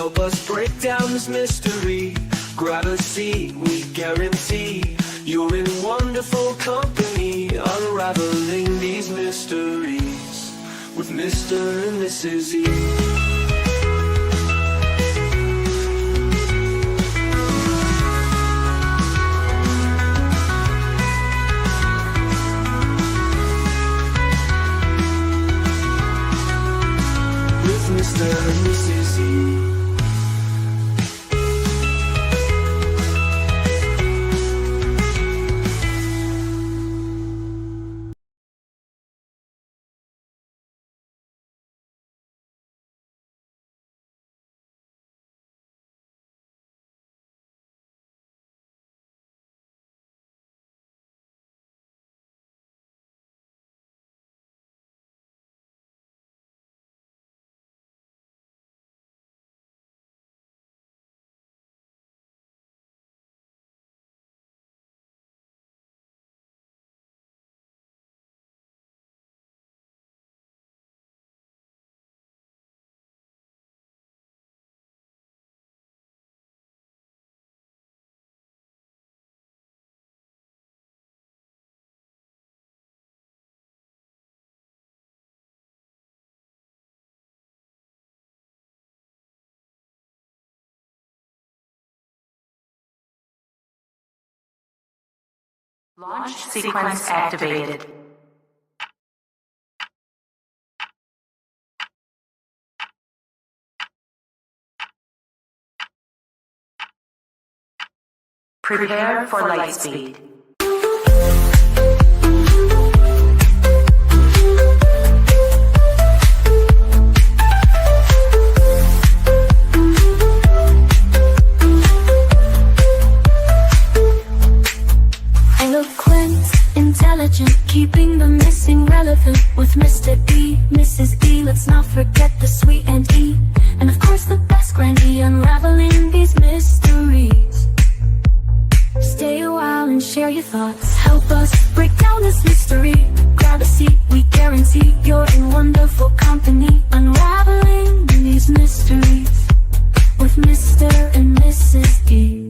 Help us break down this mystery. Grab a seat, we guarantee you're in wonderful company, unraveling these mysteries with Mr. and Mrs. E. With Mr. and Mrs. E. Launch sequence activated. Prepare for light speed. Keeping the missing relevant with Mr. E, Mrs. E. Let's not forget the sweet and E, and of course the best Grandy, unraveling these mysteries. Stay a while and share your thoughts. Help us break down this mystery. Grab a seat, we guarantee you're in wonderful company, unraveling these mysteries with Mr. and Mrs. E.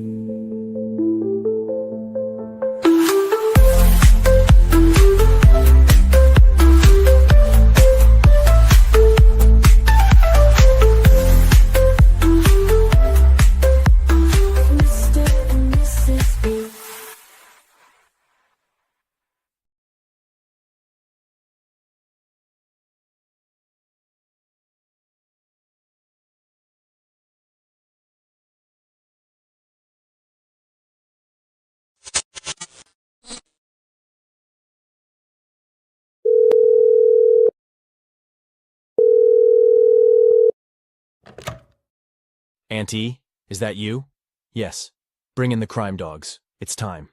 Auntie, is that you? Yes. Bring in the crime dogs. It's time.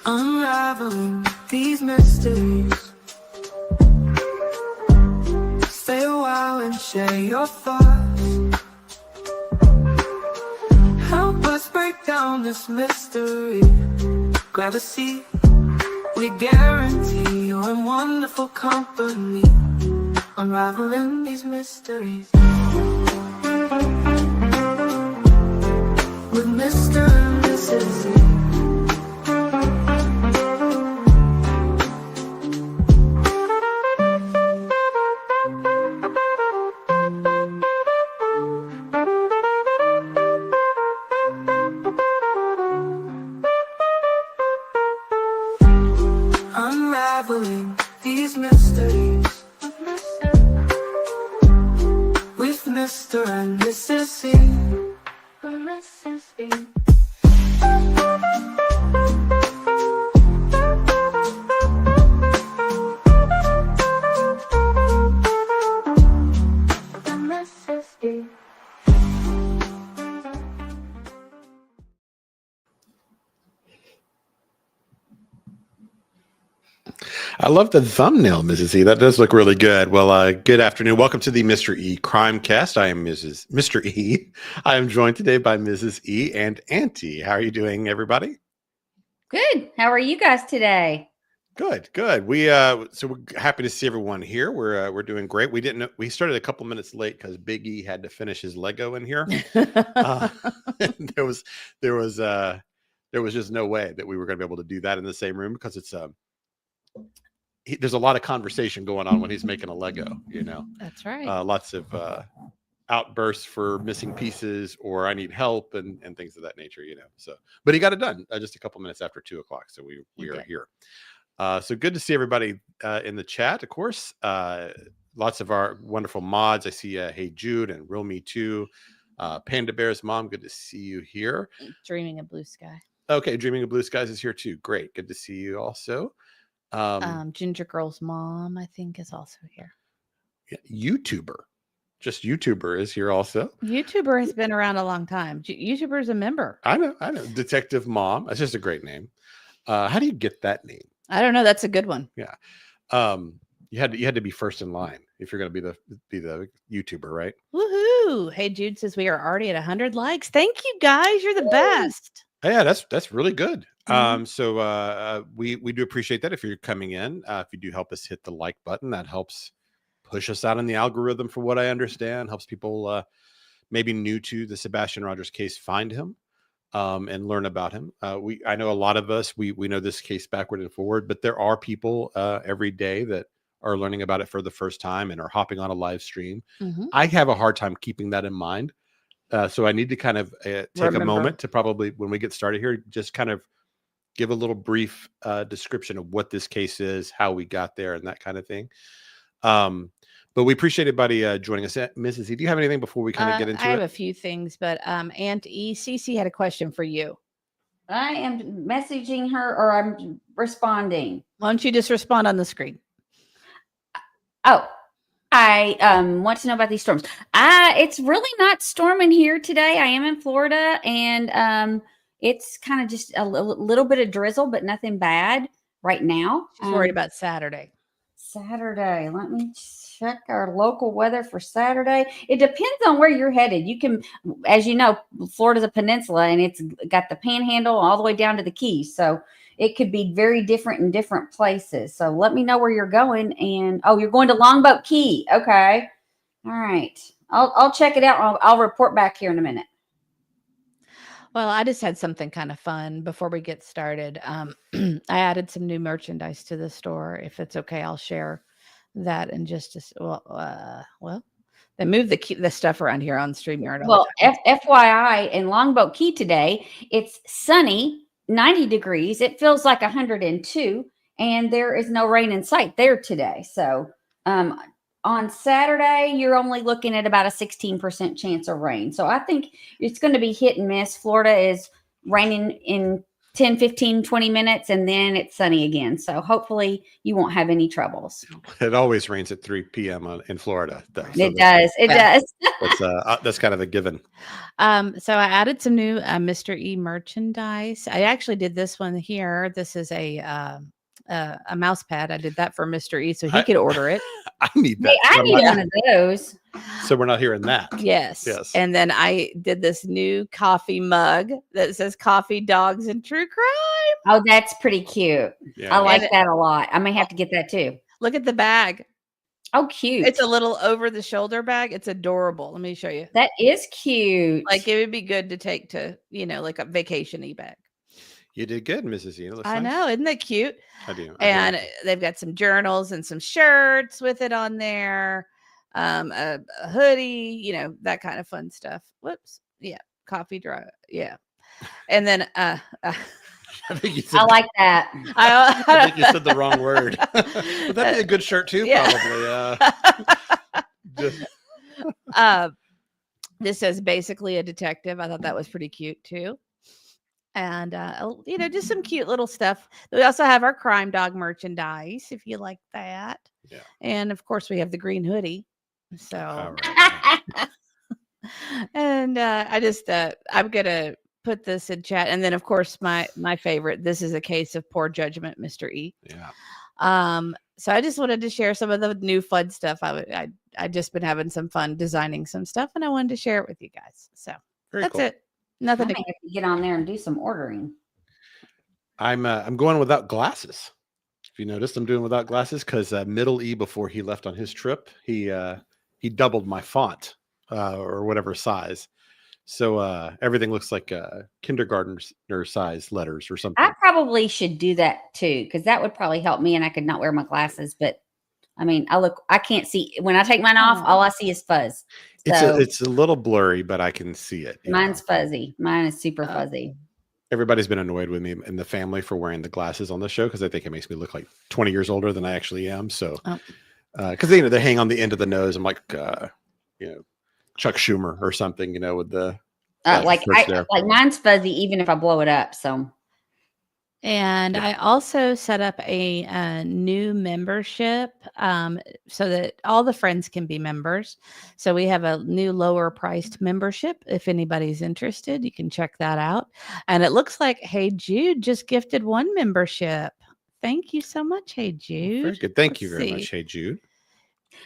Unraveling these mysteries. Stay a while and share your thoughts. Help us break down this mystery. Grab a seat, we guarantee you're in wonderful company, unraveling these mysteries with Mr. and Mrs. E. Unraveling these mysteries with Mr. and Mrs. E. I love the thumbnail, Mrs. E. That does look really good. Well, good afternoon. Welcome to the Mr. E Crimecast. I am Mr. E. I am joined today by Mrs. E and Auntie. How are you doing, everybody? Good. How are you guys today? Good, good. We're happy to see everyone here. We're doing great. We started a couple minutes late because Big E had to finish his Lego in here. There was just no way that we were going to be able to do that in the same room because it's there's a lot of conversation going on when he's making a Lego, That's right. lots of outbursts for missing pieces or I need help and things of that nature, so, but he got it done just a couple minutes after 2:00. So we are here. So good to see everybody in the chat, of course. Lots of our wonderful mods. I see Hey Jude and Real Me Too. Panda Bear's mom, good to see you here. Dreaming of Blue Sky. Okay, Dreaming of Blue Skies is here too. Great, good to see you also. Ginger Girl's mom, I think, is also here. Yeah, YouTuber is here also. YouTuber has been around a long time. YouTuber is a member. I know. Detective Mom. That's just a great name. How do you get that name? I don't know. That's a good one. Yeah. You had to be first in line if you're going to be the YouTuber, right? Woohoo! Hey Jude says we are already at 100 likes. Thank you guys. You're the best. Yeah, that's really good. Mm-hmm. So we do appreciate that if you're coming in. If you do help us hit the like button, that helps push us out in the algorithm. For what I understand, helps people maybe new to the Sebastian Rogers case find him and learn about him. I know a lot of us we know this case backward and forward, but there are people every day that are learning about it for the first time and are hopping on a live stream. Mm-hmm. I have a hard time keeping that in mind. So I need to kind of take a moment to probably, when we get started here, just kind of give a little brief description of what this case is, how we got there, and that kind of thing. But we appreciate everybody joining us. Mrs. E, do you have anything before we kind of get into it? I have a few things, but Aunt E, Cece had a question for you. I am messaging her or I'm responding. Why don't you just respond on the screen? Oh, I want to know about these storms. It's really not storming here today. I am in Florida and it's kind of just a little bit of drizzle, but nothing bad right now. She's worried about Saturday. Saturday. Let me check our local weather for Saturday. It depends on where you're headed. You can, as you know, Florida's a peninsula and it's got the panhandle all the way down to the Keys. So it could be very different in different places. So let me know where you're going. And you're going to Longboat Key. Okay. All right. I'll check it out. I'll report back here in a minute. Well, I just had something kind of fun before we get started. I added some new merchandise to the store. If it's okay, I'll share that in just well, they move the stuff around here on StreamYard. Well, FYI, in Longboat Key today, it's sunny, 90 degrees. It feels like 102, and there is no rain in sight there today. So on Saturday, you're only looking at about a 16% chance of rain. So I think it's going to be hit and miss. Florida is raining in 10, 15, 20 minutes, and then it's sunny again. So hopefully you won't have any troubles. It always rains at 3 p.m. in Florida. It does. It does. That's kind of a given. So I added some new Mr. E merchandise. I actually did this one here. This is a mouse pad. I did that for Mr. E so he could order it. I need that. Hey, I need one of those. So we're not hearing that. Yes. And then I did this new coffee mug that says Coffee, Dogs, and True Crime. Oh, that's pretty cute. Yeah. I like that a lot. I may have to get that too. Look at the bag. Oh, cute. It's a little over the shoulder bag. It's adorable. Let me show you. That is cute. Like it would be good to take to, like a vacation-y bag. You did good, Mrs. E. I know. Isn't that cute? I do. And they've got some journals and some shirts with it on there. A hoodie, that kind of fun stuff. Whoops. Yeah. Coffee dry. Yeah. And then, I think you said, I like that. I think you said the wrong word. Would that be a good shirt too? Yeah. Probably. This says basically a detective. I thought that was pretty cute too. And, just some cute little stuff. We also have our Crime Dog merchandise, if you like that. Yeah. And, of course, we have the green hoodie. So, Right. and I'm going to put this in chat. And then, of course, my favorite, this is a case of poor judgment, Mr. E. Yeah. So I just wanted to share some of the new fun stuff. I just been having some fun designing some stuff, and I wanted to share it with you guys. So that's cool. it. I Nothing. may have to get on there and do some ordering. I'm going without glasses. If you noticed, I'm doing without glasses because Middle E, before he left on his trip, he doubled my font or whatever size. So everything looks like kindergartner size letters or something. I probably should do that too, because that would probably help me, and I could not wear my glasses. But I mean, I can't see when I take mine off. All I see is fuzz. So It's a little blurry, but I can see it. mine's fuzzy. Mine is super fuzzy. Everybody's been annoyed with me in the family for wearing the glasses on the show because I think it makes me look like 20 years older than I actually am. So, because they hang on the end of the nose. I'm like, Chuck Schumer or something, with the like mine's fuzzy even if I blow it up. So, and I also set up a new membership so that all the friends can be members. So we have a new lower priced membership. If anybody's interested, you can check that out. And it looks like Hey Jude just gifted one membership. Thank you so much, Hey Jude. Very good. Thank you very much, Hey Jude.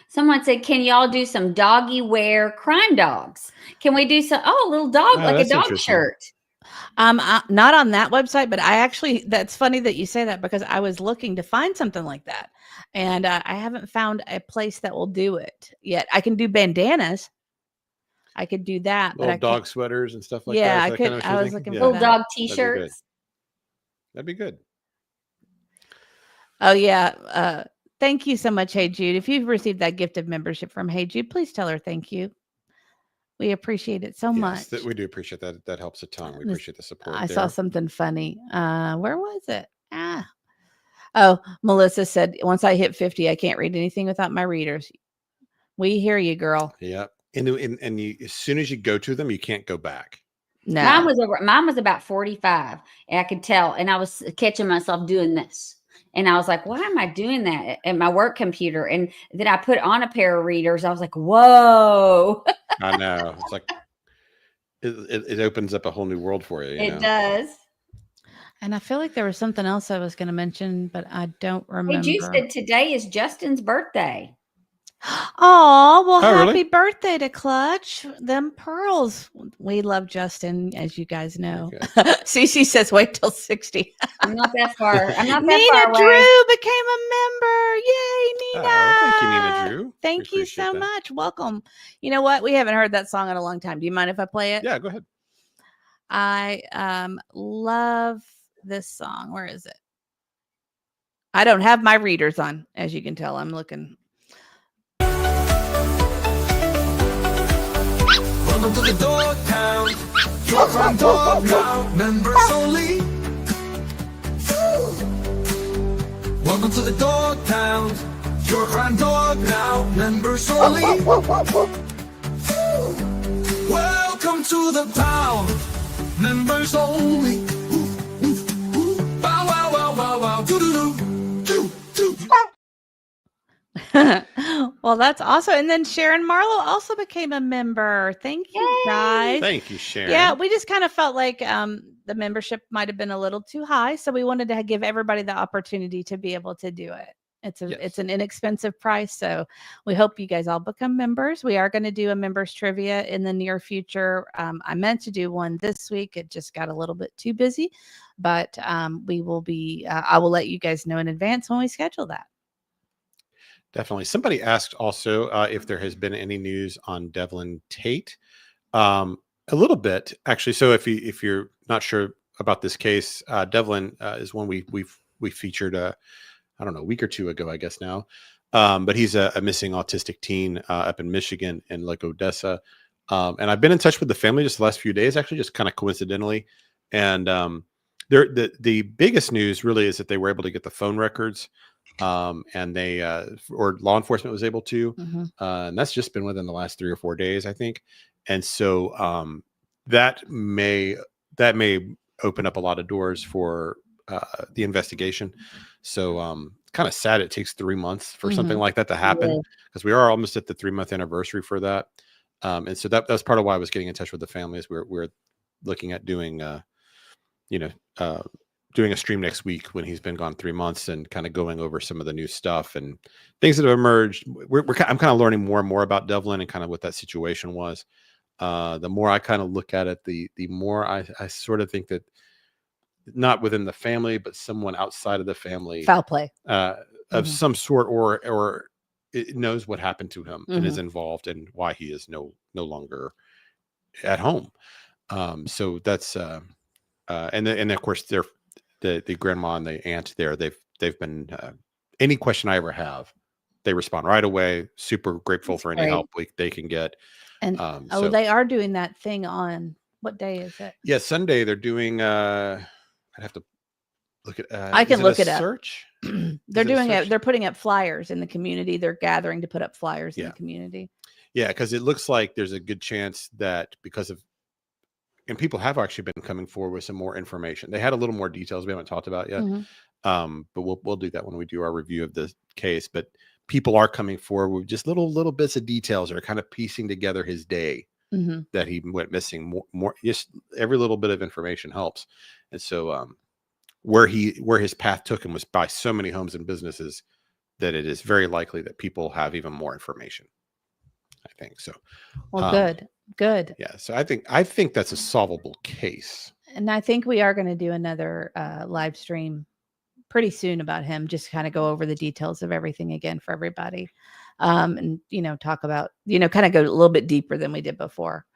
someone said, "Can y'all do some doggy wear crime dogs? Can we do some? Oh, a little dog, like a dog shirt." Not on that website, but that's funny that you say that because I was looking to find something like that. And I haven't found a place that will do it yet. I can do bandanas. I could do that. Little but dog sweaters and stuff like yeah, that. I could. I was looking for little that. dog t-shirts. That'd be good. Oh yeah. Thank you so much, Hey Jude. If you've received that gift of membership from Hey Jude, please tell her thank you. We appreciate it so much. We do appreciate that. That helps a ton. We appreciate the support. I saw something funny. Where was it? Oh, Melissa said, once I hit 50, I can't read anything without my readers. We hear you, girl. Yeah. And you, as soon as you go to them, you can't go back. No. Mine was about 45, and I could tell, and I was catching myself doing this. And I was like, why am I doing that at my work computer? And then I put on a pair of readers. I was like, whoa. I know. It's like, it opens up a whole new world for you. It does. And I feel like there was something else I was going to mention, but I don't remember. Hey, you said today is Justin's birthday. Oh, well, happy really? birthday to Clutch. Them pearls. We love Justin, as you guys know. Okay. Cece says, wait till 60. I'm not that far. I'm not that Nina far away. Drew became a member. Yay, Nina. Thank you, Nina Drew. Thank you so much. Welcome. You know what? We haven't heard that song in a long time. Do you mind if I play it? Yeah, go ahead. I love this song. Where is it? I don't have my readers on, as you can tell. I'm looking. Welcome to the dog pound. Your crime dog now. Members only. Welcome to the dog pound. Your crime dog now. Members only. Welcome to the pound. Members only. Bow wow wow wow wow. Doo doo doo doo doo. Well, that's awesome. And then Sharon Marlowe also became a member. Thank you, guys. Thank you, Sharon. Yeah, we just kind of felt like the membership might have been a little too high, so we wanted to give everybody the opportunity to be able to do it. It's an inexpensive price, so we hope you guys all become members. We are going to do a members trivia in the near future. I meant to do one this week. It just got a little bit too busy, but we will be. I will let you guys know in advance when we schedule that. Definitely. Somebody asked also if there has been any news on Devlin Tate. A little bit, actually. So if you're not sure about this case, Devlin is one we featured I don't know, a week or two ago, I guess now. But he's a missing autistic teen up in Michigan in Lake Odessa. And I've been in touch with the family just the last few days, actually, just kind of coincidentally. And the biggest news really is that they were able to get the phone records. And they or law enforcement was able to, and that's just been within the last 3 or 4 days, I think. And so that may open up a lot of doors for the investigation. So it's kind of sad it takes 3 months for something like that to happen, because we are almost at the 3-month anniversary for that. And so that's part of why I was getting in touch with the families. We're looking at doing doing a stream next week when he's been gone 3 months and kind of going over some of the new stuff and things that have emerged. I'm kind of learning more and more about Devlin and kind of what that situation was. The more I kind of look at it, the more I sort of think that not within the family, but someone outside of the family, Foul play. of some sort, or it knows what happened to him and is Mhm. involved and why he is no longer at home. So that's and of course they're the grandma and the aunt there. They've been any question I ever have, they respond right away. Super grateful That's for any great. help they can get. And So they are doing that thing on what day is it? yeah, Sunday they're doing. I'd have to look at. I can is look a it up. search. They're it a doing it. search? They're putting up flyers in the community. They're gathering to put up flyers in Yeah. the community. Yeah, because it looks like there's a good chance that because of, and people have actually been coming forward with some more information. They had a little more details we haven't talked about yet. Mhm. But we'll do that when we do our review of the case. But people are coming forward with just little bits of details that are kind of piecing together his day Mhm. that he went missing. More just every little bit of information helps. And so where his path took him was by so many homes and businesses that it is very likely that people have even more information. I think so. Well, good. Yeah. So I think that's a solvable case. And I think we are going to do another live stream pretty soon about him, just kind of go over the details of everything again for everybody. And, talk about, kind of go a little bit deeper than we did before.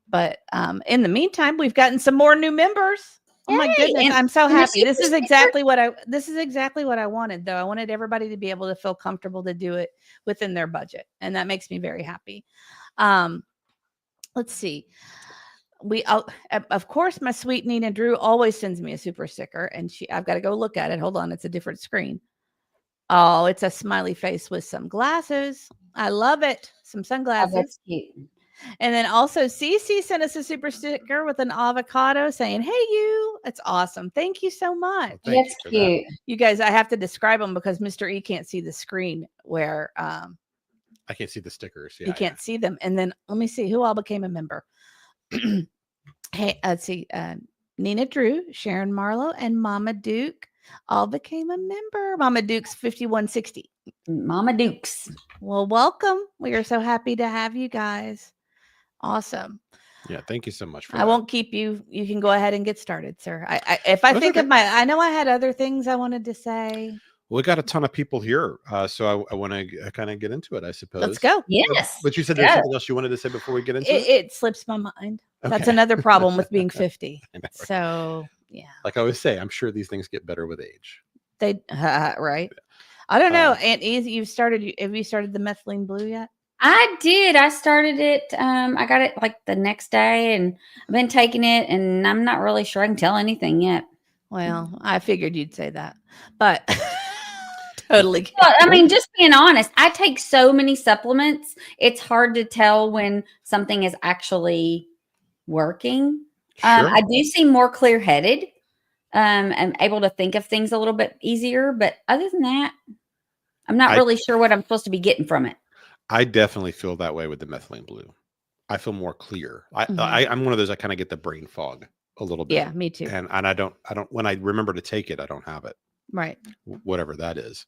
But in the meantime, we've gotten some more new members. Oh my Yay, goodness. and- I'm so and the happy. This super is sticker? exactly what I wanted, though. I wanted everybody to be able to feel comfortable to do it within their budget. And that makes me very happy. Let's see. Of course, my sweet Nina Drew always sends me a super sticker, and I've got to go look at it. Hold on, it's a different screen. Oh, it's a smiley face with some glasses. I love it. Some Oh, sunglasses. that's cute. And then also Cece sent us a super sticker with an avocado saying, "Hey, you." That's awesome. Thank you so much. Well, thank That's you for that. cute. You guys, I have to describe them because Mr. E can't see the screen where I can't see the stickers. Yeah, he can't see them. And then let me see who all became a member. Hey, let's see. Nina Drew, Sharon Marlowe, and Mama Duke all became a member. Mama Duke's 5160. Mama Dukes. Well, welcome. We are so happy to have you guys. Awesome. Yeah. Thank you so much for I that. won't keep you. You can go ahead and get started, sir. If I That's think okay. of I know I had other things I wanted to say. We got a ton of people here, so I want to kind of get into it, I suppose. Let's go. Yes. But you said there's something else you wanted to say before we get into it? It slips my mind. That's Okay. another problem with being 50. I know. So yeah, Like I always say, I'm sure these things get better with age. they right. I don't know. Aunt Easy, have you started the Methylene Blue yet? I did. I started it. I got it like the next day, and I've been taking it, and I'm not really sure I can tell anything yet. Well, I figured you'd say that, but totally. Well, I mean, just being honest, I take so many supplements. It's hard to tell when something is actually working. Sure. I do seem more clear-headed. I'm able to think of things a little bit easier, but other than that, I'm not really sure what I'm supposed to be getting from it. I definitely feel that way with the Methylene Blue. I feel more clear. I'm one of those, I kind of get the brain fog a little bit. Yeah, me too. And I don't, when I remember to take it, I don't have it. Right. Whatever that is.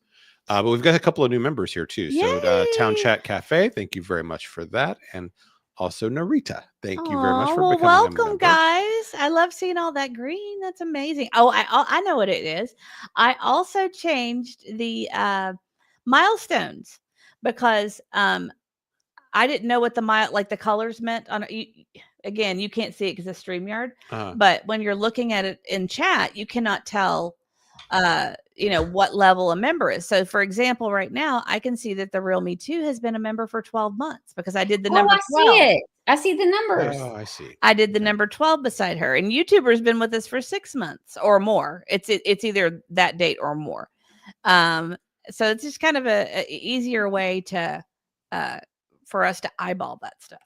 But we've got a couple of new members here too. So Town Yay! Chat Cafe, thank you very much for that. And also Narita, thank you very much Aw, for well, becoming a welcome, member. guys. I love seeing all that green. That's amazing. Oh, I know what it is. I also changed the milestones because I didn't know what the colors meant on again, you can't see it because it's StreamYard, but when you're looking at it in chat, you cannot tell what level a member is. So for example, right now I can see that the Real Me Too has been a member for 12 months because I did the number 12. I see it. I see the numbers. Oh, I see. I did the number 12 beside her, and YouTuber's been with us for 6 months or more. It's either that date or more. So it's just kind of a easier way to for us to eyeball that stuff.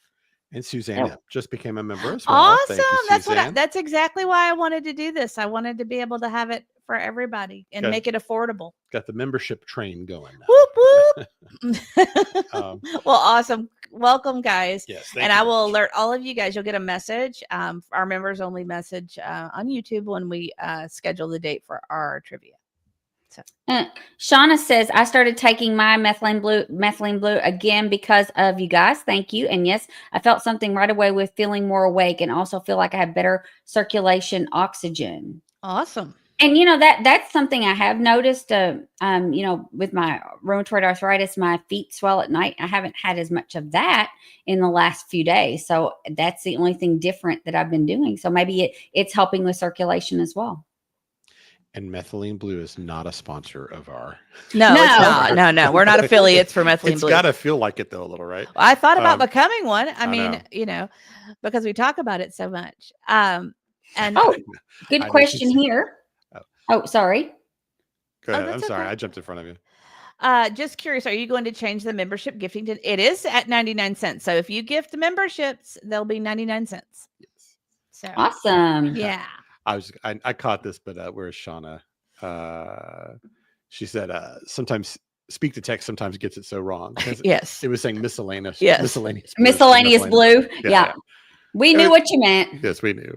And Suzanne just became a member as well. Thank Awesome. you, Suzanne. That's exactly why I wanted to do this. I wanted to be able to have it for everybody and Okay. make it affordable. Got the membership train going now. Whoop whoop. Um, Well, awesome. Welcome, guys. yes, And I will alert all of you guys. You'll get a message, our members only message on YouTube when we schedule the date for our trivia. So Shauna says, I started taking my methylene blue again because of you guys. Thank you. And yes, I felt something right away with feeling more awake and also feel like I have better circulation oxygen. awesome. And that's something I have noticed. With my rheumatoid arthritis, my feet swell at night. I haven't had as much of that in the last few days. So that's the only thing different that I've been doing. So maybe it's helping with circulation as well. And Methylene Blue is not a sponsor of our. No, it's not. No, we're not affiliates for Methylene It's Blue. got to feel like it though, a little, right? I thought about becoming one. I mean, know. because we talk about it so much. And Good I know question she's- here. Oh, sorry. Go ahead. I'm that's sorry. okay. I jumped in front of you. just curious, are you going to change the membership gifting to? It is at 99 cents. So if you gift memberships, they'll be 99 cents. Yes. So Awesome. yeah. I caught this, but where's Shauna? She said sometimes speak to text sometimes gets it so wrong. Yes. It was saying miscellaneous. Yes. Miscellaneous Blue. Yeah. Yeah. We knew what you meant. Yes, we knew.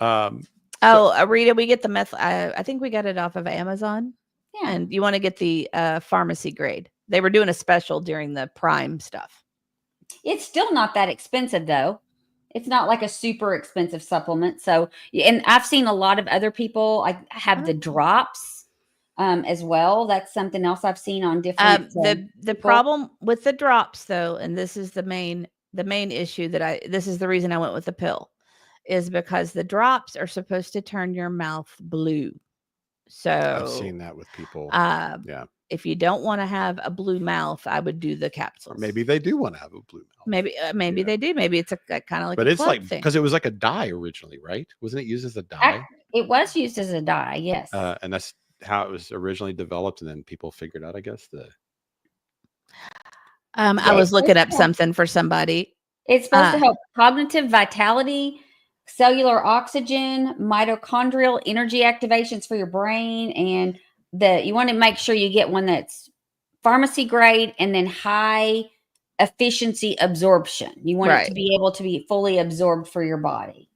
Rita, we get the I think we got it off of Amazon. Yeah. And you want to get the pharmacy grade. They were doing a special during the Prime stuff. It's still not that expensive though. It's not like a super expensive supplement. So, and I've seen a lot of other people like have the drops as well. That's something else I've seen on different. The problem with the drops though, and this is the main issue this is the reason I went with the pill, is because the drops are supposed to turn your mouth blue. So I've seen that with people. Yeah. If you don't want to have a blue mouth, I would do the capsules. Or maybe they do want to have a blue mouth. Maybe they do. Maybe it's a kind of like. But a it's club like thing. because it was like a dye originally, right? Wasn't it used as a dye? It was used as a dye, yes. And that's how it was originally developed, and then people figured out, I guess, I was looking up something for somebody. It's supposed to help cognitive vitality, cellular oxygen, mitochondrial energy activations for your brain, and you want to make sure you get one that's pharmacy grade and then high efficiency absorption. You want it to be able to be fully absorbed for your body.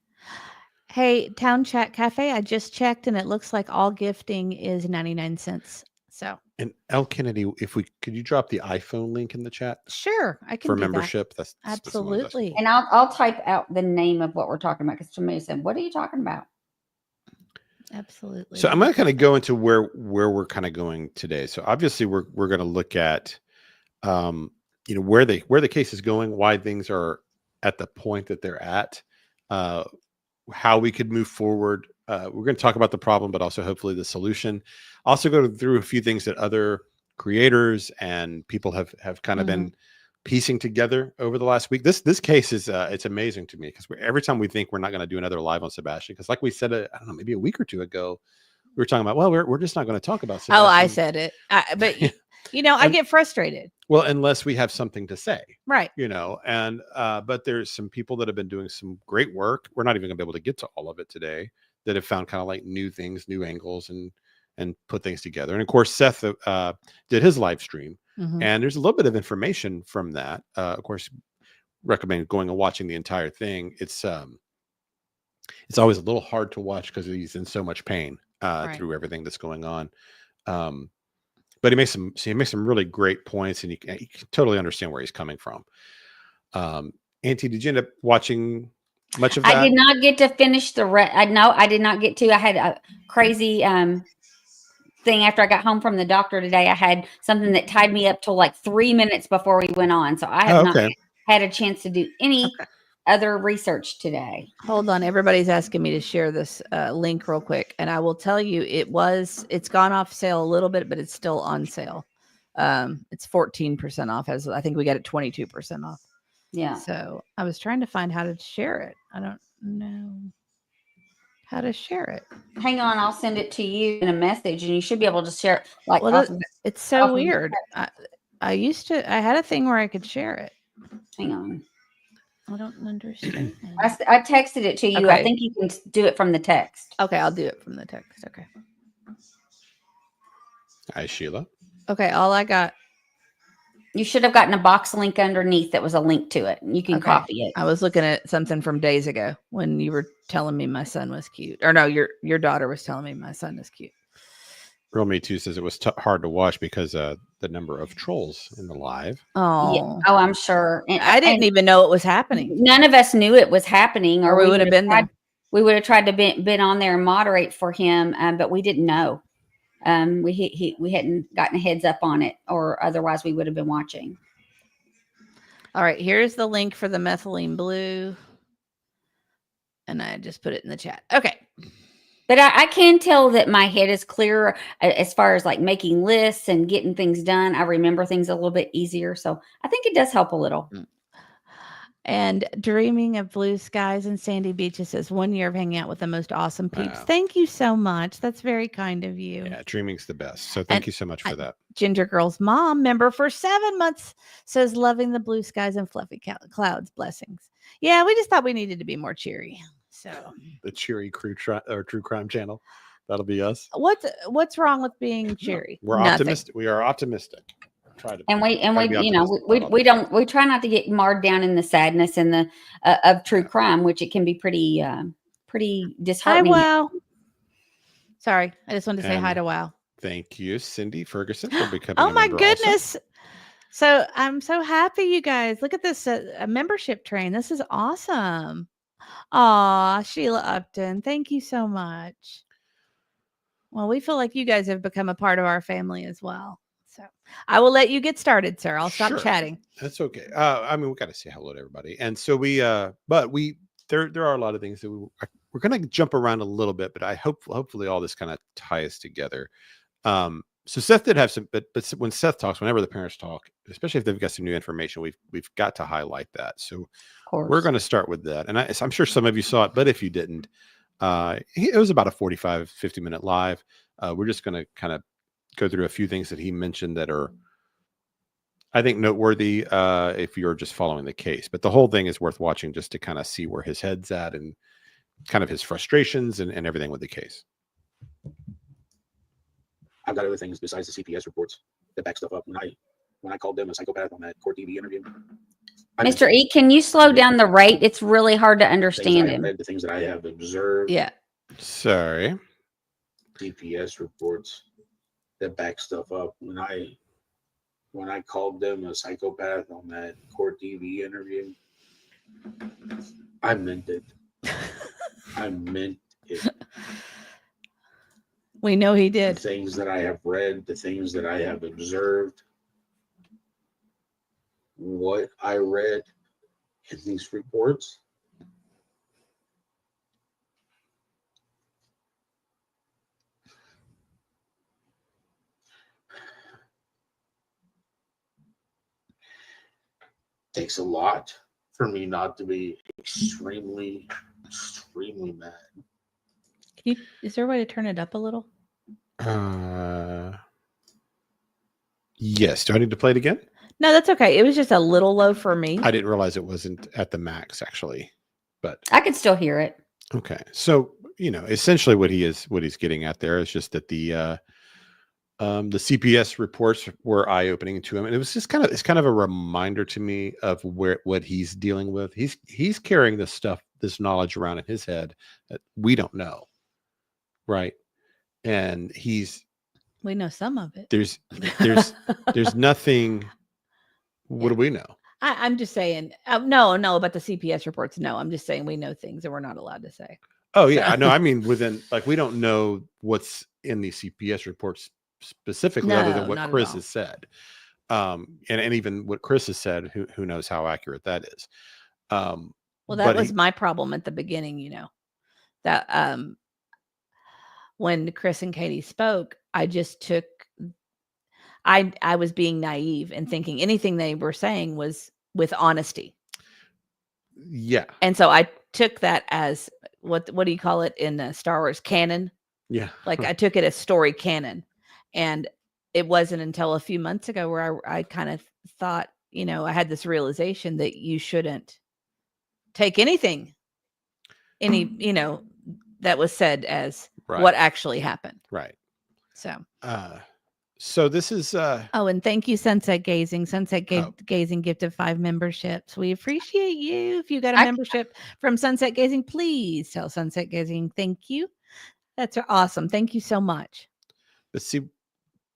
Hey, Town Chat Cafe, I just checked and it looks like all gifting is 99 cents. So, and L Kennedy, could you drop the iPhone link in the chat? Sure, I can for do membership. That. That's Absolutely. And I'll type out the name of what we're talking about because somebody said, "What are you talking about?" Absolutely. So I'm going to kind of go into where we're kind of going today. So obviously we're going to look at, where the case is going, why things are at the point that they're at, how we could move forward. We're going to talk about the problem, but also hopefully the solution. Also go through a few things that other creators and people have kind of been piecing together over the last week. This case is it's amazing to me because every time we think we're not going to do another live on Sebastian, because like we said, I don't know, maybe a week or two ago, we were talking about, well, we're just not going to talk about Sebastian. Oh, I said it. But I get frustrated. Well, unless we have something to say, right? And but there's some people that have been doing some great work. We're not even going to be able to get to all of it today. That have found kind of like new things, new angles, and put things together. And of course, Seth did his live stream. And there's a little bit of information from that. Of course, recommend going and watching the entire thing. It's always a little hard to watch because he's in so much pain through everything that's going on. But he makes some really great points, and you can totally understand where he's coming from. Auntie, did you end up watching much of that? I did not get to finish I did not get to. I had a crazy thing after I got home from the doctor today. I had something that tied me up till like 3 minutes before we went on. So I have not had a chance to do any other research today. Hold on. Everybody's asking me to share this link real quick. And I will tell you, it's gone off sale a little bit, but it's still on sale. It's 14% off. I think we got it 22% off. Yeah. So I was trying to find how to share it. I don't know how to share it. Hang on, I'll send it to you in a message, and you should be able to share it. Like, it's so weird. I had a thing where I could share it. Hang on, I don't understand. I texted it to you. Okay. I think you can do it from the text. Okay, I'll do it from the text. Okay. Hi, Sheila. Okay, all I got. You should have gotten a box link underneath that was a link to it. You can Okay. copy it. I was looking at something from days ago when you were telling me my son was cute. Or no, your daughter was telling me my son is cute. Real Me Too says it was hard to watch because the number of trolls in the live. Oh, Yeah. Oh, I'm sure. I didn't even know it was happening. None of us knew it was happening, Or we would have been tried, there. We would have tried to been on there and moderate for him, but we didn't know. We hadn't gotten a heads up on it, or otherwise we would have been watching. All right, here's the link for the Methylene Blue. And I just put it in the chat. Okay. But I can tell that my head is clearer as far as like making lists and getting things done. I remember things a little bit easier. So I think it does help a little. And Dreaming of Blue Skies and Sandy Beaches says 1 year of hanging out with the most awesome peeps. Wow. Thank you so much. That's very kind of you. Yeah, dreaming's the best. So thank you so much for that. Ginger Girl's mom, member for 7 months, says loving the blue skies and fluffy clouds. Blessings. Yeah, we just thought we needed to be more cheery. So The cheery true crime channel. That'll be us. What's wrong with being cheery? We're Nothing. optimistic. We are optimistic. We try not to get marred down in the sadness and the of true crime, which it can be pretty disheartening. Hi, Wow. Sorry, I just wanted to say hi to Wow. Thank you, Cindy Ferguson, for becoming Oh a my member goodness. also. So I'm so happy, you guys. Look at this a membership train. This is awesome. Aw, Sheila Upton. Thank you so much. Well, we feel like you guys have become a part of our family as well. So I will let you get started, sir. I'll stop chatting. That's okay. I mean, we got to say hello to everybody. And so there are a lot of things that we're going to jump around a little bit, but hopefully all this kind of ties together. So Seth did have some, but when Seth talks, whenever the parents talk, especially if they've got some new information, we've got to highlight that. So we're going to start with that. And I'm sure some of you saw it, but if you didn't, it was about a 50 minute live. We're just going to kind of go through a few things that he mentioned that are, I think, noteworthy if you're just following the case. But the whole thing is worth watching just to kind of see where his head's at and kind of his frustrations and everything with the case. I've got other things besides the CPS reports that back stuff up. When I called them a psychopath on that court TV interview. Mr. E, can you slow down the rate? It's really hard to understand him. The things that I have observed. Yeah. Sorry. CPS reports that back stuff up. When I called them a psychopath on that court TV interview, I meant it. I meant it. We know he did. The things that I have read, the things that I have observed, what I read in these reports. Takes a lot for me not to be extremely mad. Is there a way to turn it up a little? Yes. Do I need to play it again? No, that's okay. It was just a little low for me. I didn't realize it wasn't at the max actually, but I could still hear it. okay. So, essentially what he's getting at there is just that the CPS reports were eye-opening to him. And it was just kind of a reminder to me of what he's dealing with. He's carrying this knowledge around in his head that we don't know. Right. And we know some of it. There's nothing. What do we know? I'm just saying, no, about the CPS reports. No, I'm just saying we know things that we're not allowed to say. Oh yeah, no, I mean within we don't know what's in the CPS reports specifically, other than what Chris has said, and even what Chris has said. Who knows how accurate that is? Well, that was my problem at the beginning. That when Chris and Katie spoke, I just took. I was being naive and thinking anything they were saying was with honesty. Yeah. And so I took that as what do you call it in Star Wars canon? Yeah. Like I took it as story canon. And it wasn't until a few months ago where I kind of thought, I had this realization that you shouldn't take anything, that was said as what actually happened. Right. So So this is Oh, and thank you, Sunset Gazing. Sunset Oh. Gazing gifted 5 memberships. We appreciate you. If you got a I- membership from Sunset Gazing, please tell Sunset Gazing thank you. That's awesome. Thank you so much. but see,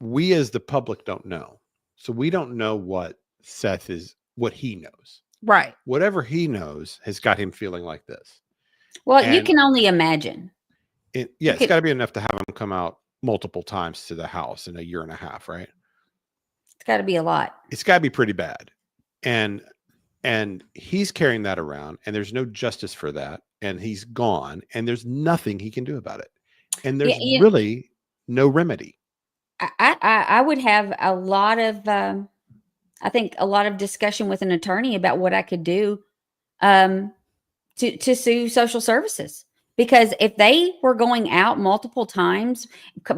we as the public don't know. So we don't know what Seth is, what he knows. Right. Whatever he knows has got him feeling like this. Well, you And can only imagine. It's got to be enough to have him come out multiple times to the house in a year and a half, right? It's got to be a lot. It's got to be pretty bad. And he's carrying that around, and there's no justice for that. And he's gone, and there's nothing he can do about it. And there's really no remedy. I would have a lot of, I think a lot of discussion with an attorney about what I could do to sue social services. Because if they were going out multiple times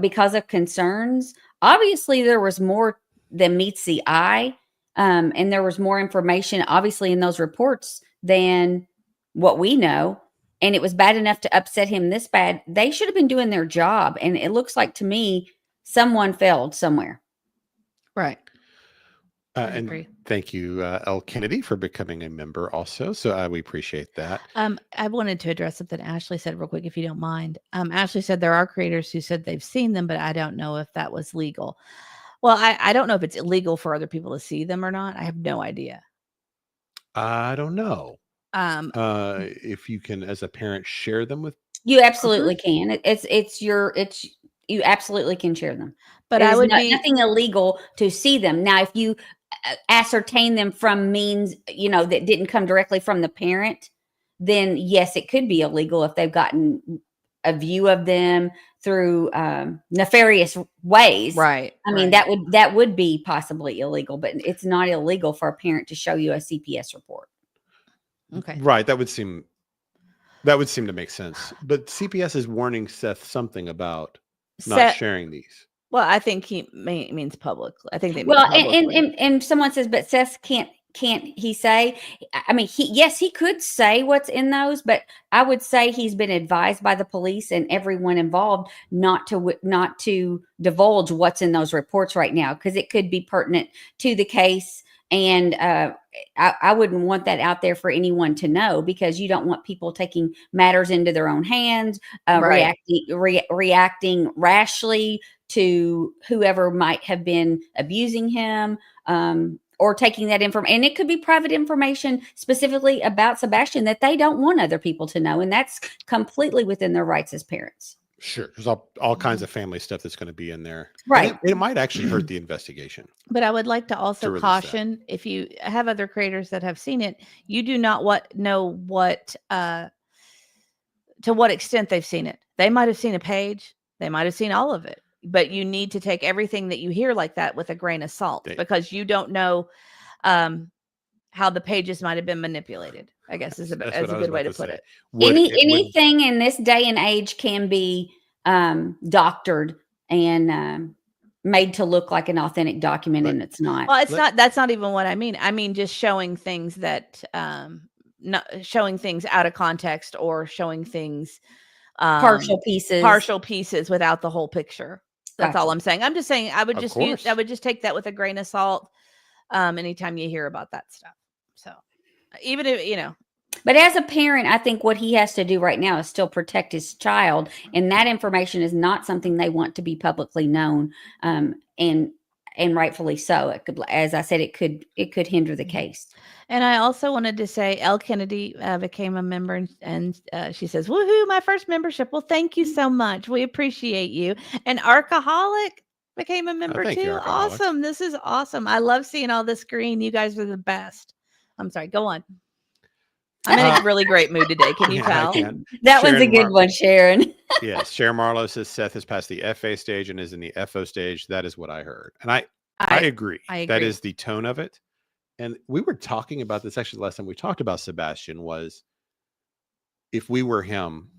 because of concerns, obviously there was more than meets the eye. And there was more information, obviously, in those reports than what we know. And it was bad enough to upset him this bad. They should have been doing their job. And it looks like to me, someone failed somewhere. Right. And agree. thank you, L. Kennedy, for becoming a member also. So we appreciate that. I wanted to address something Ashley said real quick, if you don't mind. Ashley said there are creators who said they've seen them, but I don't know if that was legal. Well, I don't know if it's illegal for other people to see them or not. I have no idea. I don't know. If you can, as a parent, share them with You absolutely can. You absolutely can share them. But There's I would nothing illegal to see them. Now, if you ascertain them from means, that didn't come directly from the parent, then yes, it could be illegal if they've gotten a view of them through nefarious ways. Right. I mean, that would be possibly illegal, but it's not illegal for a parent to show you a CPS report. Okay. Right. That would seem to make sense. But CPS is warning Seth something about not sharing these. Well, I think he means public. I think they mean Well, publicly. and someone says, but Seth can't he say? I mean, he could say what's in those, but I would say he's been advised by the police and everyone involved not to divulge what's in those reports right now, because it could be pertinent to the case. And I wouldn't want that out there for anyone to know, because you don't want people taking matters into their own hands, reacting rashly to whoever might have been abusing him, or taking that information. And it could be private information specifically about Sebastian that they don't want other people to know. And that's completely within their rights as parents. Sure. There's all kinds of family stuff that's going to be in there. Right. It might actually hurt the investigation. But I would like to also caution, if you have other creators that have seen it, you do not know what to what extent they've seen it. They might have seen a page. They might have seen all of it. But you need to take everything that you hear like that with a grain of salt, because you don't know how the pages might have been manipulated, I guess is a good way to put it. Anything in this day and age can be doctored and made to look like an authentic document, and it's not. Well, that's not even what I mean. I mean, just showing things that not showing things out of context, or showing things partial pieces without the whole picture. That's all I'm saying. I'm just saying I would just take that with a grain of salt anytime you hear about that stuff. So even if but as a parent, I think what he has to do right now is still protect his child, and that information is not something they want to be publicly known, and rightfully so. It could, as I said, it could hinder the case. And I also wanted to say, L. Kennedy became a member, and she says, "Woohoo! My first membership." Well, thank you so much. We appreciate you. And Arcaholic became a member too. Awesome! This is awesome. I love seeing all this green. You guys are the best. I'm sorry. Go on. I'm in a really great mood today. Can you tell? That one's a good one, Sharon. Yes, Sharon Marlowe says Seth has passed the FA stage and is in the FO stage. That is what I heard, and I agree. That is the tone of it. And we were talking about this actually last time we talked about Sebastian, was if we were him,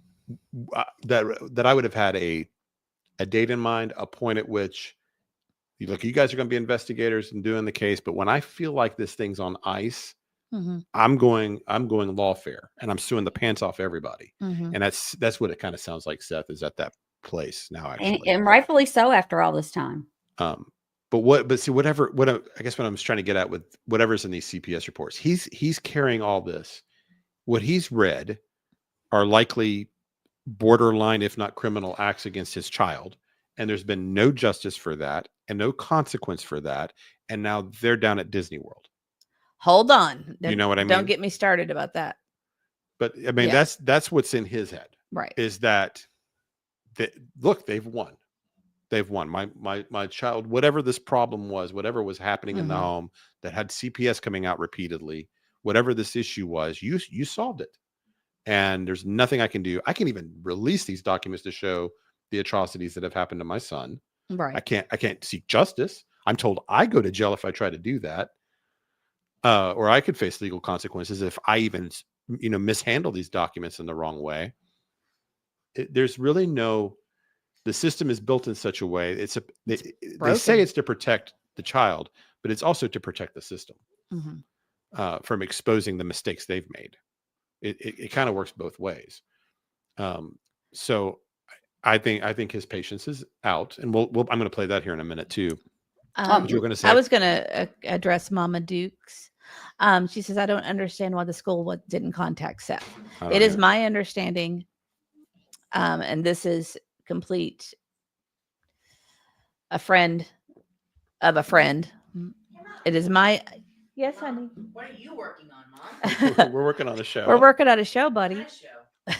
that I would have had a date in mind, a point at which you guys are going to be investigators and doing the case. But when I feel like this thing's on ice, I'm going lawfare, and I'm suing the pants off everybody. And that's what it kind of sounds like Seth is at that place now, actually. And rightfully so after all this time. But see, I guess what I'm trying to get at with whatever's in these CPS reports, he's carrying all this. What he's read are likely borderline, if not criminal acts against his child. And there's been no justice for that and no consequence for that. And now they're down at Disney World. Hold on. You know what I mean? Don't get me started about that. But I mean, Yeah. that's what's in his head. Right. Is that look, they've won. They've won. My child, whatever this problem was, whatever was happening in the home that had CPS coming out repeatedly, whatever this issue was, you solved it. And there's nothing I can do. I can even release these documents to show the atrocities that have happened to my son. Right. I can't seek justice. I'm told I go to jail if I try to do that. Or I could face legal consequences if I even, mishandle these documents in the wrong way. There's really the system is built in such a way. They say it's to protect the child, but it's also to protect the system from exposing the mistakes they've made. It kind of works both ways. So I think his patience is out, and I'm going to play that here in a minute too. What you were going to say? I was going to address Mama Dukes. She says, I don't understand why the school didn't contact Seth. It is my understanding, and this is complete, a friend of a friend. It is my... Yes, honey. What are you working on, Mom? We're working on a show. We're working on a show, buddy. What show?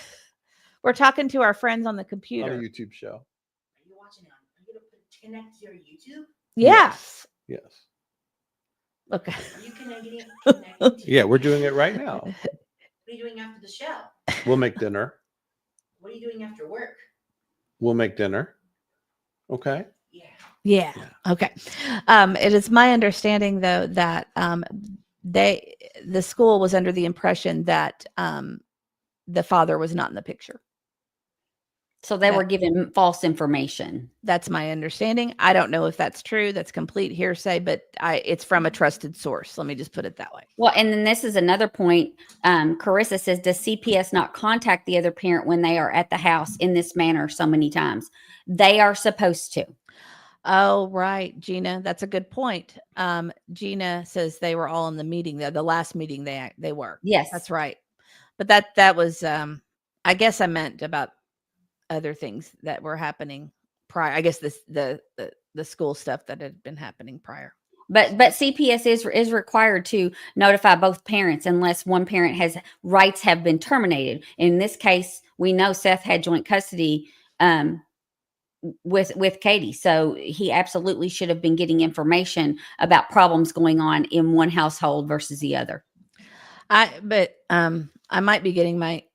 We're talking to our friends on the computer. On a YouTube show. Are you watching it? Are you going to connect to your YouTube? Yes. Yes. Okay. Are you connecting to Yeah, we're doing it right now. What are you doing after the show? We'll make dinner. What are you doing after work? We'll make dinner. Okay. Yeah. Okay. It is my understanding, though, that the school was under the impression that the father was not in the picture. So they were given false information. That's my understanding. I don't know if that's true. That's complete hearsay, but it's from a trusted source. Let me just put it that way. Well, and then this is another point. Carissa says, does CPS not contact the other parent when they are at the house in this manner so many times? They are supposed to. Oh, right, Gina. That's a good point. Gina says they were all in the meeting there. The last meeting they were. Yes. That's right. But that was, I guess I meant about other things that were happening prior. I guess the school stuff that had been happening prior. But CPS is required to notify both parents unless one parent has rights have been terminated. In this case, we know Seth had joint custody with Katie, so he absolutely should have been getting information about problems going on in one household versus the other. I might be getting my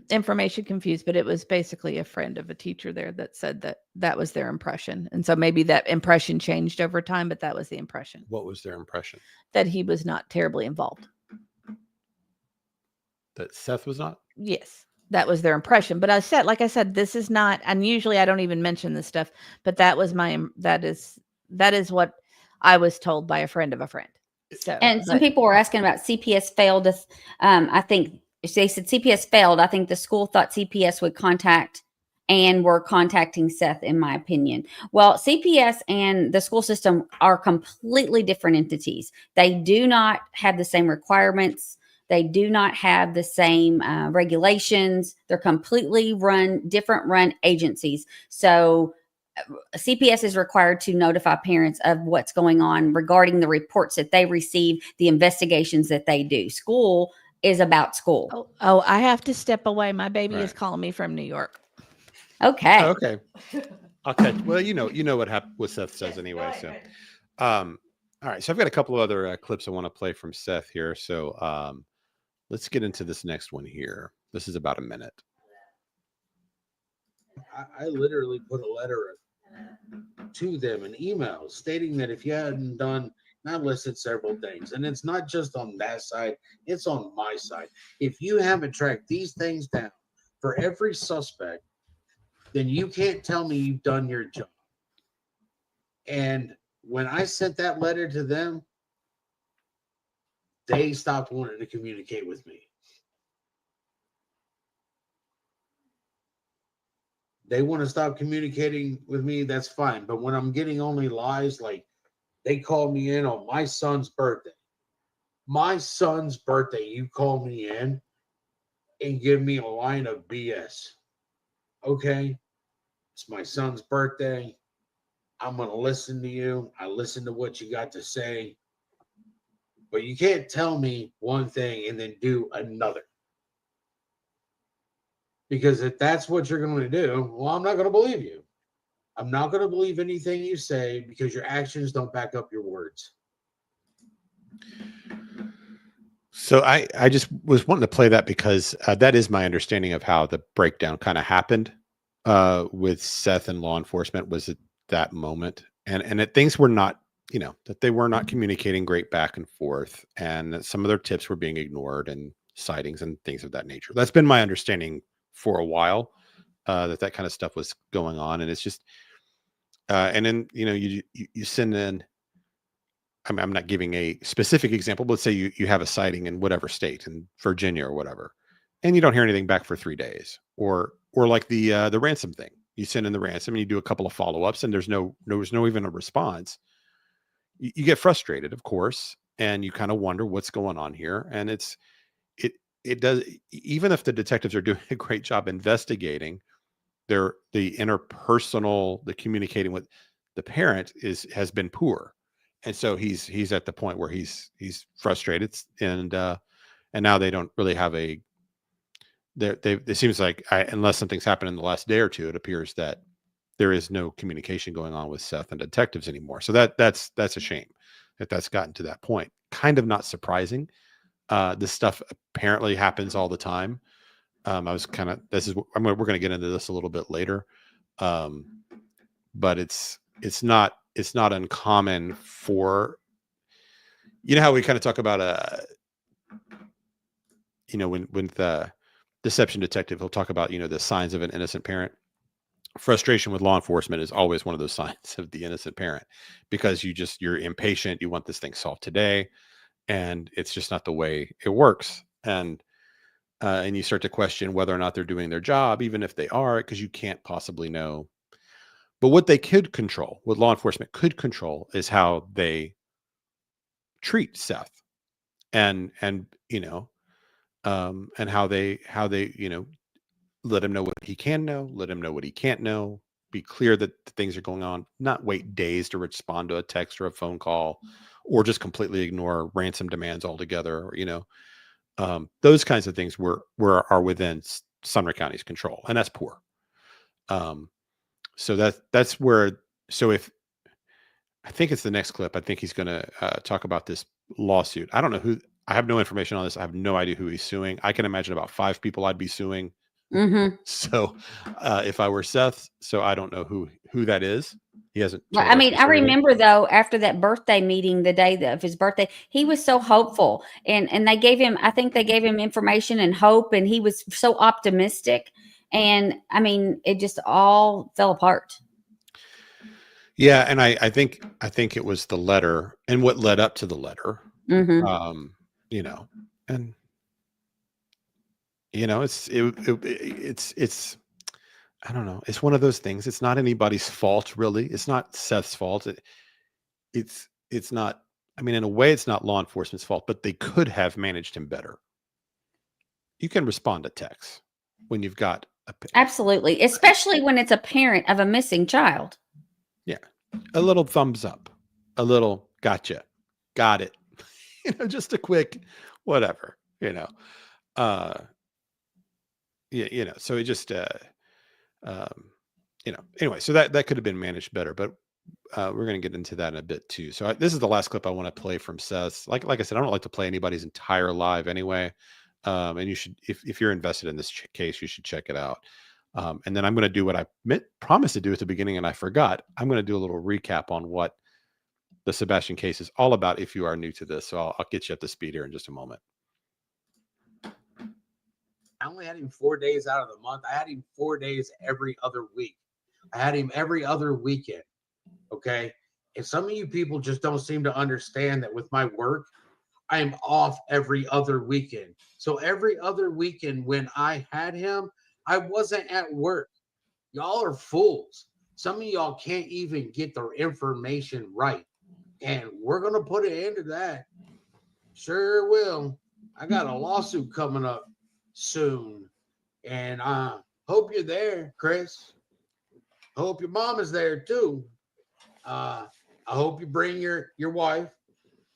information confused, but it was basically a friend of a teacher there that said that was their impression. And so maybe that impression changed over time, but that was the impression. What was their impression? That he was not terribly involved. That Seth was not? Yes, that was their impression. But like I said, this is not, and usually I don't even mention this stuff, but that is what I was told by a friend of a friend. So, and some people were asking about CPS failed. I think they said CPS failed. I think the school thought CPS would contact and were contacting Seth, in my opinion. Well, CPS and the school system are completely different entities. They do not have the same requirements. They do not have the same regulations. They're completely different run agencies. So CPS is required to notify parents of what's going on regarding the reports that they receive, the investigations that they do. School is about school. Oh, I have to step away. My baby is calling me from New York. Okay. Oh, okay. Okay. Well, you know what Seth says anyway. So, all right. So I've got a couple of other clips I want to play from Seth here. So let's get into this next one here. This is about a minute. I literally put a letter to them, an email stating that if you hadn't done, and I listed several things, and it's not just on that side, it's on my side. If you haven't tracked these things down for every suspect, then you can't tell me you've done your job. And when I sent that letter to them, they stopped wanting to communicate with me. They want to stop communicating with me, that's fine. But when I'm getting only lies like They called me in on my son's birthday. My son's birthday, you call me in and give me a line of BS. Okay? It's my son's birthday. I'm going to listen to you. I listen to what you got to say. But you can't tell me one thing and then do another. Because if that's what you're going to do, well, I'm not going to believe you. I'm not going to believe anything you say because your actions don't back up your words. So I just was wanting to play that because that is my understanding of how the breakdown kind of happened with Seth and law enforcement was at that moment. And that things were not, that they were not communicating great back and forth, and that some of their tips were being ignored and sightings and things of that nature. That's been my understanding for a while, that kind of stuff was going on. And it's just, and then, you send in, I'm not giving a specific example, but let's say you have a sighting in whatever state, in Virginia or whatever, and you don't hear anything back for 3 days, or like the ransom thing. You send in the ransom and you do a couple of follow-ups and there's no even a response. You get frustrated, of course, and you kind of wonder what's going on here. And it does, even if the detectives are doing a great job investigating, the interpersonal, the communicating with the parent has been poor. And so he's at the point where he's frustrated, and now they don't really have it seems like, unless something's happened in the last day or two, it appears that there is no communication going on with Seth and detectives anymore. So that's a shame that's gotten to that point. Kind of not surprising. This stuff apparently happens all the time. We're going to get into this a little bit later. But it's not uncommon for, how we kind of talk about, when the deception detective, he'll talk about, the signs of an innocent parent. Frustration with law enforcement is always one of those signs of the innocent parent, because you're impatient. You want this thing solved today, and it's just not the way it works. And you start to question whether or not they're doing their job, even if they are, because you can't possibly know. But what they could control, what law enforcement could control, is how they treat Seth, and how they let him know what he can know, let him know what he can't know, be clear that things are going on, not wait days to respond to a text or a phone call, or just completely ignore ransom demands altogether, or those kinds of things are within Sumner County's control, and that's poor. So that's where. So if I think it's the next clip, I think he's going to talk about this lawsuit. I don't know who. I have no information on this. I have no idea who he's suing. I can imagine about 5 people I'd be suing. Mm-hmm. So if I were Seth, so I don't know who that is. He hasn't. Well, I mean, I remember though, after that birthday meeting, the day of his birthday, he was so hopeful, and they gave him, I think they gave him information and hope, and he was so optimistic. And I mean, it just all fell apart. Yeah, and I think it was the letter and what led up to the letter. Mm-hmm. And it's I don't know. It's one of those things. It's not anybody's fault, really. It's not Seth's fault. It's not. I mean, in a way, it's not law enforcement's fault, but they could have managed him better. You can respond to texts when you've got Absolutely, especially when it's a parent of a missing child. Yeah, a little thumbs up, a little gotcha, got it. Just a quick whatever. So it just anyway, so that could have been managed better, but we're going to get into that in a bit too. So this is the last clip I want to play from Seth. Like I said, I don't like to play anybody's entire live anyway. And you should, if you're invested in this case, you should check it out. And then I'm going to do what I promised to do at the beginning, and I forgot. I'm going to do a little recap on what the Sebastian case is all about if you are new to this. So I'll get you up to speed here in just a moment. I only had him 4 days out of the month. I had him 4 days every other week. I had him every other weekend. Okay. And some of you people just don't seem to understand that with my work, I am off every other weekend. So every other weekend when I had him, I wasn't at work. Y'all are fools. Some of y'all can't even get their information right. and we're going to put an end to that. Sure will. I got a lawsuit coming up soon, and I hope you're there, Chris. I hope your mom is there too. I hope you bring your wife,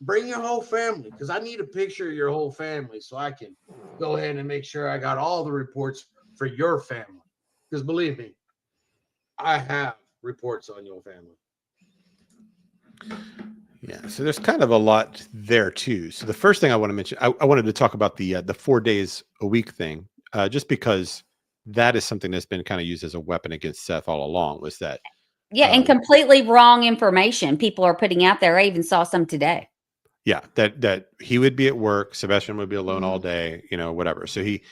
bring your whole family, because I need a picture of your whole family so I can go ahead and make sure I got all the reports for your family. Because believe me, I have reports on your family. Yeah, so there's kind of a lot there too. So the first thing I want to mention, I wanted to talk about the 4 days a week thing, just because that is something that's been kind of used as a weapon against Seth all along. Was that? Yeah, and completely wrong information people are putting out there. I even saw some today. Yeah, that he would be at work, Sebastian would be alone all day, whatever. So he,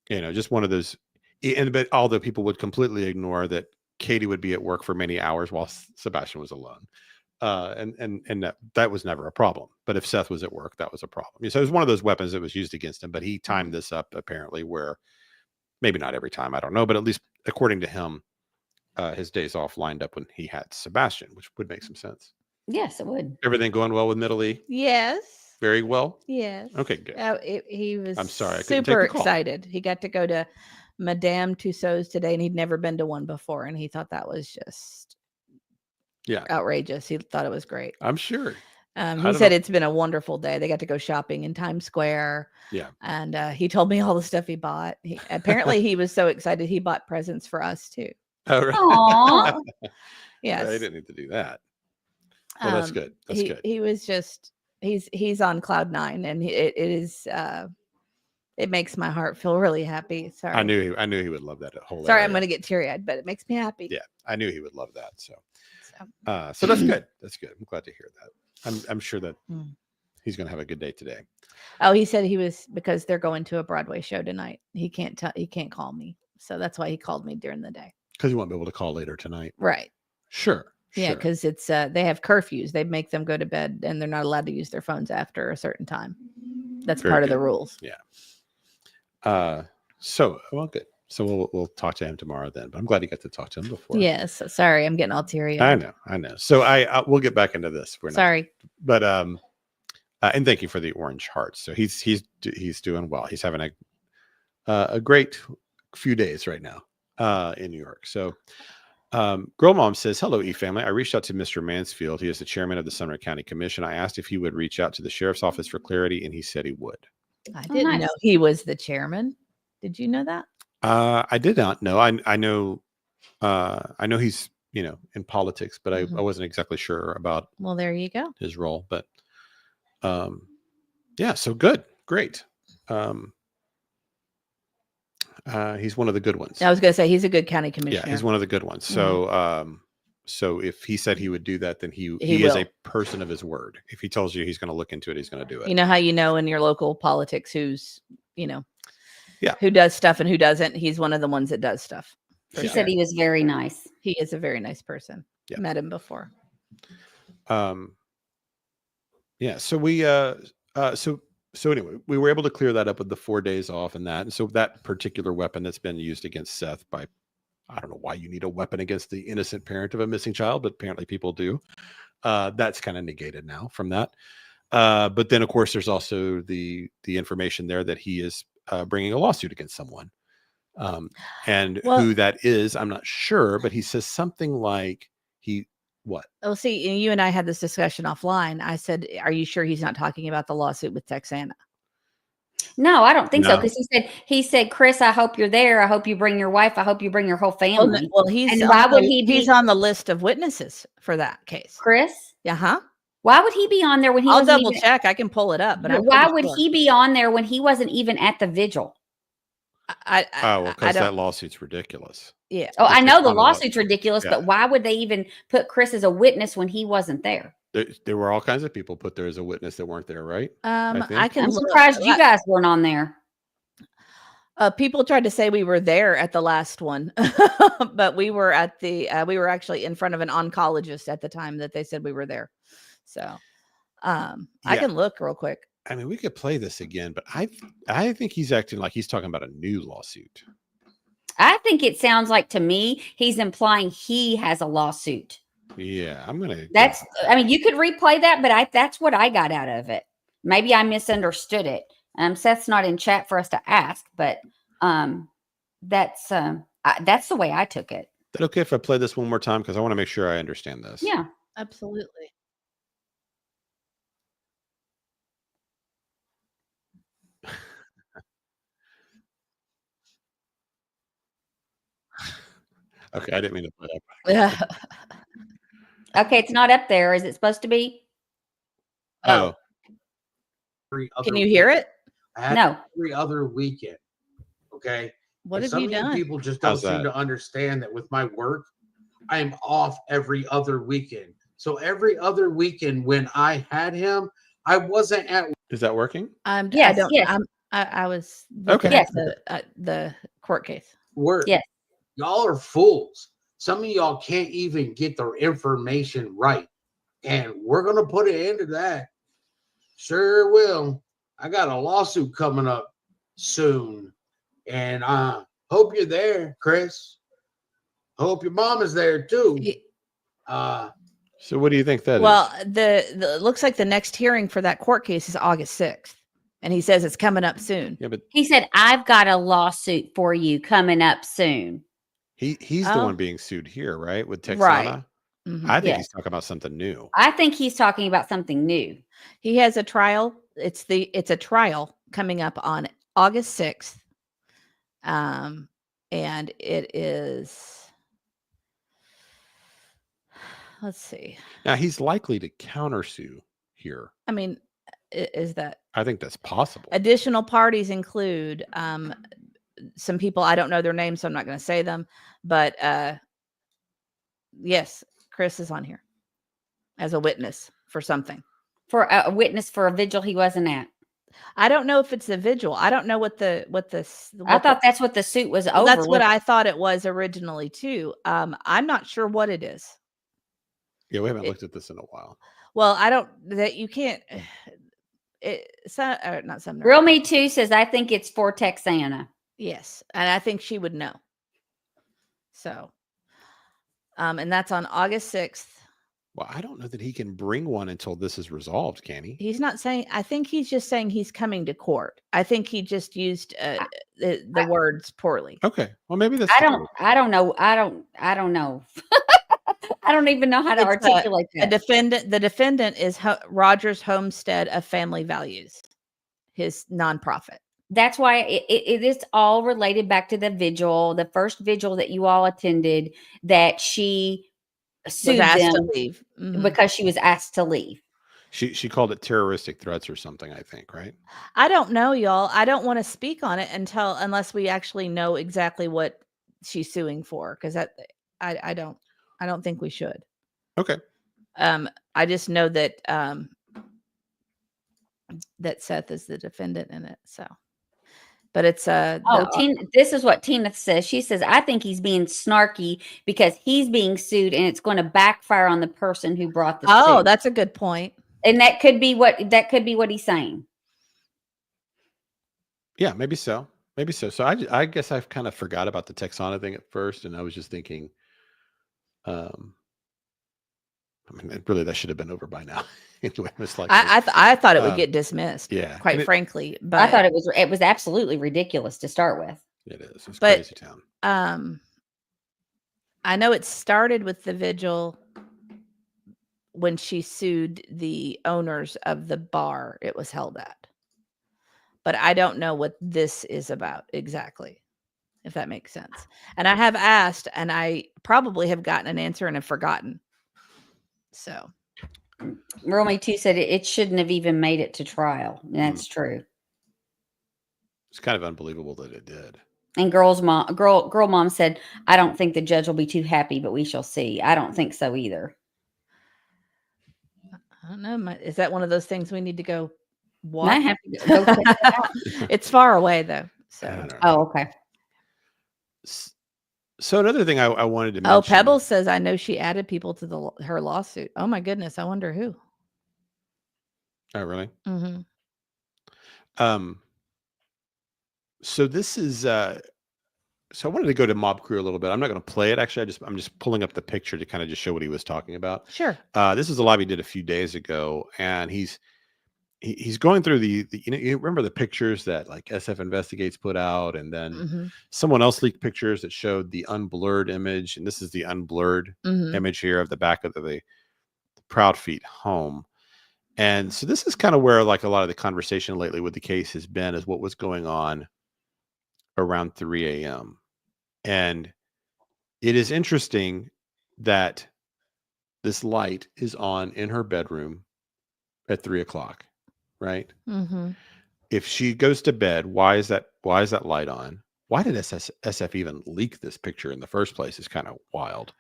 just one of those. But although people would completely ignore that Katie would be at work for many hours while Sebastian was alone. And that was never a problem. But if Seth was at work, that was a problem. So it was one of those weapons that was used against him. But he timed this up apparently, where maybe not every time, I don't know, but at least according to him, his days off lined up when he had Sebastian, which would make some sense. Yes, it would. Everything going well with Middle E? Yes. Very well. Yes. Okay, good. He was. I'm sorry, I couldn't take super the call. excited. He got to go to Madame Tussauds today, and he'd never been to one before, and he thought that was just outrageous. He thought it was great. I'm sure. He said it's been a wonderful day. They got to go shopping in Times Square. Yeah. And he told me all the stuff he bought. Apparently he was so excited he bought presents for us too. Oh, right. Aww. Yes. I didn't need to do that. Well, that's good. That's good. He was just he's on cloud 9, and it is it makes my heart feel really happy. Sorry. I knew he would love that whole Sorry, area. I'm going to get teary-eyed, but it makes me happy. Yeah, I knew he would love that. So that's good. That's good. I'm glad to hear that. I'm sure that he's going to have a good day today. Oh, he said he was, because they're going to a Broadway show tonight. He can't call me, so that's why he called me during the day. Because you won't be able to call later tonight, right? Sure. Yeah, because it's they have curfews. They make them go to bed, and they're not allowed to use their phones after a certain time. That's Very part of good. the rules. Yeah. So good. So we'll talk to him tomorrow then. But I'm glad you got to talk to him before. Yes. Sorry, I'm getting all teary-eyed. I know. So we'll get back into this. Sorry. But and thank you for the orange hearts. So he's doing well. He's having a great few days right now in New York. So Girl Mom says, hello, E-Family. I reached out to Mr. Mansfield. He is the chairman of the Sumner County Commission. I asked if he would reach out to the sheriff's office for clarity, and he said he would. I didn't know he was the chairman. Did you know that? I did not know. I know he's, in politics, but I wasn't exactly sure about Well, there you go. his role. But yeah, so good. Great. He's one of the good ones. I was going to say he's a good county commissioner. Yeah, he's one of the good ones. So so if he said he would do that, then he is a person of his word. If he tells you he's going to look into it, he's going to do it. You know how you know in your local politics who's, who does stuff and who doesn't? He's one of the ones that does stuff. He said he was very nice. He is a very nice person. Yeah. Met him before. Yeah. So we so anyway, we were able to clear that up with the 4 days off and that. And so that particular weapon that's been used against Seth by, I don't know why you need a weapon against the innocent parent of a missing child, but apparently people do. That's kind of negated now from that. But then of course there's also the information there that he is bringing a lawsuit against someone. Who that is, I'm not sure, but he says something like what? Oh, see, you and I had this discussion offline. I said, are you sure he's not talking about the lawsuit with Texana? No, I don't think so. Because he said, Chris, I hope you're there. I hope you bring your wife. I hope you bring your whole family. Well, he's on the list of witnesses for that case. Chris? Uh-huh. Why would he be on there when he I'll double check. I can pull it up. But why would he be on there when he wasn't even at the vigil? Because that lawsuit's ridiculous. Yeah. Oh, I know the lawsuit's ridiculous, but why would they even put Chris as a witness when he wasn't there? There were all kinds of people put there as a witness that weren't there, right? I'm surprised you guys weren't on there. People tried to say we were there at the last one, but we were at we were actually in front of an oncologist at the time that they said we were there. So I can look real quick. I mean, we could play this again, but I think he's acting like he's talking about a new lawsuit. I think it sounds like to me he's implying he has a lawsuit. Yeah, I'm gonna. That's, I mean, you could replay that, but that's what I got out of it. Maybe I misunderstood it. Seth's not in chat for us to ask, but that's the way I took it. Is that okay if I play this one more time? Because I want to make sure I understand this. Yeah. Absolutely. Okay, I didn't mean to play that. Yeah. Okay, it's not up there. Is it supposed to be? Oh, Can you hear it? No. Every other weekend. Okay. What And have you some of done? people just don't How's seem that? to understand that with my work, I am off every other weekend. So every other weekend when I had him, I wasn't at is that working? Yes, I don't. yes. I was looking Okay. at the court case. work. Yes. Y'all are fools. Some of y'all can't even get their information right. And we're going to put an end to that. Sure will. I got a lawsuit coming up soon. And I hope you're there, Chris. Hope your mom is there too. So what do you think that is? Well, the it looks like the next hearing for that court case is August 6th, and he says it's coming up soon. Yeah, but He said, I've got a lawsuit for you coming up soon. he's the Oh. one being sued here, right? With Texana. Right. Mhm. I think Yeah. he's talking about something new. I think he's talking about something new. He has a trial. It's a trial coming up on August 6th. And it is, let's see. Now he's likely to countersue here. I mean, is that I think that's possible. additional parties include some people, I don't know their names, so I'm not going to say them, but yes, Chris is on here as a witness for something. For a witness for a vigil he wasn't at. I don't know if it's a vigil. I don't know what I thought that's what the suit was over. that's what I thought it was originally too. I'm not sure what it is. Yeah, we haven't looked at this in a while. Well, I don't that you can't. Not Sumner. Real Me Too says, I think it's for Texana. Yes, and I think she would know. So, and that's on August 6th. Well, I don't know that he can bring one until this is resolved, can he? He's not saying. I think he's just saying he's coming to court. I think he just used the words poorly. Okay. Well, maybe that's. I don't know. I don't know. I don't even know how to It's, articulate that. The defendant is Rogers Homestead of Family Values, his nonprofit. That's why it is all related back to the vigil, the first vigil that you all attended, that she sued them to leave. Mhm. because she was asked to leave. She called it terroristic threats or something, I think, right? I don't know, y'all. I don't want to speak on it unless we actually know exactly what she's suing for, because I don't think we should. Okay. I just know that that Seth is the defendant in it. So, but it's This is what Tina says. She says, I think he's being snarky because he's being sued and it's going to backfire on the person who brought the suit. That's a good point. And that could be what he's saying. Yeah, maybe so. Maybe so. So I guess I've kind of forgot about the Texana thing at first, and I was just thinking, I mean, really, that should have been over by now. Anyway, it was like I thought it would get dismissed. yeah, quite and frankly, but I thought it was absolutely ridiculous to start with. it is. It's But- crazy town. I know it started with the vigil when she sued the owners of the bar it was held at. But I don't know what this is about exactly, if that makes sense. And I have asked, and I probably have gotten an answer and have forgotten. So, Real Me Too said it shouldn't have even made it to trial. And that's true. It's kind of unbelievable that it did. And girl mom said, I don't think the judge will be too happy, but we shall see. I don't think so either. I don't know. Is that one of those things we need to go watch? I have to go check it out. It's far away though. I So, don't know. Oh, okay. So another thing I wanted to mention. oh, Pebbles says, I know she added people to her lawsuit. Oh my goodness. I wonder who. Oh, really? Mm-hmm. So this is So I wanted to go to Mob Crew a little bit. I'm not going to play it. Actually, I'm just pulling up the picture to kind of just show what he was talking about. Sure. This is a live he did a few days ago, and he's going through the you remember the pictures that like SF Investigates put out, and then Mm-hmm. someone else leaked pictures that showed the unblurred image, and this is the unblurred Mm-hmm. image here of the back of the Proud Feet home. And so this is kind of where like a lot of the conversation lately with the case has been, is what was going on around 3 a.m. And it is interesting that this light is on in her bedroom at 3 o'clock, right? Mm-hmm. If she goes to bed, why is that light on? Why did SF even leak this picture in the first place is kind of wild.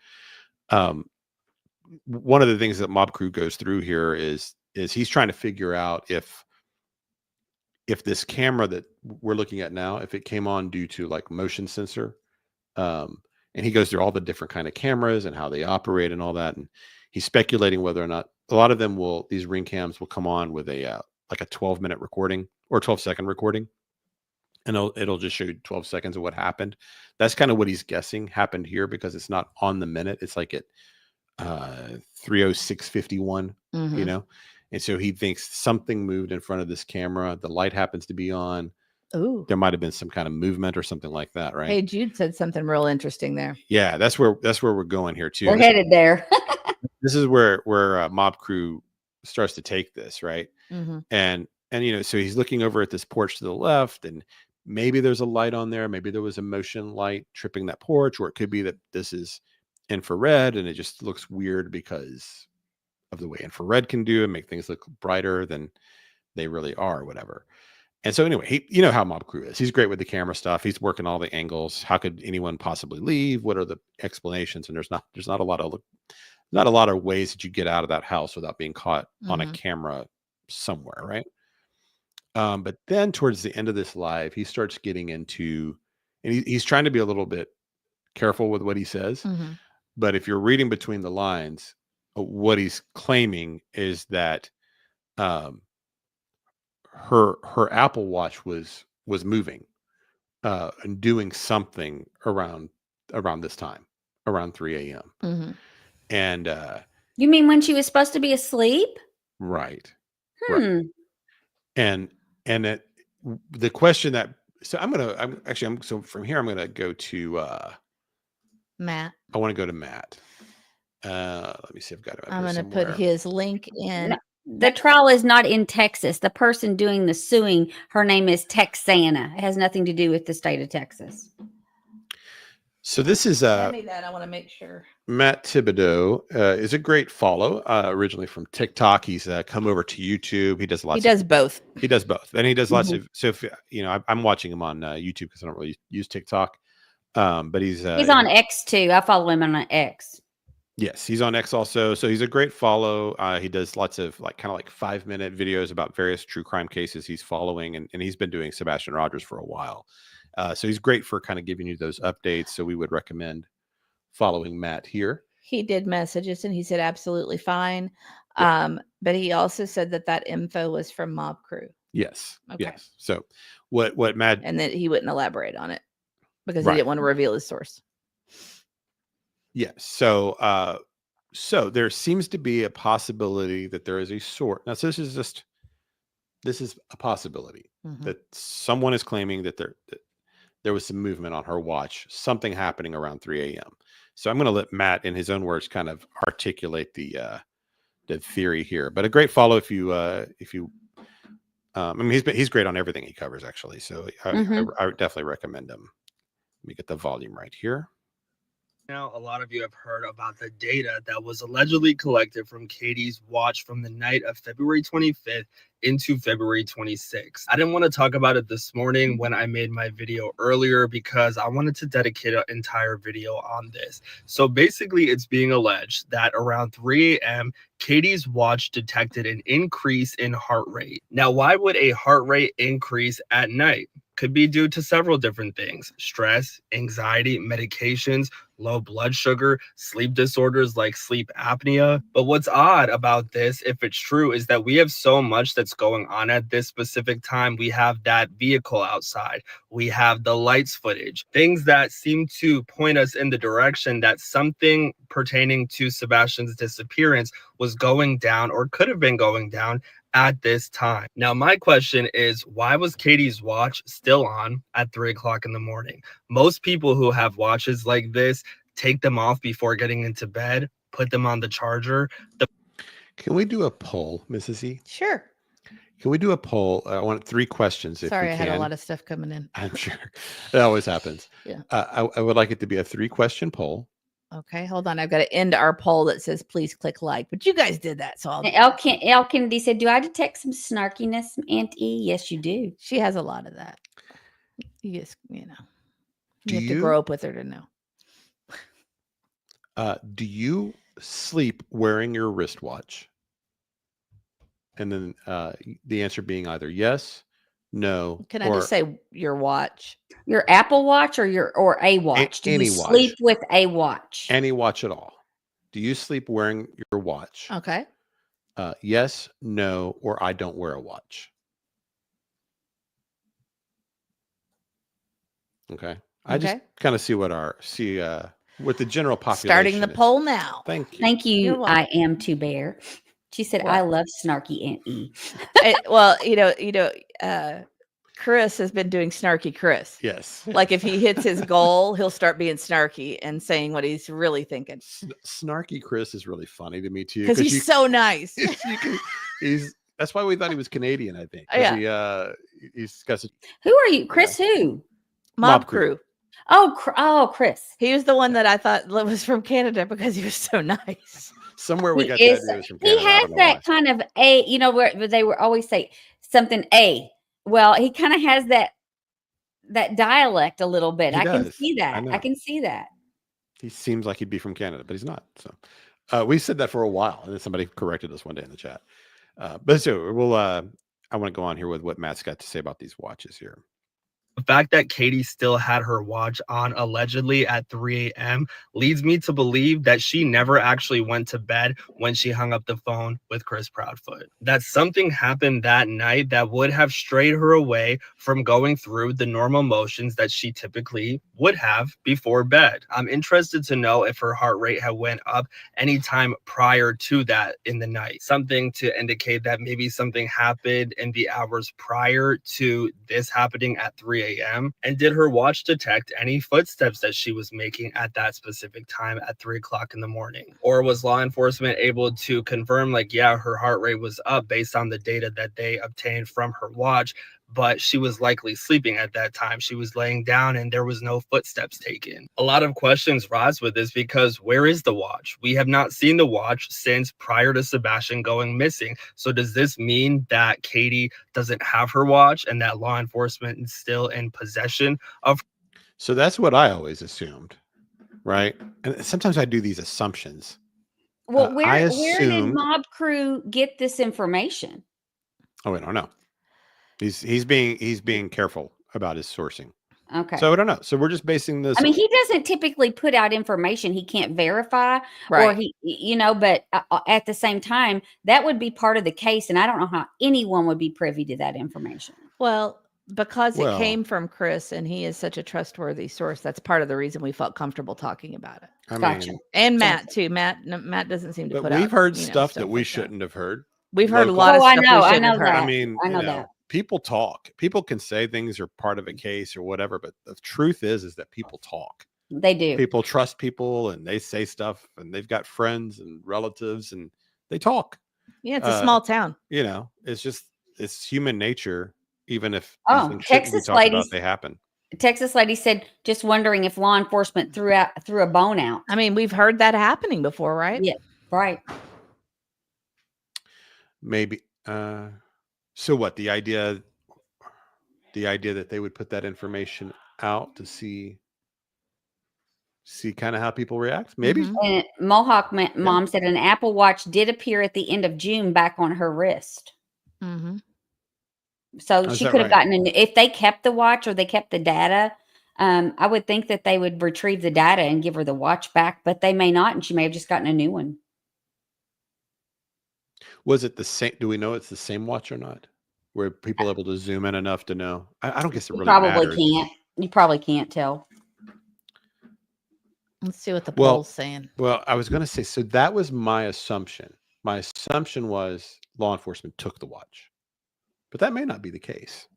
One of the things that Mob Crew goes through here is he's trying to figure out if this camera that we're looking at now, if it came on due to like motion sensor. And he goes through all the different kind of cameras and how they operate and all that. And he's speculating whether or not a lot of them these ring cams will come on with a like a 12-minute recording or 12-second recording. And it'll just show you 12 seconds of what happened. That's kind of what he's guessing happened here, because it's not on the minute. It's like at 3:06:51, Mm-hmm. you know? And so he thinks something moved in front of this camera. The light happens to be on. Ooh. There might have been some kind of movement or something like that, right? Hey, Jude said something real interesting there. Yeah, that's where we're going here too. We're headed there. This is where Mob Crew starts to take this, right? Mm-hmm. And so he's looking over at this porch to the left, and maybe there's a light on there. Maybe there was a motion light tripping that porch, or it could be that this is infrared and it just looks weird because of the way infrared can do and make things look brighter than they really are, or whatever. And so anyway, you know how Mob Crew is. He's great with the camera stuff. He's working all the angles. How could anyone possibly leave? What are the explanations? And there's not a lot of ways that you get out of that house without being caught on a camera somewhere, right? But then towards the end of this live, he starts getting into, and he's trying to be a little bit careful with what he says. Mm-hmm. But if you're reading between the lines, what he's claiming is that her Apple Watch was moving and doing something around this time, around 3 a.m. Mm-hmm. And You mean when she was supposed to be asleep? right. Hmm. And the question that, so so from here I'm gonna go to Matt. I want to go to Matt. Let me see. I've got it. I'm going to put his link in. No, the trial is not in Texas. The person doing the suing, her name is Texana. It has nothing to do with the state of Texas. So this is Send me that. I want to make sure. Matt Tibido is a great follow. Originally from TikTok, he's come over to YouTube. He does lots. He does both. He does both, and he does lots of. So if I'm watching him on YouTube because I don't really use TikTok. But he's on X too. I follow him on X. Yes, he's on X also. So he's a great follow. He does lots of kind of 5-minute videos about various true crime cases he's following, and he's been doing Sebastian Rogers for a while. So he's great for kind of giving you those updates. So we would recommend following Matt here. He did message us and he said absolutely fine. Yeah. But he also said that info was from Mob Crew. Yes. Okay. Yes. So what Matt, and that he wouldn't elaborate on it because right. He didn't want to reveal his source. Yes. So there seems to be a possibility that there is a source. Now, so this is a possibility that someone is claiming that there was some movement on her watch, something happening around 3 a.m. So I'm going to let Matt, in his own words, kind of articulate the theory here. But a great follow if you I mean, he's great on everything he covers, actually. So I would definitely recommend him. Let me get the volume right here. Now, a lot of you have heard about the data that was allegedly collected from Katie's watch from the night of February 25th into February 26th. I didn't want to talk about it this morning when I made my video earlier because I wanted to dedicate an entire video on this. So basically, it's being alleged that around 3 a.m., Katie's watch detected an increase in heart rate. Now, why would a heart rate increase at night? could be due to several different things: stress, anxiety, medications, low blood sugar, sleep disorders like sleep apnea. But what's odd about this, if it's true, is that we have so much that's going on at this specific time. We have that vehicle outside, we have the lights footage, things that seem to point us in the direction that something pertaining to Sebastian's disappearance was going down or could have been going down at this time. Now, my question is, why was Katie's watch still on at 3 o'clock in the morning? Most people who have watches like this take them off before getting into bed, put them on the charger. Can we do a poll, Mrs. E? Sure. Can we do a poll? I want 3 questions if Sorry, we I can. had a lot of stuff coming in. I'm sure. That always happens. Yeah. I would like it to be a 3-question poll. Okay, hold on. I've got to end our poll that says please click like, but you guys did that, so I'll. L. Kennedy said, "Do I detect some snarkiness, Aunt E?" Yes, you do. She has a lot of that. Yes, you know. Do You have to you- grow up with her to know. Do you sleep wearing your wristwatch? And then the answer being either yes, no, Can I or just say your watch? Your Apple Watch or a watch? Do any you watch. sleep with a watch? any watch at all. Do you sleep wearing your watch? Okay. Yes, no, or I don't wear a watch. Okay. I just Okay. kind of see what the general population Starting the is. poll now. Thank you. Thank you. You're welcome. I am too bear. She said, Well- "I love snarky Aunt E." Well, Chris has been doing snarky Chris. Yes. Like if he hits his goal, he'll start being snarky and saying what he's really thinking. Snarky Chris is really funny to me too. Because he's so nice. That's why we thought he was Canadian, I think. 'Cause Yeah. He's got such Who are you, Chris? Who? Mob crew. Oh, Chris. He was the one that I thought was from Canada because he was so nice. somewhere we He got the is- idea it was from He Canada. I has don't know that why. kind of where they were always say something A. Well, he kind of has that dialect a little bit. He I can does. see I that. know. I can see that. He seems like he'd be from Canada, but he's not. So we said that for a while, and then somebody corrected us one day in the chat. But so we'll I want to go on here with what Matt's got to say about these watches here. The fact that Katie still had her watch on allegedly at 3 a.m. leads me to believe that she never actually went to bed when she hung up the phone with Chris Proudfoot. That something happened that night that would have strayed her away from going through the normal motions that she typically would have before bed. I'm interested to know if her heart rate had went up anytime prior to that in the night. Something to indicate that maybe something happened in the hours prior to this happening at 3 a.m. And did her watch detect any footsteps that she was making at that specific time at 3 o'clock in the morning? Or was law enforcement able to confirm, like, yeah, her heart rate was up based on the data that they obtained from her watch, but she was likely sleeping at that time. She was laying down and there was no footsteps taken. A lot of questions rise with this because where is the watch? We have not seen the watch since prior to Sebastian going missing. So does this mean that Katie doesn't have her watch and that law enforcement is still in possession of? So that's what I always assumed, right? And sometimes I do these assumptions. Well, I where did assumed- Mob Crew get this information? Oh, I don't know. He's being careful about his sourcing. Okay. So I don't know. So we're just basing this. I mean, he doesn't typically put out information he can't verify, or Right. but at the same time, that would be part of the case. And I don't know how anyone would be privy to that information. Well, because Well- it came from Chris and he is such a trustworthy source, that's part of the reason we felt comfortable talking about it. I Gotcha. mean, And Matt too. Matt doesn't seem to but put out. we've heard you know, stuff that we like shouldn't have heard. We've heard a local. lot of Oh, I stuff know, we I shouldn't have know heard. that. I mean, I know you know, that. people talk. People can say things are part of a case or whatever, but the truth is that people talk. They do. People trust people, and they say stuff, and they've got friends and relatives, and they talk. Yeah, it's a small town. You know, it's human nature. Even if Oh, things shouldn't be Texas talked about, ladies- they happen. Texas lady said, just wondering if law enforcement threw a bone out. I mean, we've heard that happening before, right? Yeah. Right. Maybe. So what? The idea that they would put that information out to see kind of how people react. Maybe. Mhm. And Mohawk mom said an Apple Watch did appear at the end of June back on her wrist. Mm-hmm. So Oh, is she that could have right? gotten if they kept the watch or they kept the data. I would think that they would retrieve the data and give her the watch back, but they may not, and she may have just gotten a new one. Was it the same? Do we know it's the same watch or not? Were people able to zoom in enough to know? I don't guess it You really probably matters. can't. You probably can't tell. Let's see what the Well, poll's saying. well, I was going to say, so that was my assumption. My assumption was law enforcement took the watch, but that may not be the case.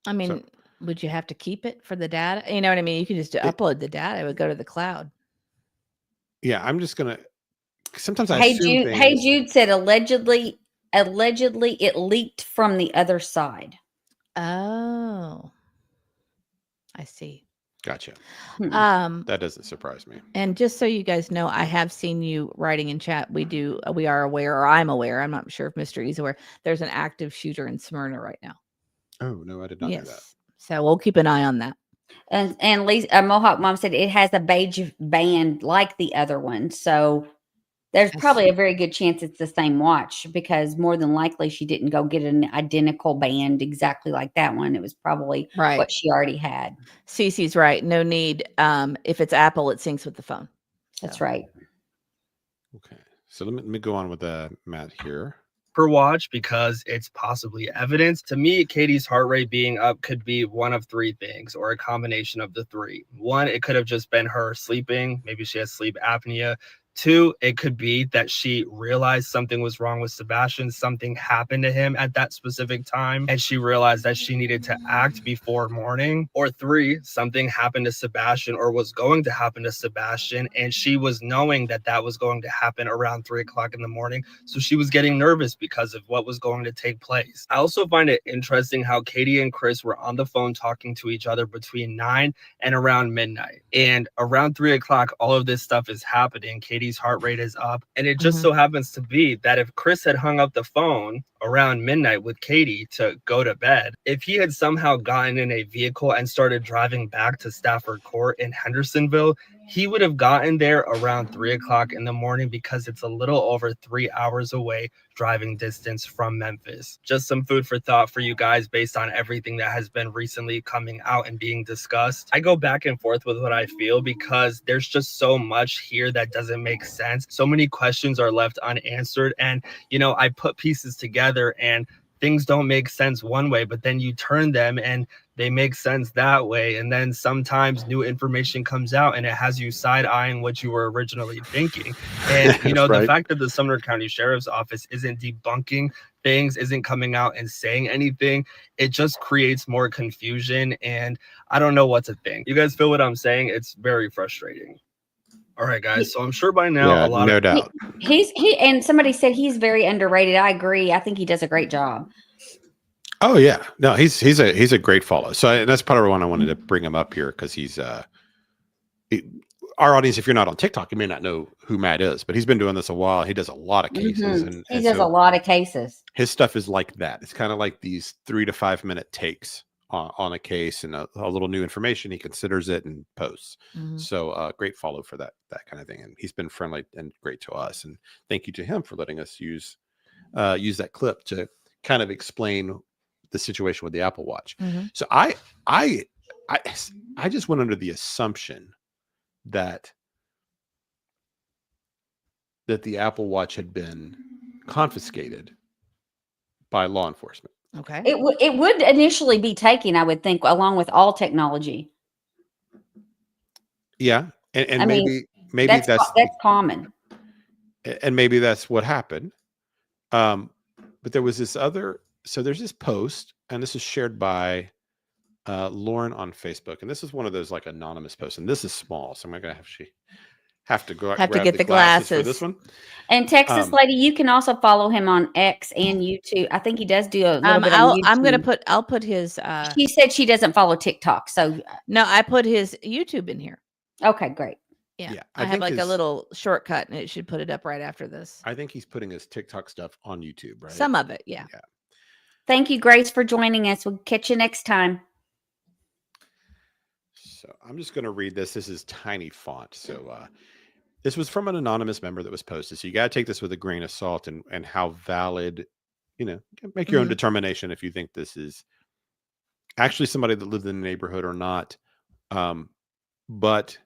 I mean, would you have to keep it for the data? You know what I mean? You can just upload the data. It would go to the cloud. Yeah, I'm just going to. Sometimes I Hey assume Jude. things. Hey Jude said allegedly it leaked from the other side. Oh, I see. Gotcha. That doesn't surprise me. And just so you guys know, I have seen you writing in chat. We are aware, or I'm aware. I'm not sure if Mr. E's aware. There's an active shooter in Smyrna right now. Oh no, I did not know that. So we'll keep an eye on that. And Lisa, Mohawk Mom said it has a beige band like the other one. So there's probably a very good chance it's the same watch, because more than likely she didn't go get an identical band exactly like that one. It was probably what she already had. Cece's right. No need. If it's Apple, it syncs with the phone. That's right. Okay. So let me go on with Matt here. Per watch, because it's possibly evidence. To me, Katie's heart rate being up could be one of three things, or a combination of the three. One, it could have just been her sleeping. Maybe she has sleep apnea. Two, it could be that she realized something was wrong with Sebastian. Something happened to him at that specific time, and she realized that she needed to act before morning. Or three, something happened to Sebastian or was going to happen to Sebastian, and she was knowing that that was going to happen around 3 o'clock in the morning. So she was getting nervous because of what was going to take place. I also find it interesting how Katie and Chris were on the phone talking to each other between 9 and around midnight. And around 3 o'clock, all of this stuff is happening. Katie's heart rate is up. And it just so happens to be that if Chris had hung up the phone around midnight with Katie to go to bed, if he had somehow gotten in a vehicle and started driving back to Stafford Court in Hendersonville, he would have gotten there around 3 o'clock in the morning, because it's a little over 3 hours away driving distance from Memphis. Just some food for thought for you guys based on everything that has been recently coming out and being discussed. I go back and forth with what I feel, because there's just so much here that doesn't make sense. So many questions are left unanswered. And, you know, I put pieces together and things don't make sense one way, but then you turn them and they make sense that way. And then sometimes new information comes out and it has you side-eyeing what you were originally thinking. And, you know, the fact that the Sumner County Sheriff's Office isn't debunking things, isn't coming out and saying anything, it just creates more confusion. And I don't know what to think. You guys feel what I'm saying? It's very frustrating. All right, guys. So I'm sure by now a lot no of doubt. And somebody said he's very underrated. I agree. I think he does a great job. Oh yeah, no, he's a great follow. So that's part of the one I wanted to bring him up here, because he's our audience. If you're not on TikTok, you may not know who Matt is, but he's been doing this a while. He does a lot of cases, and he does a lot of cases. His stuff is like that. It's kind of like these 3 to 5 minute takes on a case, and a little new information. He considers it and posts. So great follow for that kind of thing. And he's been friendly and great to us. And thank you to him for letting us use that clip to kind of explain the situation with the Apple Watch. So I just went under the assumption that the Apple Watch had been confiscated by law enforcement. Okay. It would initially be taken, I would think, along with all technology. Yeah, and I maybe that's common. And maybe that's what happened. But there was this other. So there's this post, and this is shared by Lauren on Facebook, and this is one of those like anonymous posts, and this is small, so I'm not gonna have to get the glasses for this one. And Texas lady, you can also follow him on X and YouTube. I think he does do a little bit on YouTube. I'll put his. She said she doesn't follow TikTok, so no, I put his YouTube in here. Okay, great. Yeah, I have like a little shortcut, and it should put it up right after this. I think he's putting his TikTok stuff on YouTube, right? Some of it, yeah. Thank you, Grace, for joining us. We'll catch you next time. So I'm just going to read this. This is tiny font. So this was from an anonymous member that was posted. So you got to take this with a grain of salt, and how valid, make your own determination if you think this is actually somebody that lived in the neighborhood or not. But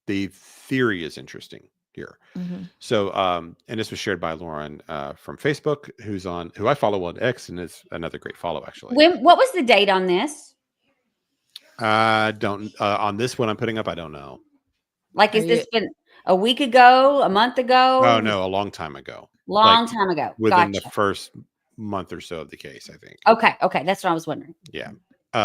the theory is interesting here. Mhm. So, and this was shared by Lauren from Facebook, who I follow on X, and is another great follow actually. What was the date on this? Don't on this one I'm putting up. I don't know. Like, Are is this you- been a week ago, a month ago? Oh no, a long time ago. Long time ago. Within Gotcha. the first month or so of the case, I think. Okay. That's what I was wondering. Yeah.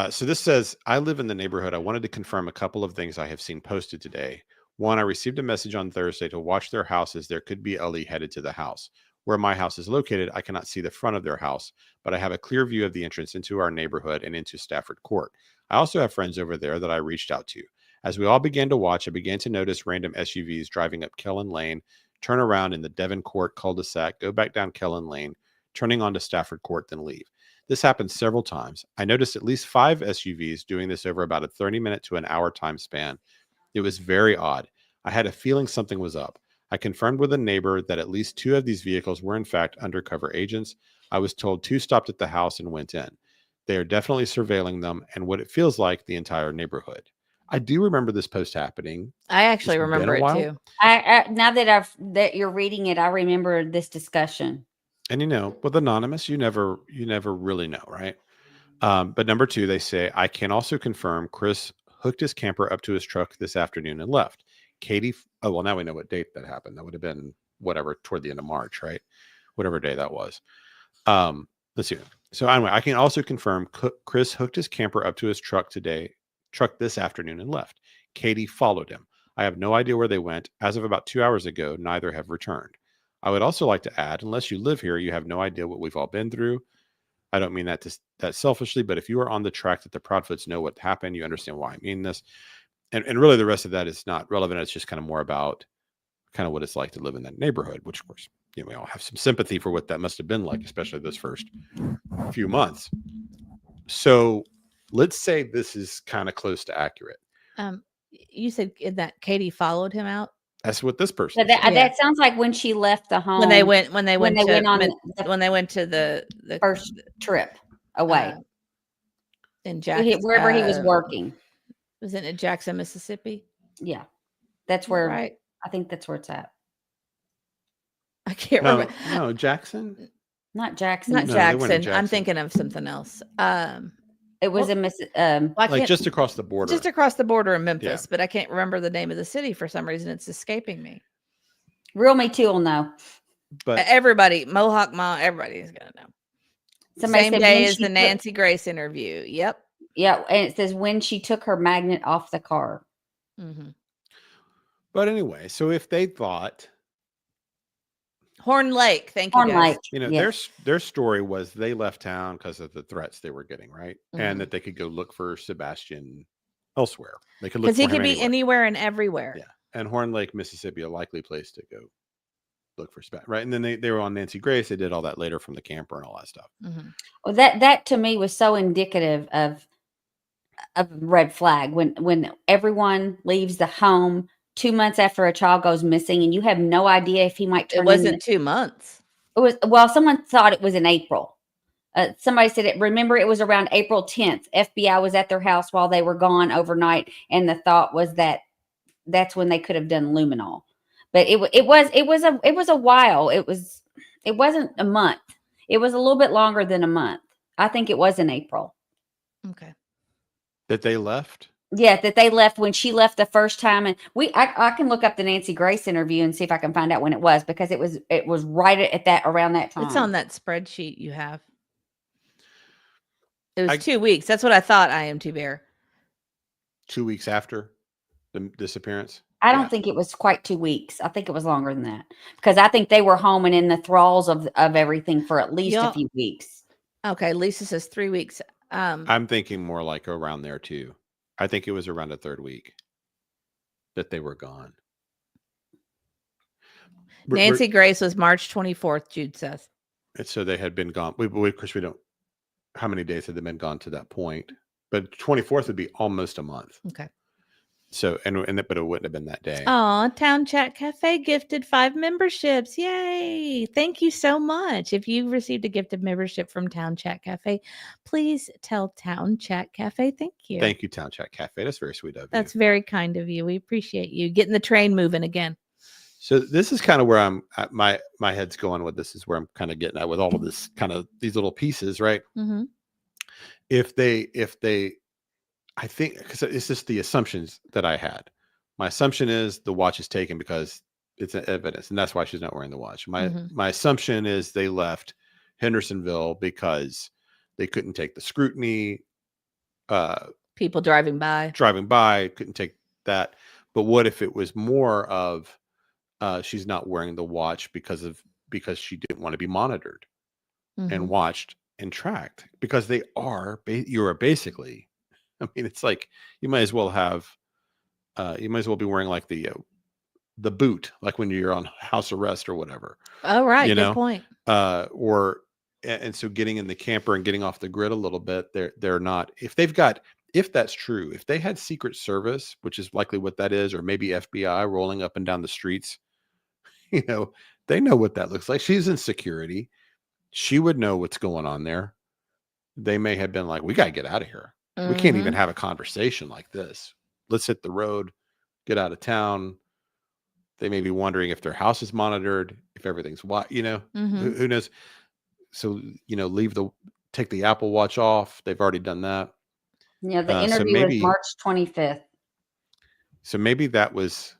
So this says, I live in the neighborhood. I wanted to confirm a couple of things I have seen posted today. One, I received a message on Thursday to watch their houses. There could be Ellie headed to the house. Where my house is located, I cannot see the front of their house, but I have a clear view of the entrance into our neighborhood and into Stafford Court. I also have friends over there that I reached out to. As we all began to watch, I began to notice random SUVs driving up Kellen Lane, turn around in the Devon Court cul-de-sac, go back down Kellen Lane, turning onto Stafford Court, then leave. This happened several times. I noticed at least 5 SUVs doing this over about a 30-minute to an hour time span. It was very odd. I had a feeling something was up. I confirmed with a neighbor that at least 2 of these vehicles were in fact undercover agents. I was told 2 stopped at the house and went in. They are definitely surveilling them and what it feels like the entire neighborhood. I do remember this post happening. I actually It's been remember a it while. too. I now that you're reading it, I remember this discussion. And with anonymous, you never really know, right? But number 2, they say, I can also confirm Chris hooked his camper up to his truck this afternoon and left. Katie, oh, well, now we know what date that happened. That would have been whatever, toward the end of March, right? Whatever day that was. Let's see. So anyway, I can also confirm Chris hooked his camper up to his truck this afternoon and left. Katie followed him. I have no idea where they went. As of about 2 hours ago, neither have returned. I would also like to add, unless you live here, you have no idea what we've all been through. I don't mean that selfishly, but if you are on the track that the Proudfoots know what happened, you understand why I mean this. And really the rest of that is not relevant. It's just kind of more about kind of what it's like to live in that neighborhood, which of course, we all have some sympathy for what that must have been like, especially those first few months. So let's say this is kind of close to accurate. You said that Katie followed him out That's what this person But said. that sounds like when she left the home when they went on to the first trip away, in Jackson, wherever he was working. Was it in Jackson, Mississippi? Yeah, that's where. Right. I think that's where it's at. I can't remember. No, Jackson. Not Jackson. Not No, they weren't in Jackson. I'm Jackson. thinking of something else. It was in Like just across the border. just across the border in Memphis, Yeah. but I can't remember the name of the city for some reason. It's escaping me. Real Me Too will know. But Everybody, Mohawk Mom, everybody's gonna know. Somebody Same said day when as she the took- Nancy Grace interview. Yep. Yeah, and it says when she took her magnet off the car. Mm-hmm. But anyway, so if they thought, Horn Lake. Thank you, Horn guys. Lake. Yes. their story was they left town because of the threats they were getting, right? Mhm. And that they could go look for Sebastian elsewhere. They could look Because for he him could be anywhere. anywhere and everywhere. Yeah. And Horn Lake, Mississippi, a likely place to go look for Sebastian, right? And then they were on Nancy Grace. They did all that later from the camper and all that stuff. Mhm. Well, that to me was so indicative of a red flag when everyone leaves the home 2 months after a child goes missing, and you have no idea if he might turn. It wasn't 2 months. It was, well, someone thought it was in April. Somebody said it. Remember, it was around April 10th. FBI was at their house while they were gone overnight, and the thought was that that's when they could have done luminol. But it was a while. It wasn't a month. It was a little bit longer than a month. I think it was in April. Okay. That they left? Yeah, that they left when she left the first time, and I can look up the Nancy Grace interview and see if I can find out when it was, because it was right at that around that time. It's on that spreadsheet you have. It was 2 weeks. That's what I thought. I am too bear. 2 weeks after the disappearance? I don't think it was quite 2 weeks. I think it was longer than that, because I think they were home and in the thralls of everything for at least a few weeks. Okay, Lisa says 3 weeks. I'm thinking more like around there too. I think it was around the 3rd week that they were gone. Nancy Grace was March 24th, Jude says. And so they had been gone. Of course, we don't. How many days had they been gone to that point? But 24th would be almost a month. Okay. So but it wouldn't have been that day. Oh, Town Chat Cafe gifted 5 memberships. Yay. Thank you so much. If you've received a gifted membership from Town Chat Cafe, please tell Town Chat Cafe thank you. Thank you, Town Chat Cafe. That's very sweet of you. That's very kind of you. We appreciate you getting the train moving again. So this is kind of where I'm at, my head's going with this, is where I'm kind of getting at with all of this, kind of these little pieces, right? Mm-hmm. If they, I think, because it's just the assumptions that I had. My assumption is the watch is taken because it's evidence, and that's why she's not wearing the watch. My assumption is they left Hendersonville because they couldn't take the scrutiny. People driving by couldn't take that. But what if it was more of she's not wearing the watch because she didn't want to be monitored and watched and tracked, because they are you are basically, I mean, it's like you might as well be wearing like the boot, like when you're on house arrest or whatever. Oh, right. Good point. And so getting in the camper and getting off the grid a little bit, they're not, if that's true, if they had Secret Service, which is likely what that is, or maybe FBI rolling up and down the streets, they know what that looks like. She's in security. She would know what's going on there. They may have been like, we got to get out of here. We can't even have a conversation like this. Let's hit the road, get out of town. They may be wondering if their house is monitored, if everything's who knows? So, take the Apple Watch off. They've already done that. Yeah. The interview was March 25th. So maybe that was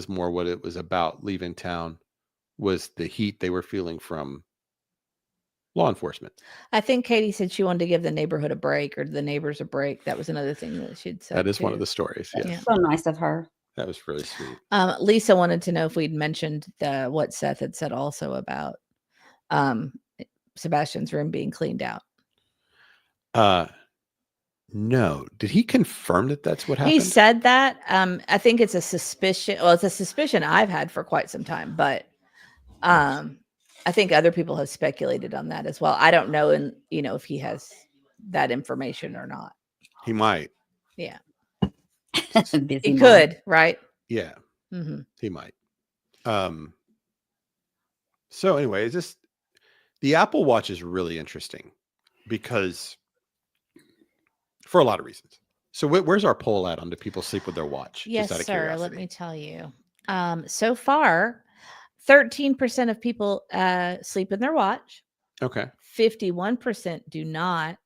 more what it was about, leaving town, was the heat they were feeling from law enforcement. I think Katie said she wanted to give the neighborhood a break, or the neighbors a break. That was another thing that she'd said. That is one of the stories. Yes. Yeah. So nice of her. That was really sweet. Lisa wanted to know if we'd mentioned what Seth had said also about Sebastian's room being cleaned out. No. Did he confirm that that's what happened? He said that. I think it's a suspicion. Well, it's a suspicion I've had for quite some time, but I think other people have speculated on that as well. I don't know, if he has that information or not. He might. Yeah. He could, right? Yeah. Mm-hmm. He might. So anyway, the Apple Watch is really interesting because, for a lot of reasons. So where's our poll at on do people sleep with their watch? Yes, Just out of sir. curiosity. Let me tell you. So far, 13% of people sleep in their watch. Okay. 51% do not,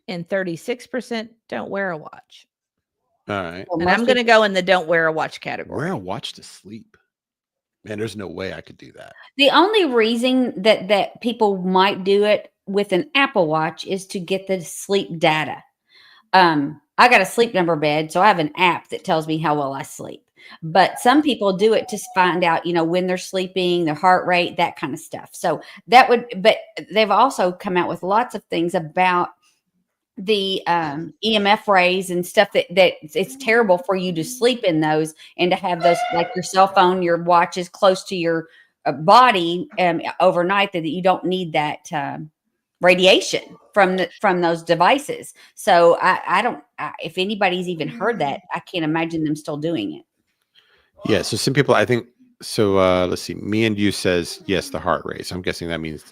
and 36% don't wear a watch. All right. And I'm going to go in the don't wear a watch category. Wear a watch to sleep. Man, there's no way I could do that. The only reason that people might do it with an Apple Watch is to get the sleep data. I got a Sleep Number bed, so I have an app that tells me how well I sleep. But some people do it to find out, when they're sleeping, their heart rate, that kind of stuff. So but they've also come out with lots of things about the EMF rays and stuff that it's terrible for you to sleep in those, and to have those, like your cell phone, your watch is close to your body overnight, that you don't need that radiation from those devices. So I don't, if anybody's even heard that, I can't imagine them still doing it. Yeah. So some people, I think, so let's see, me and you says, yes, the heart rate. So I'm guessing that means,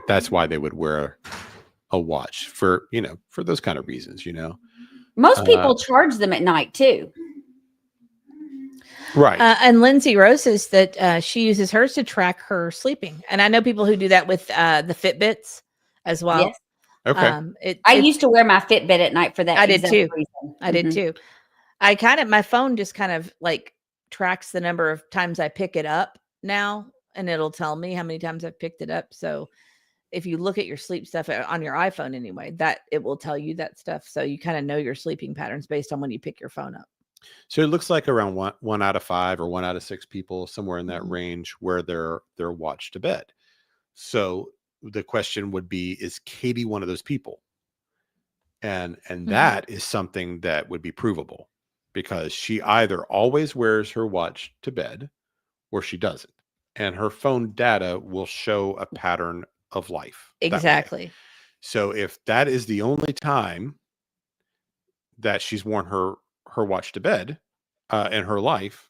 that's why they would wear a watch for those kind of reasons, Most people charge them at night too. Right. And Lindsay Rose says that she uses hers to track her sleeping. And I know people who do that with the Fitbits as well. Yes. Okay. I used to wear my Fitbit at night for that. I did too. Reason. I did too. My phone just kind of like tracks the number of times I pick it up now, and it'll tell me how many times I've picked it up. So if you look at your sleep stuff on your iPhone anyway, that it will tell you that stuff. So you kind of know your sleeping patterns based on when you pick your phone up. So it looks like around one out of 5 or 1 out of 6 people, somewhere in that range, where they're watched to bed. So the question would be, is Katie one of those people? And that is something that would be provable, because she either always wears her watch to bed or she doesn't. And her phone data will show a pattern of life. Exactly. So if that is the only time that she's worn her watch to bed, in her life,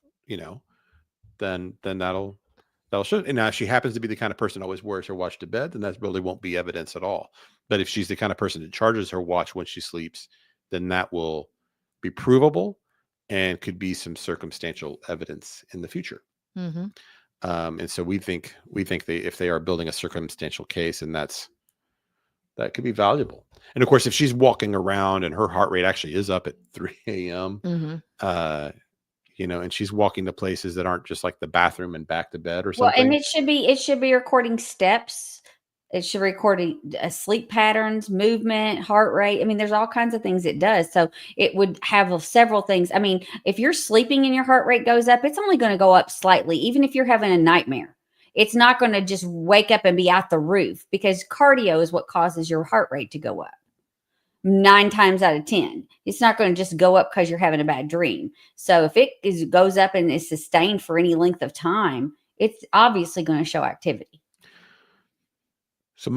then that'll show. And now if she happens to be the kind of person who always wears her watch to bed, then that really won't be evidence at all. But if she's the kind of person that charges her watch when she sleeps, then that will be provable and could be some circumstantial evidence in the future. Mm-hmm. And so we think if they are building a circumstantial case, and that could be valuable. And of course, if she's walking around and her heart rate actually is up at 3 a.m., Mm-hmm. and she's walking to places that aren't just like the bathroom and back to bed or Well, something. and it should be recording steps. It should record sleep patterns, movement, heart rate. I mean, there's all kinds of things it does. So it would have several things. I mean, if you're sleeping and your heart rate goes up, it's only going to go up slightly. Even if you're having a nightmare, it's not going to just wake up and be out the roof, because cardio is what causes your heart rate to go up 9 times out of 10. It's not going to just go up because you're having a bad dream. So if it goes up and is sustained for any length of time, it's obviously going to show activity. So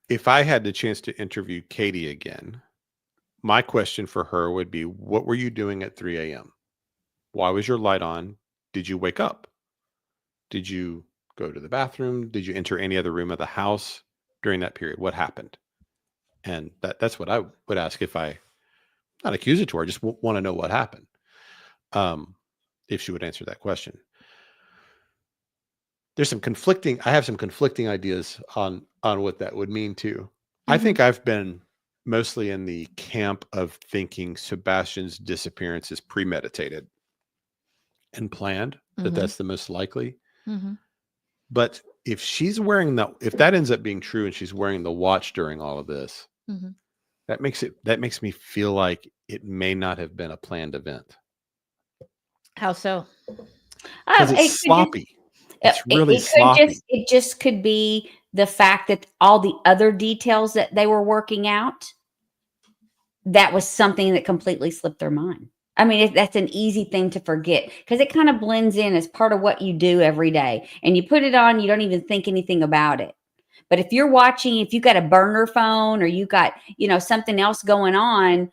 if I had the chance to interview Katie again, my question for her would be, what were you doing at 3 a.m.? Why was your light on? Did you wake up? Did you go to the bathroom? Did you enter any other room of the house during that period? What happened? And that's what I would ask if I, not accusatory, just want to know what happened. If she would answer that question. I have some conflicting ideas on what that would mean too. Mm-hmm. I think I've been mostly in the camp of thinking Sebastian's disappearance is premeditated and planned, Mm-hmm. that's the most likely. Mm-hmm. But if she's wearing if that ends up being true and she's wearing the watch during all of this, Mm-hmm. that makes me feel like it may not have been a planned event. How so? Because it's sloppy. It's really sloppy. It just could be the fact that all the other details that they were working out, that was something that completely slipped their mind. I mean, that's an easy thing to forget, because it kind of blends in as part of what you do every day. And you put it on, you don't even think anything about it. But if you're watching, if you got a burner phone or you got, something else going on,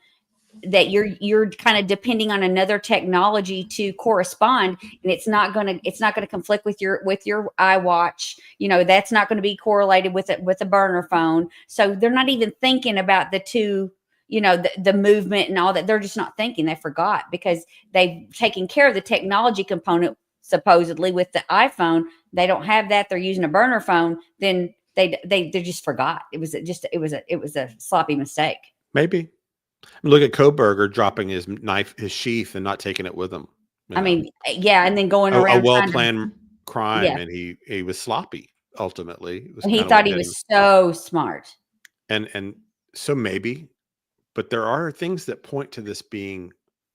that you're kind of depending on another technology to correspond, and it's not going to conflict with your iWatch. That's not going to be correlated with a burner phone. So they're not even thinking about the two, the movement and all that. They're just not thinking. They forgot, because they've taken care of the technology component supposedly with the iPhone. They don't have that. They're using a burner phone. Then they just forgot. It was a sloppy mistake. Maybe. Look at Koberger dropping his sheath and not taking it with him. I mean, yeah, and then going around a well-planned crime, yeah. And he was sloppy. Ultimately, he thought he was so smart. And so maybe, but there are things that point to this being.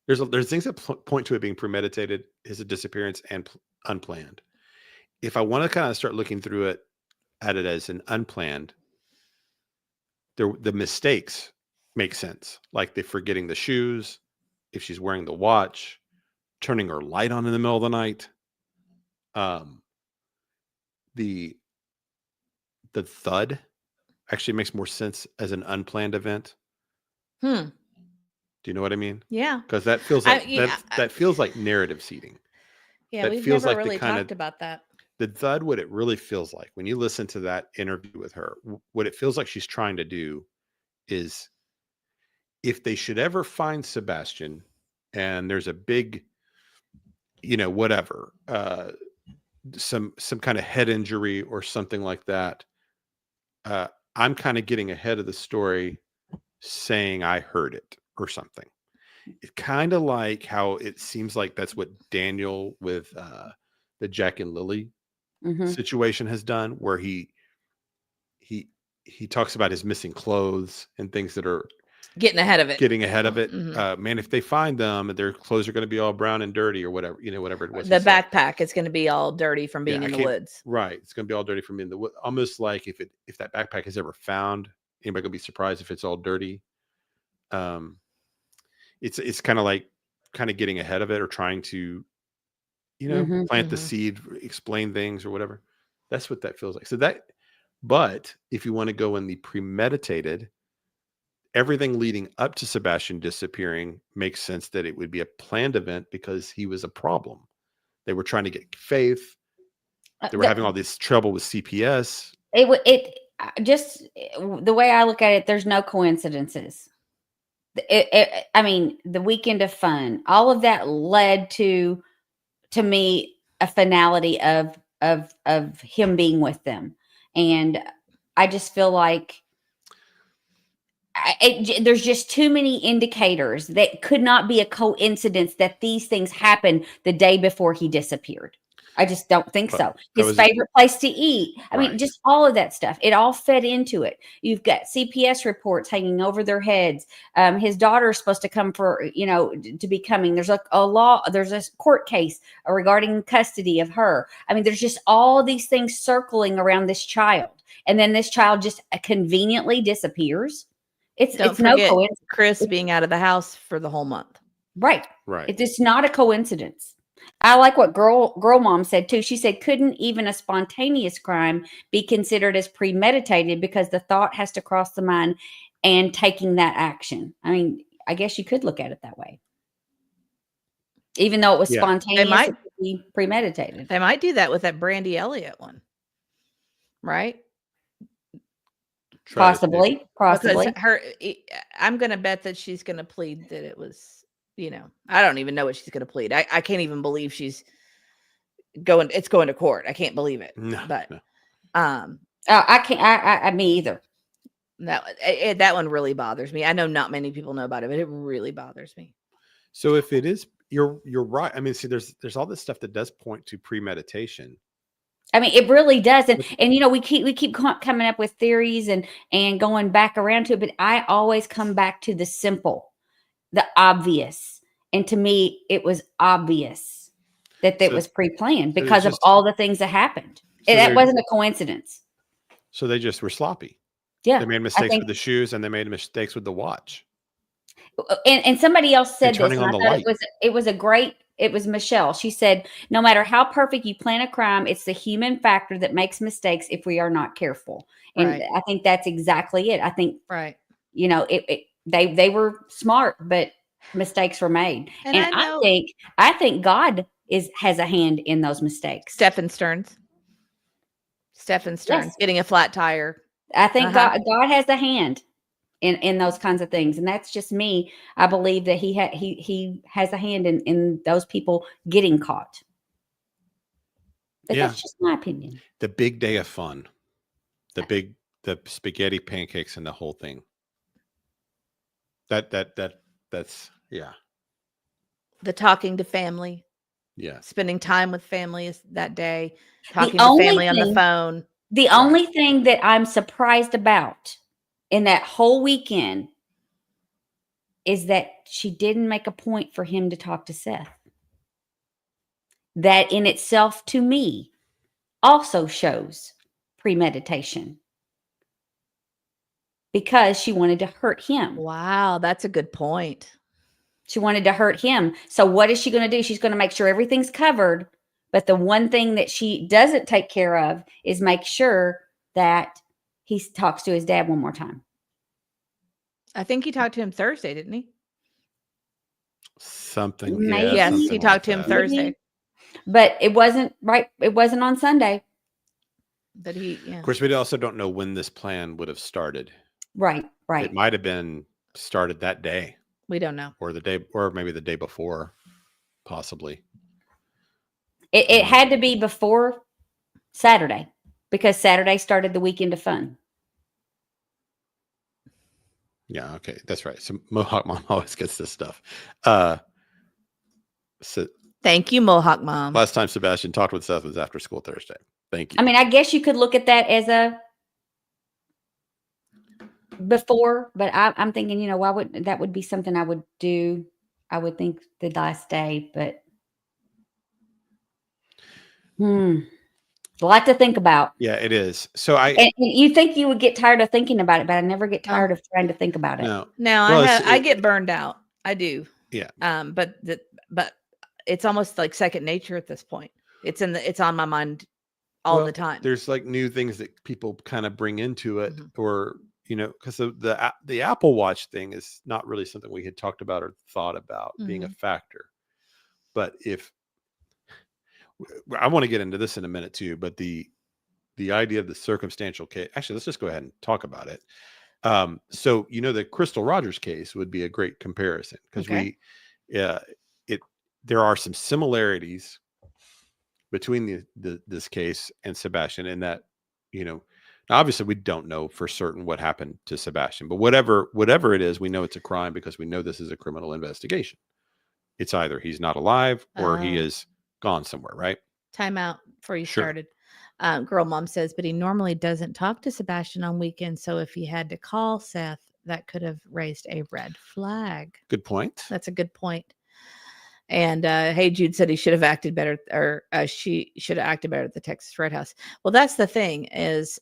There's things that point to it being premeditated, his disappearance, and unplanned. If I want to kind of start looking through it at it as an unplanned, the mistakes make sense, like the forgetting the shoes, if she's wearing the watch, turning her light on in the middle of the night, the thud actually makes more sense as an unplanned event. Do you know what I mean? Yeah, because that feels like that feels like narrative seeding. Yeah, that we've feels never like really talked about that. The thud, what it really feels like when you listen to that interview with her, what it feels like she's trying to do is, if they should ever find Sebastian and there's a big, whatever, some kind of head injury or something like that, I'm kind of getting ahead of the story saying I heard it or something. It's kind of like how it seems like that's what Daniel with the Jack and Lily situation has done, where he talks about his missing clothes and things that are getting ahead of it. Mm-hmm. Man, if they find them, their clothes are going to be all brown and dirty or whatever, whatever it was. The backpack is going to be all dirty from being in the woods. Right. It's going to be all dirty from being in the woods. Almost like if that backpack is ever found, anybody going to be surprised if it's all dirty. It's kind of getting ahead of it, or trying to, plant the seed, explain things or whatever. That's what that feels like. But if you want to go in the premeditated, everything leading up to Sebastian disappearing makes sense that it would be a planned event because he was a problem. They were trying to get Faith. They were having all this trouble with CPS. Just the way I look at it, there's no coincidences. I mean, the weekend of fun, all of that led to me a finality of him being with them, and I just feel like there's just too many indicators that could not be a coincidence that these things happened the day before he disappeared. I just don't think so. His favorite place to eat. I mean, just all of that stuff. It all fed into it. You've got CPS reports hanging over their heads. His daughter is supposed to come to be coming. There's there's a court case regarding custody of her. I mean, there's just all these things circling around this child. And then this child just conveniently disappears. It's no coincidence. Chris being out of the house for the whole month. Right. It's not a coincidence. I like what girl mom said too. She said, couldn't even a spontaneous crime be considered as premeditated because the thought has to cross the mind and taking that action? I mean, I guess you could look at it that way. Even though it was spontaneous, it could be premeditated. They might do that with that Brandy Elliott one. Right? Possibly. Because I'm going to bet that she's going to plead that it was, I don't even know what she's going to plead. I can't even believe it's going to court. I can't believe it. No, but, no. I can't, me either. That one really bothers me. I know not many people know about it, but it really bothers me. So if it is, you're right. I mean, see, there's all this stuff that does point to premeditation. I mean, it really does. And we keep coming up with theories and going back around to it, but I always come back to the simple, the obvious. And to me, it was obvious that was pre-planned because of all the things that happened. That wasn't a coincidence. So they just were sloppy. Yeah. They made mistakes with the shoes and they made mistakes with the watch. And somebody else said this, and on I thought it was Michelle. She said, no matter how perfect you plan a crime, it's the human factor that makes mistakes if we are not careful. And I think that's exactly it. I think, they were smart, but mistakes were made. And I think God has a hand in those mistakes. Stephen Stearns getting a flat tire. I think God has a hand in those kinds of things. And that's just me. I believe that he has a hand in those people getting caught. But that's just my opinion. The big day of fun, the spaghetti pancakes and the whole thing. That's the talking to family. Yeah. Spending time with family that day, talking to family on the phone. The only thing that I'm surprised about in that whole weekend is that she didn't make a point for him to talk to Seth. That in itself, to me, also shows premeditation. Because she wanted to hurt him. Wow, that's a good point. She wanted to hurt him. So what is she going to do? She's going to make sure everything's covered. But the one thing that she doesn't take care of is make sure that he talks to his dad one more time. I think he talked to him Thursday, didn't he? Something. Maybe. Yes, something he talked to him that. Thursday. But it wasn't right. It wasn't on Sunday. But Of course, we also don't know when this plan would have started. Right. It might have been started that day. We don't know. Or maybe the day before, possibly. It had to be before Saturday because Saturday started the weekend of fun. Yeah, okay. That's right. So Mohawk Mom always gets this stuff. So thank you, Mohawk Mom. Last time Sebastian talked with Seth was after school Thursday. Thank you. I mean, I guess you could look at that as a before, but I'm thinking, why would that would be something I would do? I would think the last day, but a lot to think about. Yeah, it is. So and you think you would get tired of thinking about it, but I never get tired of trying to think about it. No, I get burned out. I do. Yeah. But it's almost like second nature at this point. It's on my mind all the time. There's like new things that people kind of bring into it, or you know, because the Apple Watch thing is not really something we had talked about or thought about being a factor. But if I want to get into this in a minute too, but the idea of the circumstantial case, actually, let's just go ahead and talk about it. So, you know, the Crystal Rogers case would be a great comparison because there are some similarities between this case and Sebastian in that, you know, obviously we don't know for certain what happened to Sebastian, but whatever it is, we know it's a crime because we know this is a criminal investigation. It's either he's not alive or he is gone somewhere, right? Time out before you Sure. started. Girl mom says, but he normally doesn't talk to Sebastian on weekends. So if he had to call Seth, that could have raised a red flag. Good point. That's a good point. And Hey Jude said he should have acted better, or she should have acted better at the Texas Roadhouse. Well, that's the thing is,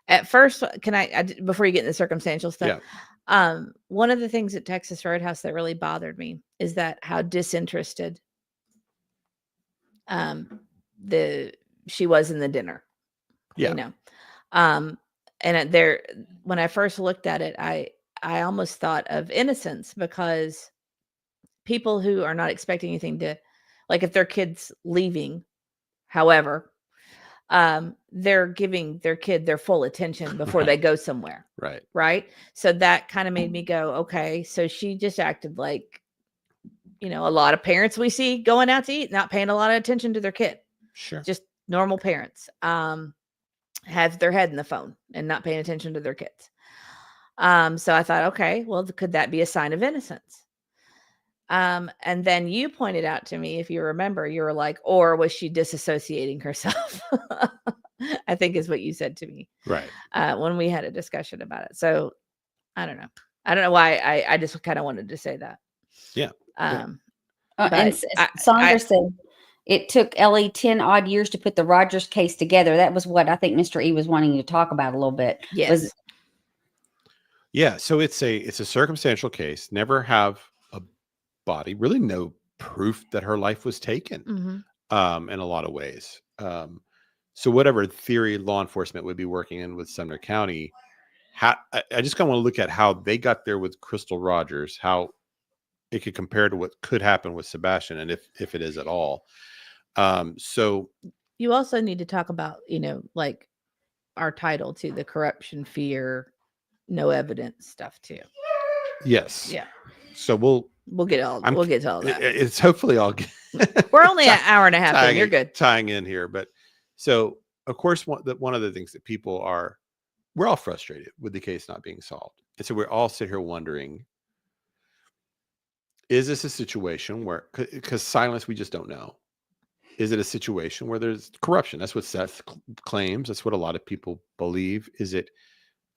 at first, can I before you get into the circumstantial stuff? Yeah. One of the things at Texas Roadhouse that really bothered me is that how disinterested she was in the dinner. Yeah. You know, and there, when I first looked at it, I almost thought of Innocence, because people who are not expecting anything to, like if their kid's leaving, however, they're giving their kid their full attention before they go somewhere. Right. Right. So that kind of made me go, okay, so she just acted like, you know, a lot of parents we see going out to eat, not paying a lot of attention to their kid. Sure. Just normal parents, have their head in the phone and not paying attention to their kids. So I thought, okay, well, could that be a sign of innocence? And then you pointed out to me, if you remember, you were like, or was she disassociating herself? I think is what you said to me. Right. When we had a discussion about it. So I don't know. I don't know why I just kind of wanted to say that. Yeah. And Sandra said it took Ellie 10 odd years to put the Rogers case together. That was what I think Mr. E was wanting to talk about a little bit. Yes. Yeah. So it's a circumstantial case. Never have a body, really no proof that her life was taken. In a lot of ways. So whatever theory law enforcement would be working in with Sumner County, I just kind of want to look at how they got there with Crystal Rogers, how it could compare to what could happen with Sebastian, and if it is at all. So you also need to talk about, you know, like our title to the corruption, fear, no evidence stuff too. Yes. Yeah. So we'll get to all that. It's hopefully all good. We're only an hour and a half in. You're good. Tying in here. But so of course, one of the things that we're all frustrated with the case not being solved. And so we're all sit here wondering, is this a situation where, because silence, we just don't know. Is it a situation where there's corruption? That's what Seth claims. That's what a lot of people believe. Is it,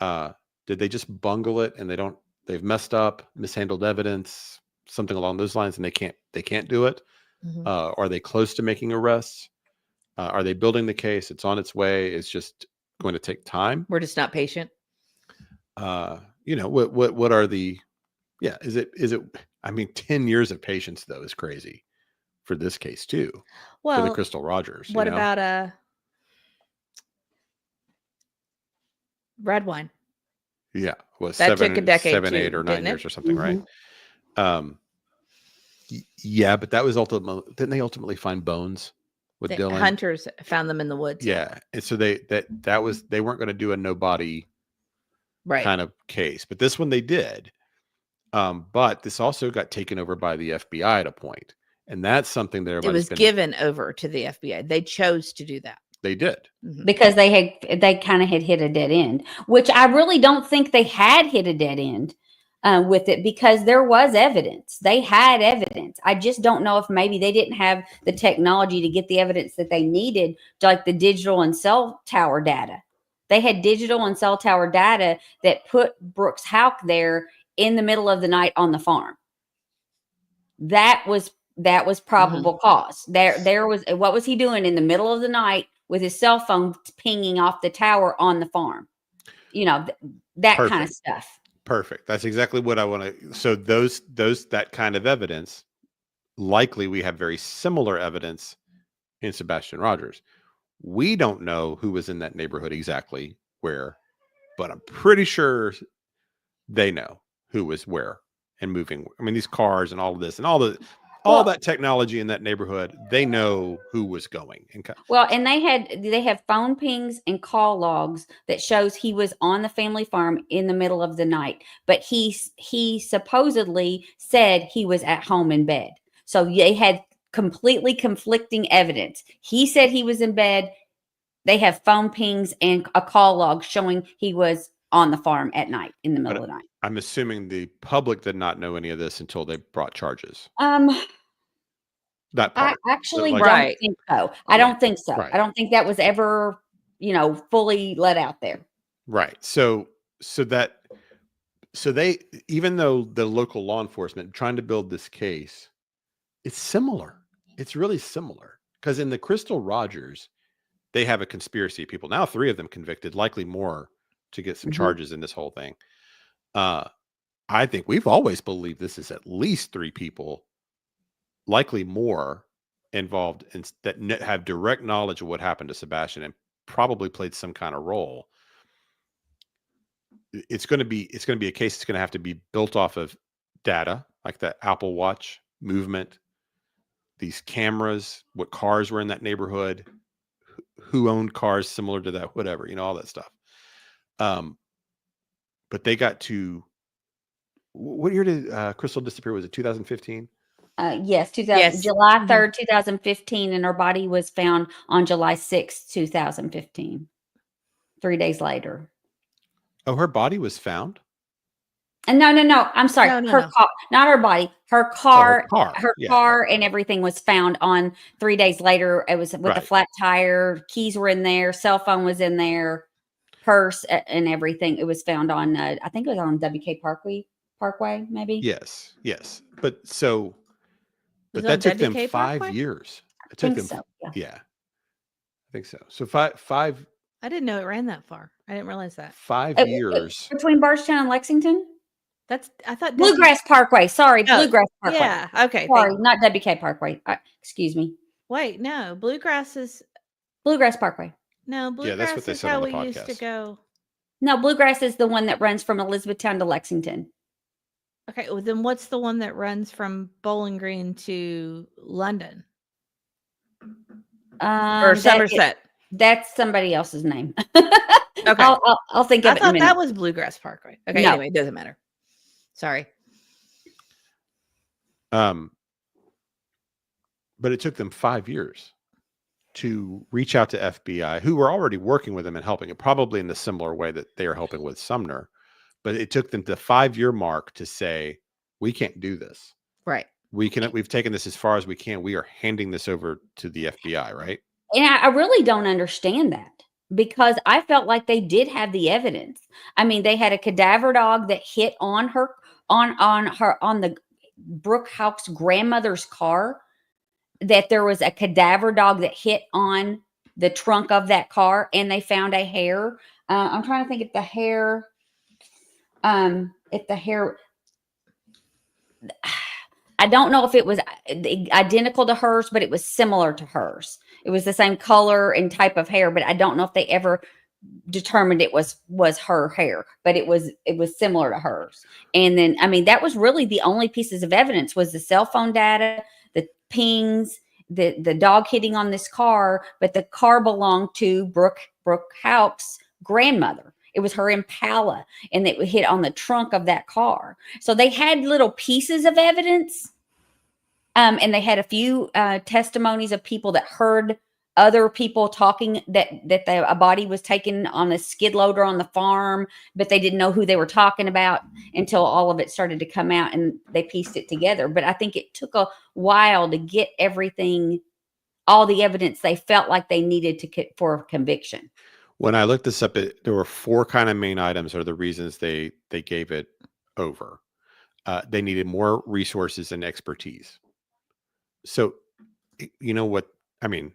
did they just bungle it and they've messed up, mishandled evidence, something along those lines, and they can't do it? Are they close to making arrests? Are they building the case? It's on its way. It's just going to take time. We're just not patient. You know, what are the, is it, I mean, 10 years of patience though is crazy for this case too. Well, for the Crystal Rogers. What about red wine? Yeah. Was that took a decade, 7, 8 or 9 years or something, right? Yeah, but that was didn't they ultimately find bones with Dylan? Hunters found them in the woods. Yeah. And so they weren't going to do a no body kind of case, but this one they did. But this also got taken over by the FBI at a point, and that's something that it was given over to the FBI. They chose to do that. They did because they kind of had hit a dead end, which I really don't think they had hit a dead end with it, because there was evidence. They had evidence. I just don't know if maybe they didn't have the technology to get the evidence that they needed, like the digital and cell tower data. They had digital and cell tower data that put Brooks Houck there in the middle of the night on the farm. That was probable cause. There was, what was he doing in the middle of the night with his cell phone pinging off the tower on the farm? You know, that kind of stuff. Perfect. That's exactly what I want to. So that kind of evidence, likely we have very similar evidence in Sebastian Rogers. We don't know who was in that neighborhood exactly where but I'm pretty sure they know who was where and moving. I mean, these cars and all of this and all that technology in that neighborhood, they know who was going. Well, and they have phone pings and call logs that shows he was on the family farm in the middle of the night, but he supposedly said he was at home in bed. So they had completely conflicting evidence. He said he was in bed. They have phone pings and a call log showing he was on the farm at night in the middle of the night. I'm assuming the public did not know any of this until they brought charges. That part. I actually Like- don't think so. I don't think so. Right. I don't think that was ever, fully let out there. Right. So they, even though the local law enforcement trying to build this case, it's similar. It's really similar because in the Crystal Rogers, they have a conspiracy of people. Now 3 of them convicted, likely more to get some charges in this whole thing. I think we've always believed this is at least 3 people, likely more, involved in that have direct knowledge of what happened to Sebastian and probably played some kind of role. It's going to be a case that's going to have to be built off of data like that Apple Watch movement, these cameras, what cars were in that neighborhood, who owned cars similar to that, whatever, all that stuff. But they got to, what year did Crystal disappear? Was it 2015? Yes, Yes. July 3rd, 2015, and her body was found on July 6th, 2015. 3 days later. Oh, her body was found? And no, I'm sorry. No, her no. car, not her body. Her car, her Yeah. car and everything was found on 3 days later. It was with a Right. flat tire. Keys were in there. Cell phone was in there. Purse and everything. It was found on, I think it was on WK Parkway, maybe. Yes. But Was that it took on them WK 5 Parkway? years. It I took think them, so. Yeah. I think so. So five I didn't know it ran that far. I didn't realize that. years. Between Bardstown and Lexington? I thought Bluegrass Parkway. Sorry, Oh, Bluegrass Parkway. Yeah. Okay. Sorry, not WK Parkway. Excuse me. Wait, no. Bluegrass is Bluegrass Parkway. no. Yeah, Bluegrass that's what they is said how on the we used to podcast. go. No, Bluegrass is the one that runs from Elizabethtown to Lexington. Okay. Well, then what's the one that runs from Bowling Green to London or That- Somerset? That's somebody else's name. Okay. I'll think of I it in a thought minute. that was Bluegrass Parkway. Okay. No. Anyway, it doesn't matter. Sorry. But it took them 5 years to reach out to FBI, who were already working with them and helping it, probably in the similar way that they are helping with Sumner. But it took them the 5-year mark to say, we can't do this. Right. We've taken this as far as we can. We are handing this over to the FBI, right? And I really don't understand that because I felt like they did have the evidence. I mean, they had a cadaver dog that hit on the Brooke Haupt's grandmother's car, that there was a cadaver dog that hit on the trunk of that car, and they found a hair. I'm trying to think if the hair, I don't know if it was identical to hers, but it was similar to hers. It was the same color and type of hair, but I don't know if they ever determined it was her hair, but it was similar to hers. And then, I mean, that was really the only pieces of evidence was the cell phone data, the pings, the dog hitting on this car, but the car belonged to Brooke Haupt's grandmother. It was her Impala, and it hit on the trunk of that car. So they had little pieces of evidence, and they had a few testimonies of people that heard other people talking that a body was taken on a skid loader on the farm, but they didn't know who they were talking about until all of it started to come out and they pieced it together. But I think it took a while to get everything, all the evidence they felt like they needed for conviction. When I looked this up, there were 4 kind of main items are the reasons they gave it over. They needed more resources and expertise. So, you know what? I mean,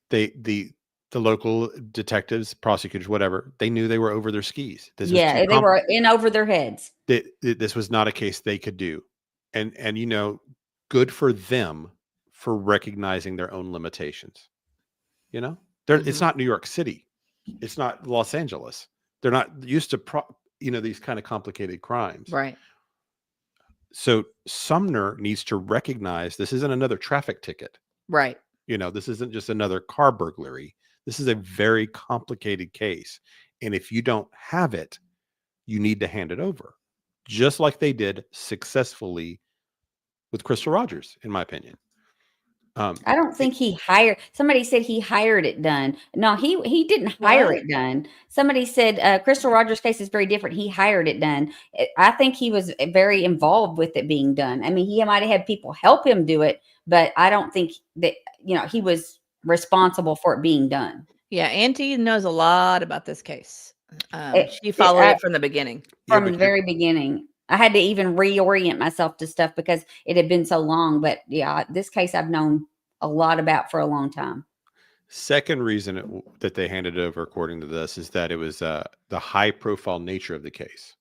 the local detectives, prosecutors, whatever, they knew they were over their skis. They were in over their heads. This was not a case they could do. And you know, good for them for recognizing their own limitations. You know, it's not New York City. It's not Los Angeles. They're not used to these kind of complicated crimes. Right. So Sumner needs to recognize this isn't another traffic ticket. Right. This isn't just another car burglary. This is a very complicated case. And if you don't have it, you need to hand it over, just like they did successfully with Crystal Rogers, in my opinion. I don't think he hired. Somebody said he hired it done. No, he didn't hire it done. Somebody said Crystal Rogers' case is very different. He hired it done. I think he was very involved with it being done. I mean, he might have had people help him do it, but I don't think that he was responsible for it being done. Yeah, Auntie knows a lot about this case. She followed it from the beginning. From the very beginning. I had to even reorient myself to stuff because it had been so long. But yeah, this case I've known a lot about for a long time. Second reason that they handed it over, according to this, is that it was the high profile nature of the case.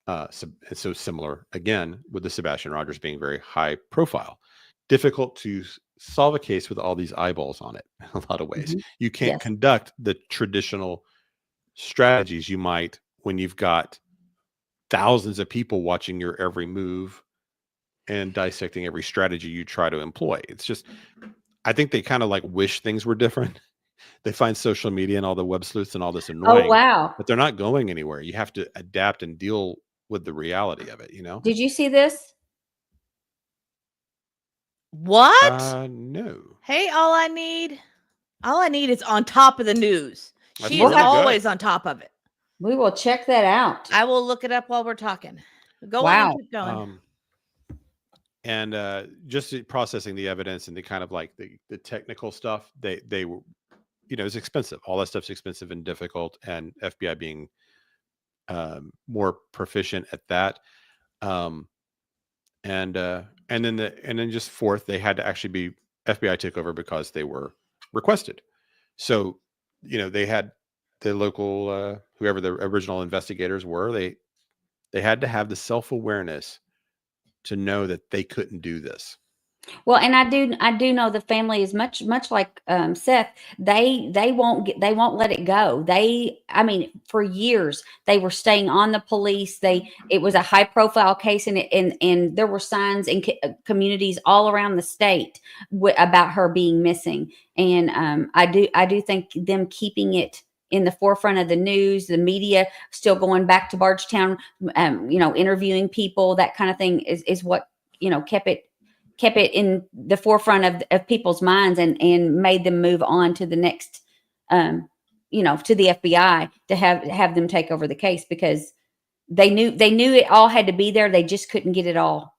So similar, again, with the Sebastian Rogers being very high profile. Difficult to solve a case with all these eyeballs on it in a lot of ways. You can't conduct the traditional strategies you might when you've got thousands of people watching your every move and dissecting every strategy you try to employ. It's just, I think they kind of like wish things were different. They find social media and all the web sleuths and all this annoying. Oh, wow. But they're not going anywhere. You have to adapt and deal with the reality of it, Did you see this? What? No. Hey, all I need is on top of the news. That's She's really good. always on top of it. We will check that out. I will look it up while we're talking. Go Wow. on and keep going. And just processing the evidence and the kind of like the technical stuff, they were, it's expensive. All that stuff's expensive and difficult, and FBI being more proficient at that. And then just fourth, they had to actually be FBI took over because they were requested. So, they had the local whoever the original investigators were, they had to have the self-awareness to know that they couldn't do this. Well, and I do know the family is much like Seth. They won't let it go. For years they were staying on the police. It was a high profile case, and there were signs in communities all around the state about her being missing. And I do think them keeping it in the forefront of the news, the media still going back to Bardstown, interviewing people, that kind of thing is what kept it in the forefront of people's minds and made them move on to the next, to the FBI to have them take over the case, because they knew it all had to be there. They just couldn't get it all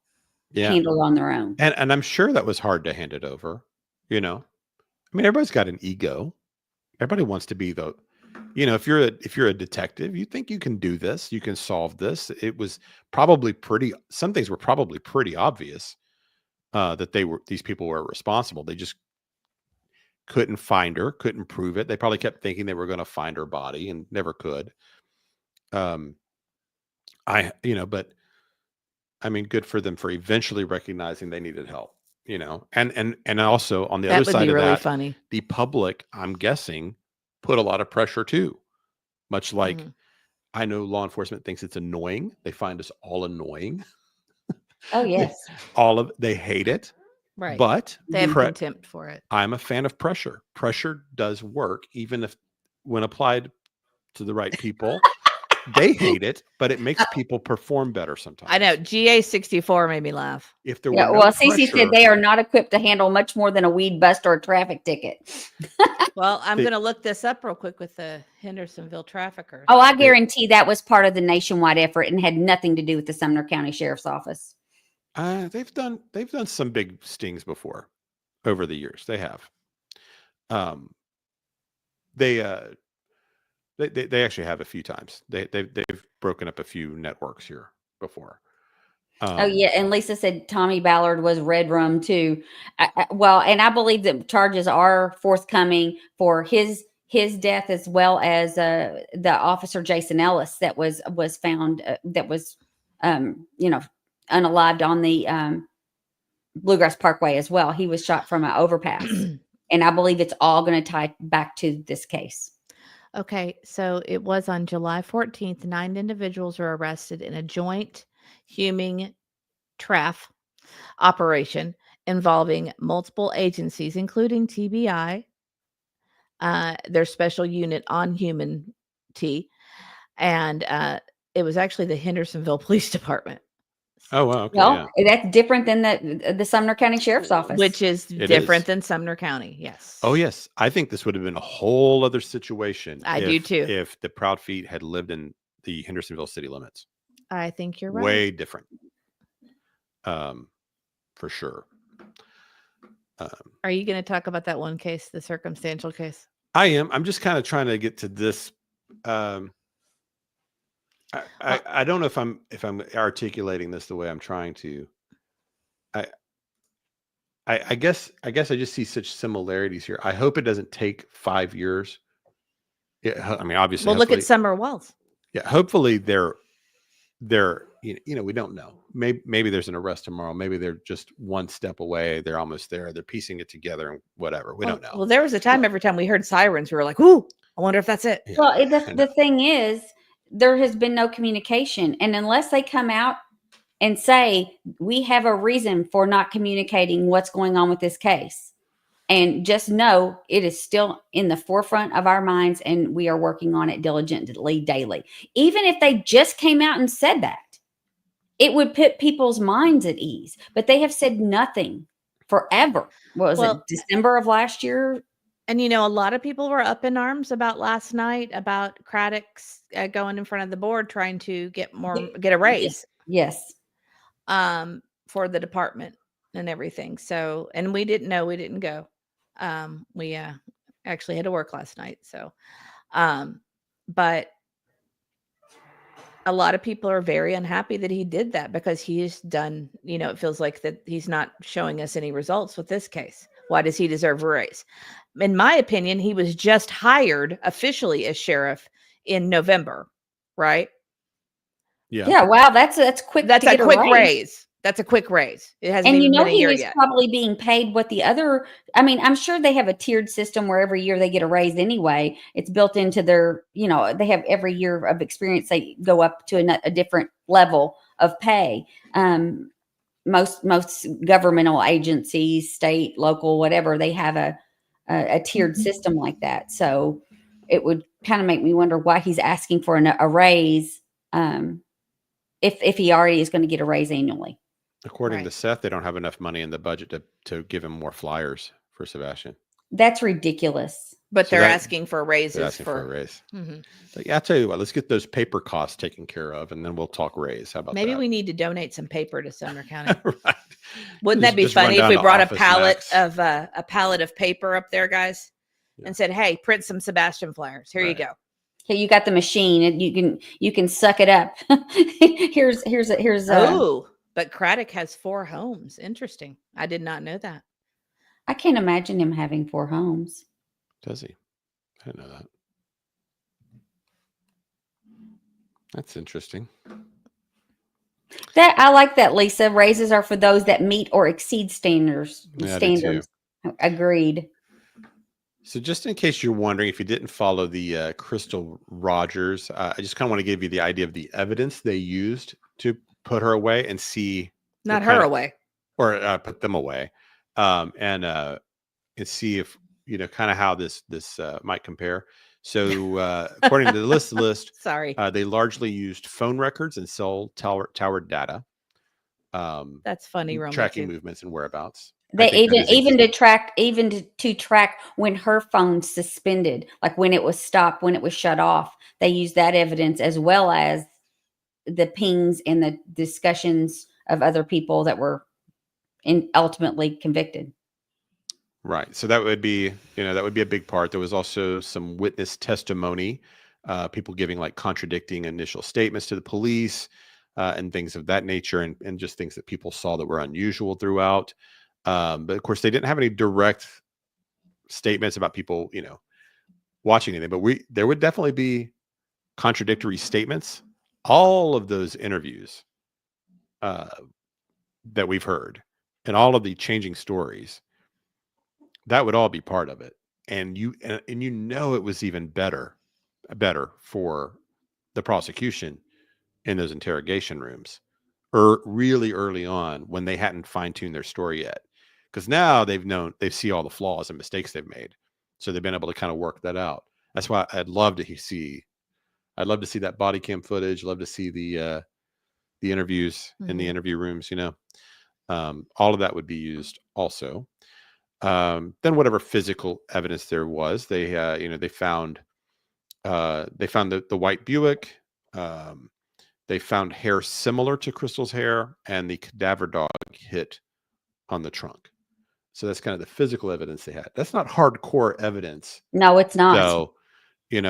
handled on their own. And I'm sure that was hard to hand it over. Everybody's got an ego. Everybody wants to be if you're a detective, you think you can do this, you can solve this. It was probably some things were probably pretty obvious. That these people were responsible. They just couldn't find her, couldn't prove it. They probably kept thinking they were going to find her body and never could. But good for them for eventually recognizing they needed help, and also on the other side of that, funny. The public, I'm guessing, put a lot of pressure too, much like I know law enforcement thinks it's annoying. They find us all annoying. Oh, yes. They hate it. Right. But they have contempt for it. I'm a fan of pressure. Pressure does work, even if when applied to the right people. They hate it, but it makes people perform better sometimes. I know. GA64 made me laugh. If there Cece said they are not equipped to handle much more than a weed bust or a traffic ticket. Well, I'm going to look this up real quick with the Hendersonville traffickers. Oh, I guarantee that was part of the nationwide effort and had nothing to do with the Sumner County Sheriff's Office. They've done some big stings before over the years. They have. They actually have a few times. They've broken up a few networks here before. And Lisa said Tommy Ballard was Red Rum too. And I believe that charges are forthcoming for his death, as well as the officer Jason Ellis that was found that was unalived on the Bluegrass Parkway as well. He was shot from an overpass. And I believe it's all going to tie back to this case. Okay, so it was on July 14th, 9 individuals were arrested in a joint human traf operation involving multiple agencies, including TBI, their special unit on human T, and it was actually the Hendersonville Police Department, Oh, wow. Okay. Well, Yeah. that's different than the Sumner County Sheriff's Office. which is It different is. than Sumner County. Yes. Oh, yes. I think this would have been a whole other situation. I do too. If the Proud Feet had lived in the Hendersonville city limits. I think you're right. Way different. For sure. Are you going to talk about that one case, the circumstantial case? I am. I'm just kind of trying to get to this. I don't know if I'm articulating this the way I'm trying to. I guess I just see such similarities here. I hope it doesn't take 5 years. Yeah, I mean, obviously. Well, look at hopefully- Summer Wells. Yeah, hopefully they're we don't know. Maybe there's an arrest tomorrow. Maybe they're just one step away. They're almost there. They're piecing it together and whatever. We don't know. Well, there was a time every time we heard sirens, we were like, "Ooh, I wonder if that's it." Yeah, Well, I know. the thing is, there has been no communication. And unless they come out and say, we have a reason for not communicating what's going on with this case, and just know it is still in the forefront of our minds and we are working on it diligently daily. Even if they just came out and said that, it would put people's minds at ease. But they have said nothing forever. What was it, December of last year? And a lot of people were up in arms about last night about Craddock's going in front of the board trying to get a raise. Yes. For the department and everything. So, and we didn't know, we didn't go. We actually had to work last night. So, but a lot of people are very unhappy that he did that because he's done, it feels like that he's not showing us any results with this case. Why does he deserve a raise? In my opinion, he was just hired officially as sheriff in November, right? Yeah. Yeah. Wow. That's quick. That's to a get quick raise. raise. That's a quick raise. It hasn't And even been a he year was yet. probably being paid what the other, I mean, I'm sure they have a tiered system where every year they get a raise anyway. It's built into their, they have every year of experience, they go up to a different level of pay. Most governmental agencies, state, local, whatever, they have a tiered system like that. So it would kind of make me wonder why he's asking for a raise if he already is going to get a raise annually. According to Seth, they don't have enough money in the budget to give him more flyers for Sebastian. That's ridiculous. But So they're that- asking for raises They're asking for a raise. Mhm. But yeah, I'll tell you what, let's get those paper costs taken care of, and then we'll talk raise. How about Maybe that? we need to donate some paper to Sumner County. Right. Wouldn't that be Just run funny if down we to brought Office a pallet of paper up there, guys, Yeah. and said, "Hey, print some Sebastian flyers. Here you Right. go." Okay, you got the machine and you can suck it up. here's Oh, but Craddock has 4 homes. Interesting. I did not know that. I can't imagine him having 4 homes. Does he? I didn't know that. That's interesting. That I like that, Lisa. Raises are for those that meet or exceed standards. Yeah, I do too. Standards. Agreed. So just in case you're wondering, if you didn't follow the Crystal Rogers, I just kind of want to give you the idea of the evidence they used to put her away and see Not what her kind of- away. or put them away, and see if kind of how this might compare. So according to the list, Sorry. they largely used phone records and cell tower data, That's funny, Roma. tracking too. movements and whereabouts. I They think that is even to track when her phone suspended, like when it was stopped, when it was shut off. They use that evidence as well as the pings and the discussions of other people that were ultimately convicted. Right. So that would be, that would be a big part. There was also some witness testimony, people giving like contradicting initial statements to the police, and things of that nature, and just things that people saw that were unusual throughout. But of course, they didn't have any direct statements about people, watching anything. But there would definitely be contradictory statements. All of those interviews that we've heard, and all of the changing stories, that would all be part of it. And it was even better better for the prosecution in those interrogation rooms, or really early on when they hadn't fine-tuned their story yet. Because now they see all the flaws and mistakes they've made. So they've been able to kind of work that out. That's why I'd love to see that body cam footage. Love to see the interviews in the interview rooms, all of that would be used also. Then whatever physical evidence there was, they found the white Buick. They found hair similar to Crystal's hair, and the cadaver dog hit on the trunk. So that's kind of the physical evidence they had. That's not hardcore evidence. No, it's not. So, you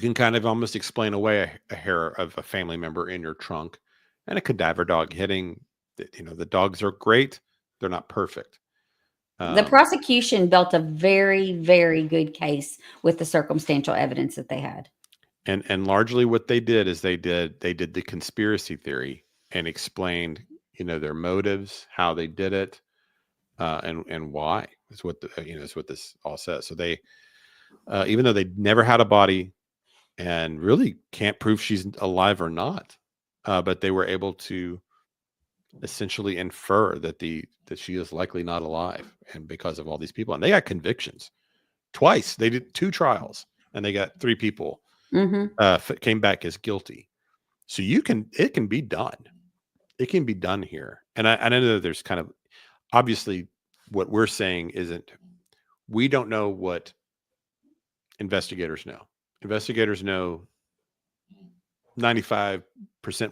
can kind of almost explain away a hair of a family member in your trunk, and a cadaver dog hitting. The dogs are great. They're not perfect. The prosecution built a very, very good case with the circumstantial evidence that they had. And largely what they did is they did the conspiracy theory and explained, their motives, how they did it, and why is what is what this all says. So they, even though they never had a body and really can't prove she's alive or not, but they were able to essentially infer that she is likely not alive, and because of all these people, and they got convictions twice. They did 2 trials, and they got 3 people came back as guilty. So it can be done. It can be done here. And I know that there's kind of, obviously what we're saying isn't, we don't know what investigators know. Investigators know 95%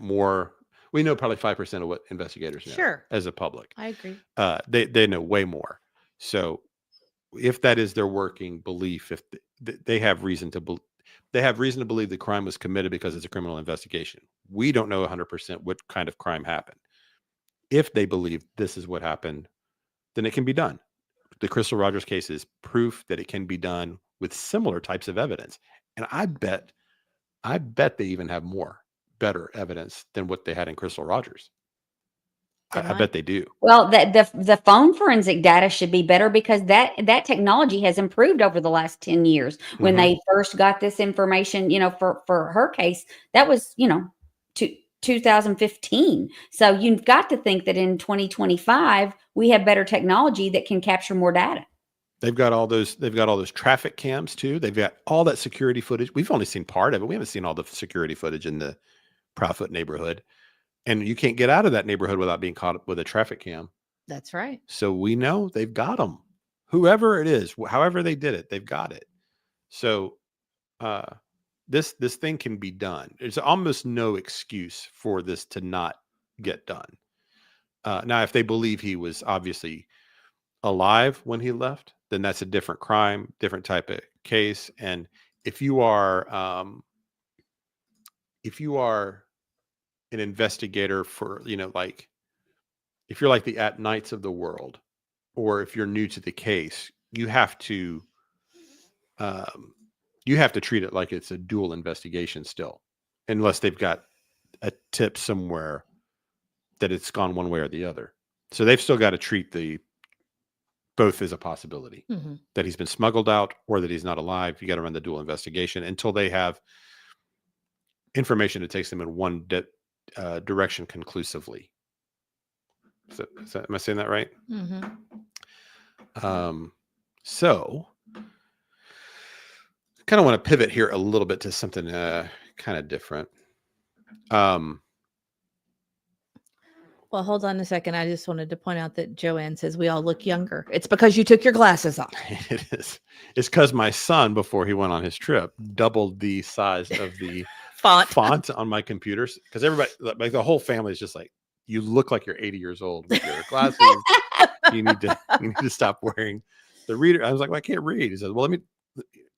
more. We know probably 5% of what investigators know. Sure. As a public. I agree. They know way more. So if that is their working belief, if they have reason to believe, the crime was committed because it's a criminal investigation. We don't know 100% what kind of crime happened. If they believe this is what happened, then it can be done. The Crystal Rogers case is proof that it can be done with similar types of evidence. And I bet they even have better evidence than what they had in Crystal Rogers. I bet they do. Well, the phone forensic data should be better, because that technology has improved over the last 10 years. When they first got this information, for her case, that was, 2015. So you've got to think that in 2025, we have better technology that can capture more data. They've got all those traffic cams too. They've got all that security footage. We've only seen part of it. We haven't seen all the security footage in the Proudfoot neighborhood. And you can't get out of that neighborhood without being caught up with a traffic cam. That's right. So we know they've got them. Whoever it is, however they did it, they've got it. So this thing can be done. There's almost no excuse for this to not get done. Now, if they believe he was obviously alive when he left, then that's a different crime, different type of case. And if you are an investigator for, if you're like the At Nights of the world, or if you're new to the case, you have to treat it like it's a dual investigation still, unless they've got a tip somewhere that it's gone one way or the other. So they've still got to treat both as a possibility, that he's been smuggled out or that he's not alive. You got to run the dual investigation until they have information that takes them in one direction conclusively. Am I saying that right? So kind of want to pivot here a little bit to something kind of different. Well, hold on a second. I just wanted to point out that Joanne says we all look younger. It's because you took your glasses off. It is. It's because my son, before he went on his trip, doubled the size of the font on my computers. Because everybody, like the whole family, is just like, you look like you're 80 years old with your glasses. you need to stop wearing the reader. I was like, well, I can't read. He says, well, do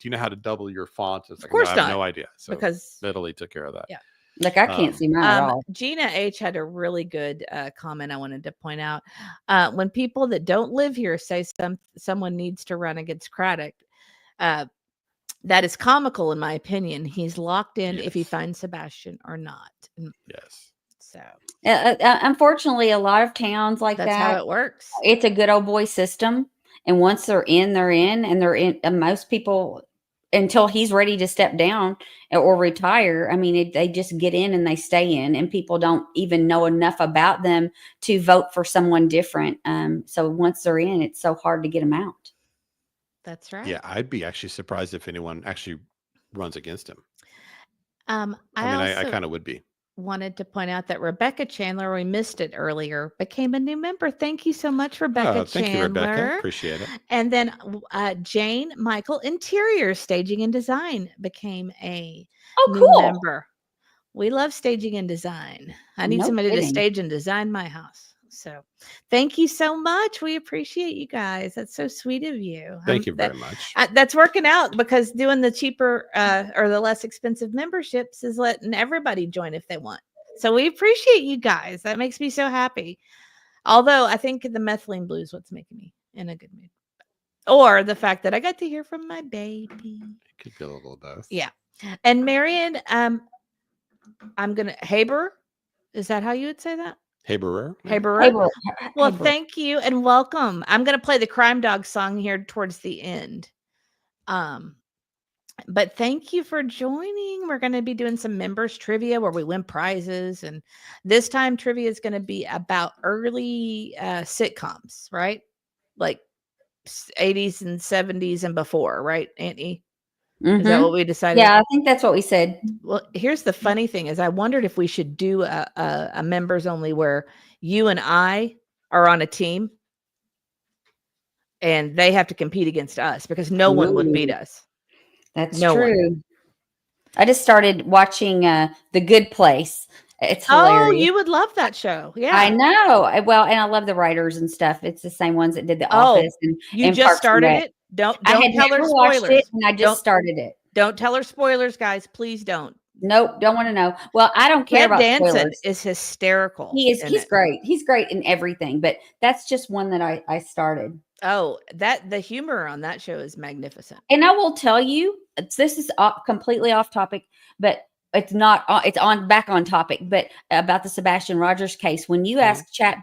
you know how to double your font? It's like, of course no, I have no idea. So because Italy took care of that. Yeah. Like, I can't see mine at all. Gina H had a really good comment I wanted to point out. When people that don't live here say someone needs to run against Craddock, that is comical in my opinion. He's locked in if he finds Sebastian or not. Yes. So unfortunately, a lot of towns like that's how it works. It's a good old boy system. And once they're in, and most people until he's ready to step down or retire. I mean, they just get in and they stay in, and people don't even know enough about them to vote for someone different. So once they're in, it's so hard to get them out. That's right. Yeah, I'd be actually surprised if anyone actually runs against him. I mean, I also kind of would be. wanted to point out that Rebecca Chandler, we missed it earlier, became a new member. Thank you so much, Rebecca Thank you, Chandler. Rebecca. Appreciate it. And then Jane Michael, Interior Staging and Design, became a new cool. member. We love staging and design. I need No somebody to kidding. stage and design my house. So thank you so much. We appreciate you guys. That's so sweet of you. Thank you very much. That's working out, because doing the cheaper or the less expensive memberships is letting everybody join if they want. So we appreciate you guys. That makes me so happy. Although I think the Methylene Blue is what's making me in a good mood. Or the fact that I got to hear from my baby. Could be a little of both. Yeah. And Marion, I'm going to, Haber, is that how you would say that? Haberer. Haberer. Well, thank you and welcome. I'm going to play the Crime Dog song here towards the end. But thank you for joining. We're going to be doing some members trivia where we win prizes. And this time trivia is going to be about early sitcoms, right? Like 80s and 70s and before, right, Auntie? Is that what we decided? Yeah, I think that's what we said. Well, here's the funny thing is I wondered if we should do a members only where you and I are on a team and they have to compete against us, because no one would beat us. That's No true. one. I just started watching The Good Place. It's hilarious. Oh, you would love that show. Yeah. I know. Well, and I love the writers and stuff. It's the same ones that did The Office. And You just Parks and started Rec. it? Don't I had tell her never watched spoilers. it, and I just started it. Don't tell her spoilers, guys. Please don't. Nope, don't want to know. Well, I don't care about Danson spoilers. is hysterical. He's it. great. He's great in everything, but that's just one that I started. Oh, the humor on that show is magnificent. And I will tell you, this is completely off topic, but it's not. It's back on topic. But about the Sebastian Rogers case, when you ask Chat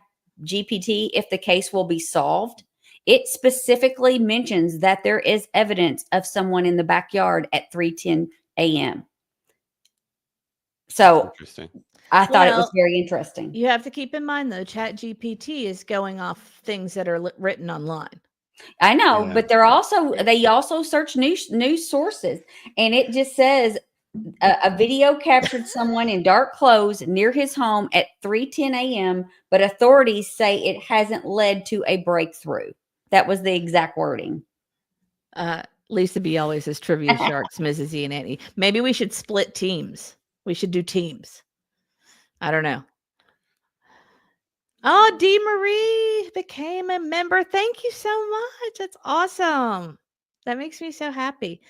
GPT if the case will be solved, it specifically mentions that there is evidence of someone in the backyard at 3:10 a.m. So Interesting. I thought it was very interesting. You have to keep in mind, though, Chat GPT is going off things that are written online. I know, but they also search news sources, and it just says a video captured someone in dark clothes near his home at 3:10 a.m., but authorities say it hasn't led to a breakthrough. That was the exact wording. Lisa B always says trivia sharks, Mrs. E and Annie. Maybe we should split teams. We should do teams. I don't know. Oh, Dee Marie became a member. Thank you so much. That's awesome. That makes me so happy.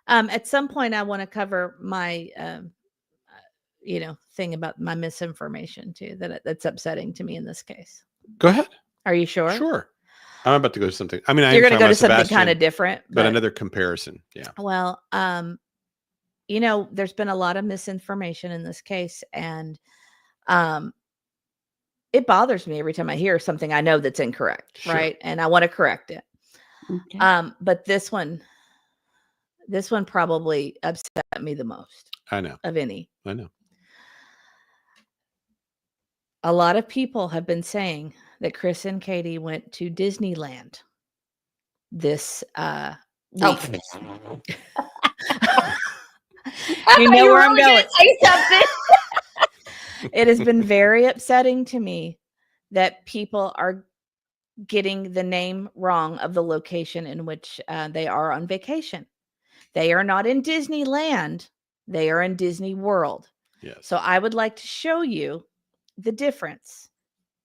At some point, I want to cover my, thing about my misinformation too. That's upsetting to me in this case. Go ahead. Are you sure? Sure. I'm about to go to something. I mean, you're going to go to something kind of different, but another comparison. Yeah. Well, there's been a lot of misinformation in this case, and it bothers me every time I hear something I know that's incorrect, right? And I want to correct it. Okay. But this one probably upset me the most. I know. Of any. I know. A lot of people have been saying that Chris and Katie went to Disneyland this week. You know where I'm going. Say something. It has been very upsetting to me that people are getting the name wrong of the location in which they are on vacation. They are not in Disneyland. They are in Disney World. Yes. So I would like to show you the difference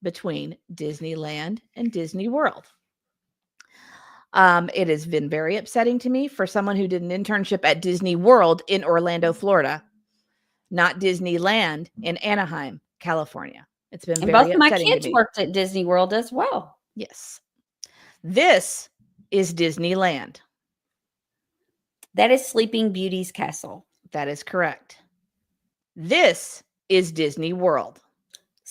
between Disneyland and Disney World. It has been very upsetting to me for someone who did an internship at Disney World in Orlando, Florida, not Disneyland in Anaheim, California. It's been very upsetting. Both my kids worked at Disney World as well. Yes. This is Disneyland. That is Sleeping Beauty's castle. That is correct. This is Disney World.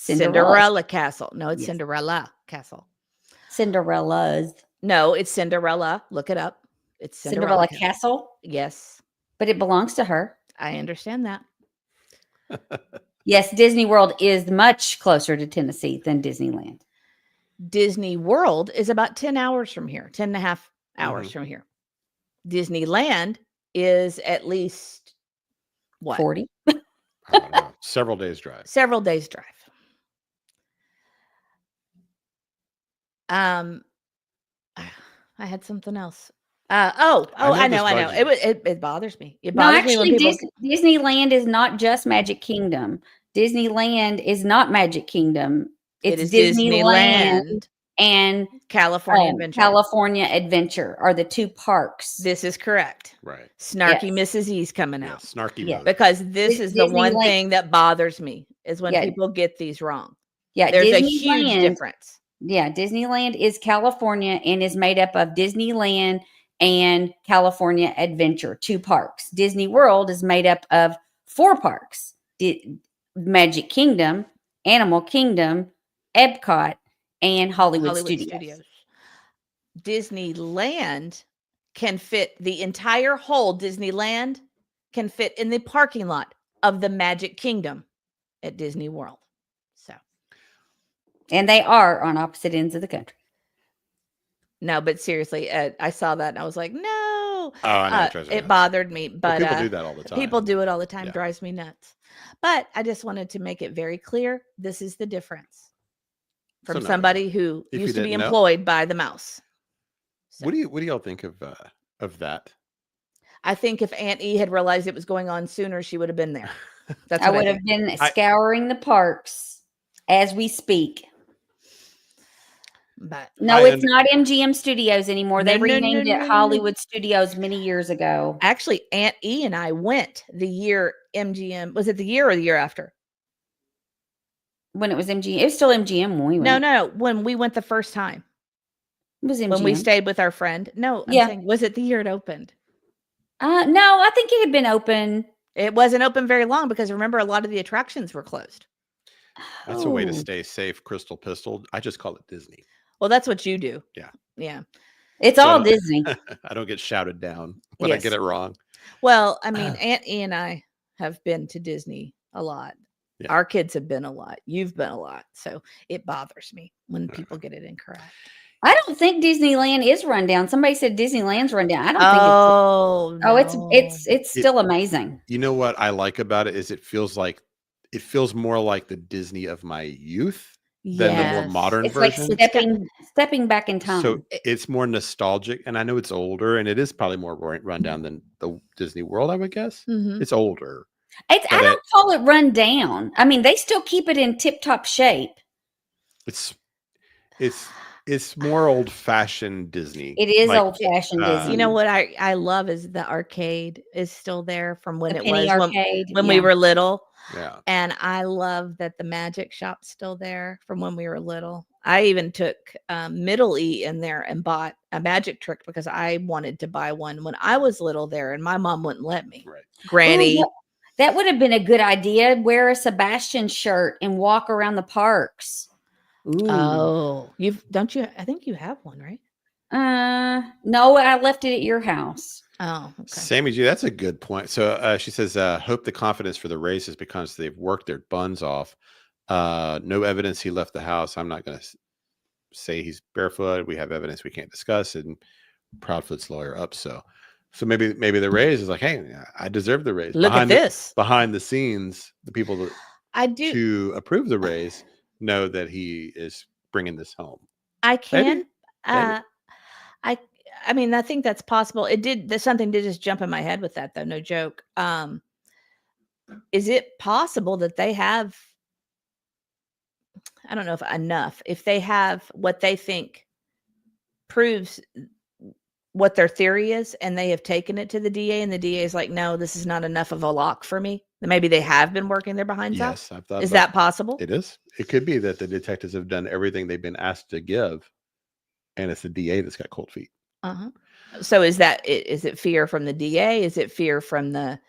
Cinderella Castle. No, it's Cinderella Castle. Cinderella's. No, it's Cinderella. Look it up. It's Cinderella Castle. Castle, Yes, but it belongs to her. I understand that. Yes, Disney World is much closer to Tennessee than Disneyland. Disney World is about 10 hours from here, 10 and a half hours from here. Disneyland is at least what? 40. I don't know. Several days drive. Several days drive. I had something else. I know. It bothers me. It No, bothers me when actually, people. Disneyland is not just Magic Kingdom. Disneyland is not Magic Kingdom. It It's is Disneyland and California Adventure. California Adventure are the two parks. This is correct. Right. Snarky Yes. Mrs. E's coming Yeah. out. Snarky Yeah. mode. Because this is the one Disneyland- thing that bothers me is when Yeah. people get these wrong. Yeah, There's a huge Disneyland- difference. Yeah, Disneyland is California and is made up of Disneyland and California Adventure, two parks. Disney World is made up of 4 parks: Magic Kingdom, Animal Kingdom, Epcot, and Hollywood Studios. Disneyland can fit the entire whole Disneyland can fit in the parking lot of the Magic Kingdom at Disney World. So And they are on opposite ends of the country. no, but seriously, I saw that and I was like, no. Oh, I know. It drives me It nuts. bothered me, Well, but people do that all the time. people do it all the time. Yeah. Drives me nuts. But I just wanted to make it very clear. This is the difference from So now, somebody who if you used to be didn't know- employed by the mouse. So What do y'all think of that? I think if Aunt E had realized it was going on sooner, she would have been there. That's I what would I have think. been scouring the parks as we speak. But No, I it's not MGM Studios anymore. They No, no, renamed no, it no, no. Hollywood Studios many years ago. actually, Aunt E and I went the year MGM. Was it the year or the year after? When it was MGM, it was still MGM when we went. No. When we went the first time, It was MGM. when we stayed with our friend. No, I'm Yeah. saying, was it the year it opened? No, I think it had been open. It wasn't open very long because remember, a lot of the attractions were closed. That's a way to Oh. stay safe. Crystal Pistol. I just call it Disney. Well, that's what you do. Yeah. Yeah. It's So all I- Disney. I don't get shouted down when I Yes. get it wrong. Well, I mean, Aunt E and I have been to Disney a lot. Yeah. Our kids have been a lot. You've been a lot. So it bothers me when people get it incorrect. I don't think Disneyland is run down. Somebody said Disneyland's run down. I don't Oh, think it's still amazing. You know what I like about it is it feels more like the Disney of my youth than the more modern It's like version. stepping back in time. So it's more nostalgic, and I know it's older, and it is probably more rundown than the Disney World, I would guess. Mhm. It's older. I but don't call it run down. I mean, they still keep it in tip-top shape. It's more old fashioned Disney. It is Like, old-fashioned Disney. You know what I love is the arcade is still there from when The it penny was arcade, when we yeah. were little. Yeah. And I love that the magic shop's still there from when we were little. I even took Middle E in there and bought a magic trick because I wanted to buy one when I was little there, and my mom wouldn't let me. Right. Granny. Ooh, that would have been a good idea. Wear a Sebastian shirt and walk around the parks. Ooh. Oh, don't you? I think you have one, right? No, I left it at your house. Oh, okay. Same as you. That's a good point. So she says, hope the confidence for the race is because they've worked their buns off. No evidence he left the house. I'm not going to say he's barefoot. We have evidence we can't discuss, and Proudfoot's lawyer up. So maybe the raise is like, hey, I deserve the raise. Look at this. Behind the scenes, the people that I do. to approve the raise know that he is bringing this home. I can. Maybe. I mean, I think that's possible. Something did just jump in my head with that, though. No joke. Is it possible that they have? I don't know if they have what they think proves what their theory is, and they have taken it to the DA, and the DA is like, no, this is not enough of a lock for me. Maybe they have been working their behinds off. Yes, I've thought. Is that possible? It is. It could be that the detectives have done everything they've been asked to give, and it's the DA that's got cold feet. Uh-huh. So is it fear from the DA? Is it fear from the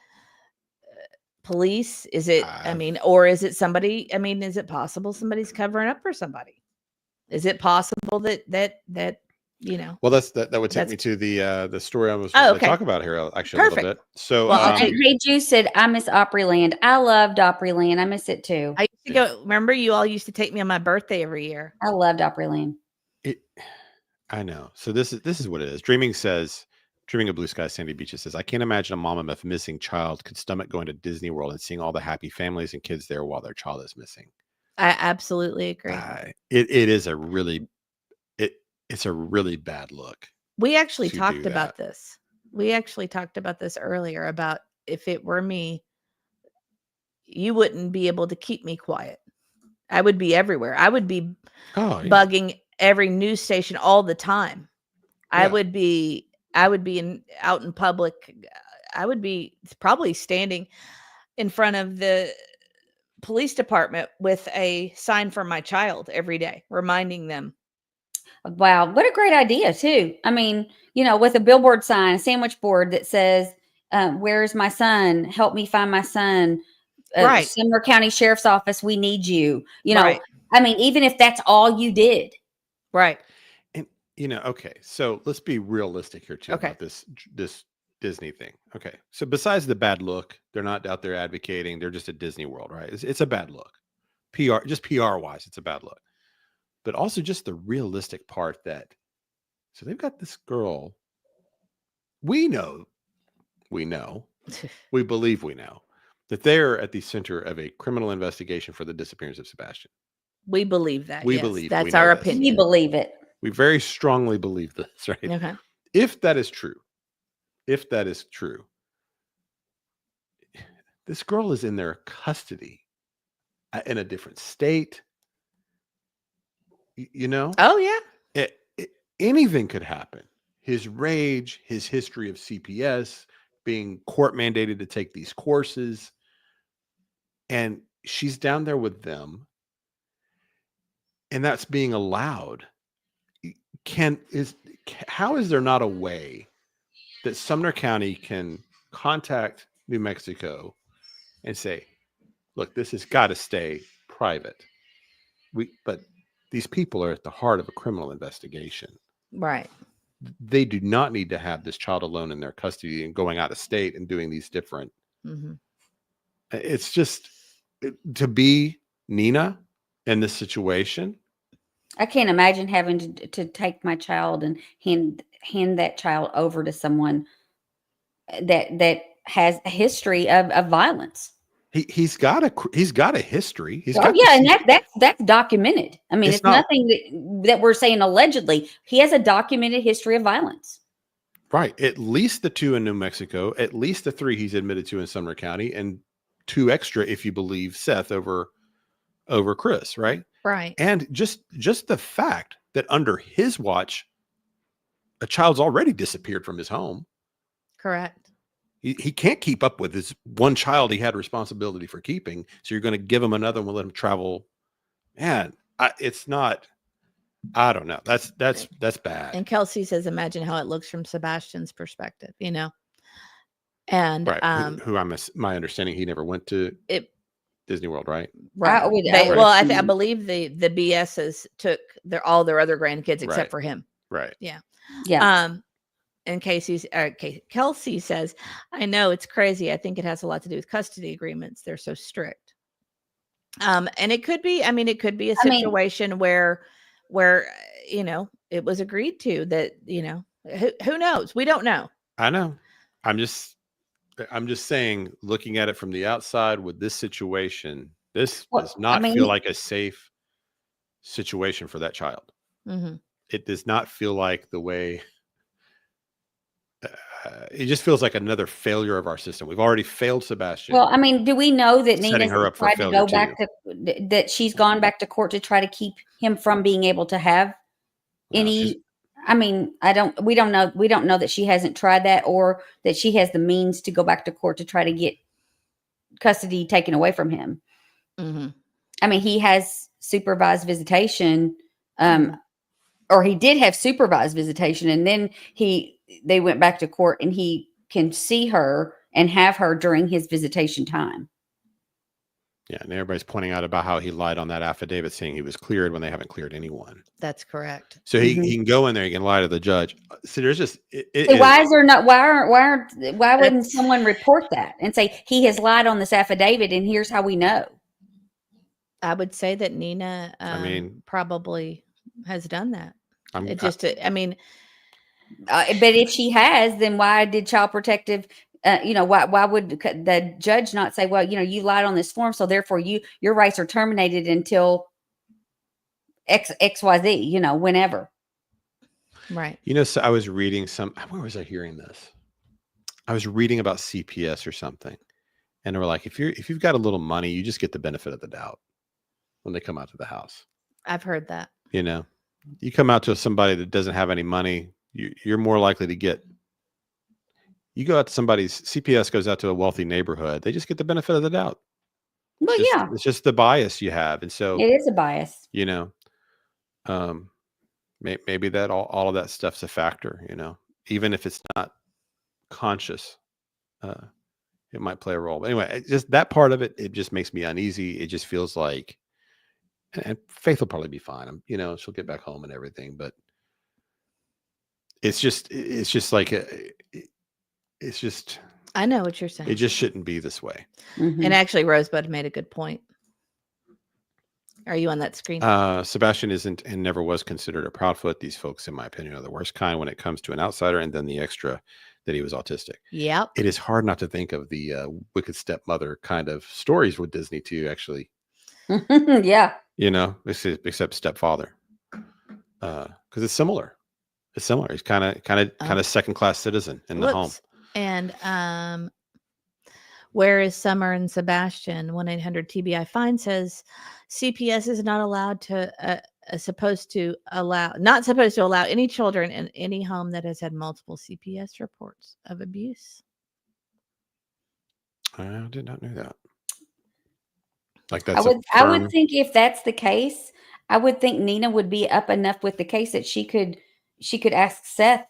police? Is it, or is it somebody? I mean, is it possible somebody's covering up for somebody? Is it possible that you know. Well, that would take That's- me to the story I was Oh, going okay. to talk about here actually a Perfect. little bit. So, Well, And Hey Juice said, I miss Opryland. I loved Opryland. I miss it too. I used to go. Remember, you all used to take me on my birthday every year. I loved Opryland. I know. So this is what it is. Dreaming of Blue Skies, Sandy Beaches says, I can't imagine a mom of a missing child could stomach going to Disney World and seeing all the happy families and kids there while their child is missing. I absolutely agree. It is a really it's a really bad look. We actually to talked do about that. this. We actually talked about this earlier about if it were me, you wouldn't be able to keep me quiet. I would be everywhere. I would be bugging every news station all the time. Yeah. I would be out in public. I would be probably standing in front of the police department with a sign for my child every day, reminding them. Wow, what a great idea too. I mean, with a billboard sign, a sandwich board that says, where's my son? Help me find my son. Right. Sumner County Sheriff's Office, we need you. Right. I mean, even if that's all you did. Right. And okay, so let's be realistic here too Okay. about this Disney thing. Okay, so besides the bad look, they're not out there advocating. They're just at Disney World, right? It's a bad look. PR wise, it's a bad look. But also just the realistic part that, so they've got this girl. We believe we know that they're at the center of a criminal investigation for the disappearance of Sebastian. We believe that. We yes. believe. That's we know our this. opinion. We believe it. We very strongly believe this, right? Okay. If that is true, this girl is in their custody in a different state. Oh yeah. Anything could happen. His rage, his history of CPS, being court mandated to take these courses, and she's down there with them, and that's being allowed. How is there not a way that Sumner County can contact New Mexico and say, look, this has got to stay private. But these people are at the heart of a criminal investigation. Right. They do not need to have this child alone in their custody and going out of state and doing these different. Mm-hmm. It's just to be Nina in this situation. I can't imagine having to take my child and hand that child over to someone that has a history of violence. He's got a history. And that's documented. I mean, it's nothing that we're saying allegedly. He has a documented history of violence. Right. At least the 2 in New Mexico, at least the 3 he's admitted to in Sumner County, and 2 extra if you believe Seth over Chris, right? Right. And just the fact that under his watch, a child's already disappeared from his home. Correct. He can't keep up with his one child he had responsibility for keeping. So you're going to give him another one, let him travel. Man, it's not. I don't know. That's bad. And Kelsey says, imagine how it looks from Sebastian's perspective, And right. Who my understanding, he never went to Disney World, right? Right. I believe the BSs took all their other grandkids except for him. Right. Yeah. Yeah. And Kelsey says, I know it's crazy. I think it has a lot to do with custody agreements. They're so strict. And it could be, it could be a situation where, it was agreed to that, who knows? We don't know. I know. I'm just saying, looking at it from the outside with this situation, this does not feel like a safe situation for that child. Mm-hmm. It does not feel like the way. It just feels like another failure of our system. We've already failed Sebastian. Well, do we know that Nina's tried to go back that she's gone back to court to try to keep him from being able to have any? We don't know that she hasn't tried that, or that she has the means to go back to court to try to get custody taken away from him. Mm-hmm. He has supervised visitation, or he did have supervised visitation, and then they went back to court, and he can see her and have her during his visitation time. Yeah, and everybody's pointing out about how he lied on that affidavit saying he was cleared when they haven't cleared anyone. That's correct. So he can go in there, he can lie to the judge. So there's just See, why is there not? Why wouldn't That's- someone report that and say he has lied on this affidavit, and here's how we know? I would say that Nina, I mean, probably has done that. I'm It just, I mean, But if she has, then why did Child Protective? Why would the judge not say, well, you lied on this form, so therefore your rights are terminated until XYZ, whenever. right. so I was reading where was I hearing this? I was reading about CPS or something. And they were like, if you've got a little money, you just get the benefit of the doubt when they come out to the house. I've heard that. You come out to somebody that doesn't have any money, you're more likely to get. You go out to somebody's CPS goes out to a wealthy neighborhood, they just get the benefit of the doubt. Well, It's just the bias you have, and so it is a bias. Maybe that all of that stuff's a factor. Even if it's not conscious, it might play a role. But anyway, just that part of it just makes me uneasy. It just feels like, and Faith will probably be fine. She'll get back home and everything, but it's just like it's just. I know what you're saying. It just shouldn't be this way. Mhm. And actually, Rosebud made a good point. Are you on that screen? Sebastian isn't and never was considered a proudfoot. These folks, in my opinion, are the worst kind when it comes to an outsider, and then the extra that he was autistic. Yep. It is hard not to think of the wicked stepmother kind of stories with Disney too, actually. Yeah. Except stepfather. Because it's similar. It's similar. He's kind of second-class citizen in the home. And where is Summer and Sebastian? 1-800-TBI-FINE says CPS is not allowed to not supposed to allow any children in any home that has had multiple CPS reports of abuse. I did not know that. Like I that's would think if that's the case, I would think Nina would be up enough with the case that she could ask Seth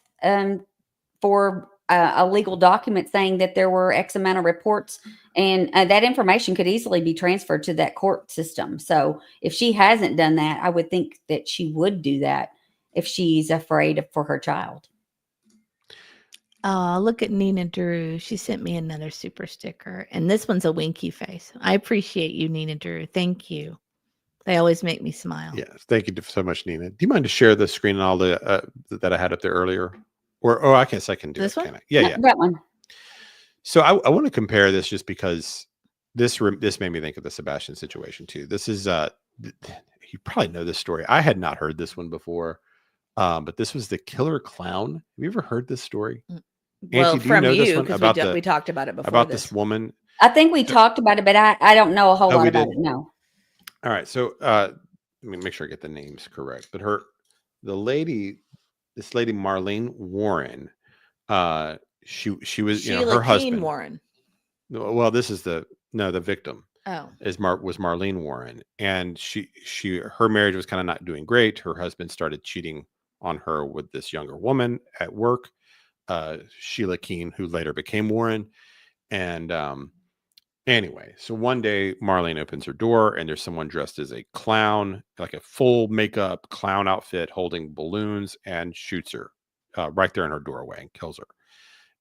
for a legal document saying that there were X amount of reports, and that information could easily be transferred to that court system. So if she hasn't done that, I would think that she would do that if she's afraid for her child. Oh, look at Nina Drew. She sent me another super sticker, and this one's a winky face. I appreciate you, Nina Drew. Thank you. They always make me smile. Yes, thank you so much, Nina. Do you mind to share the screen and all the that I had up there earlier? Or I guess I can do this it. one? Can I? Yeah. That one. So I want to compare this just because this made me think of the Sebastian situation too. This is you probably know this story. I had not heard this one before, but this was the killer clown. Have you ever heard this story? Well, Auntie, do from know this you, one because we talked about it before. about this woman. I think we talked about it, but I don't know a whole lot about it. No. All right, so let me make sure I get the names correct. But this lady Marlene Warren, she was her husband Warren. Well, this is the victim. Oh, was Marlene Warren, and her marriage was kind of not doing great. Her husband started cheating on her with this younger woman at work, Sheila Keene, who later became Warren. And anyway, so one day Marlene opens her door and there's someone dressed as a clown, like a full makeup clown outfit, holding balloons, and shoots her right there in her doorway and kills her,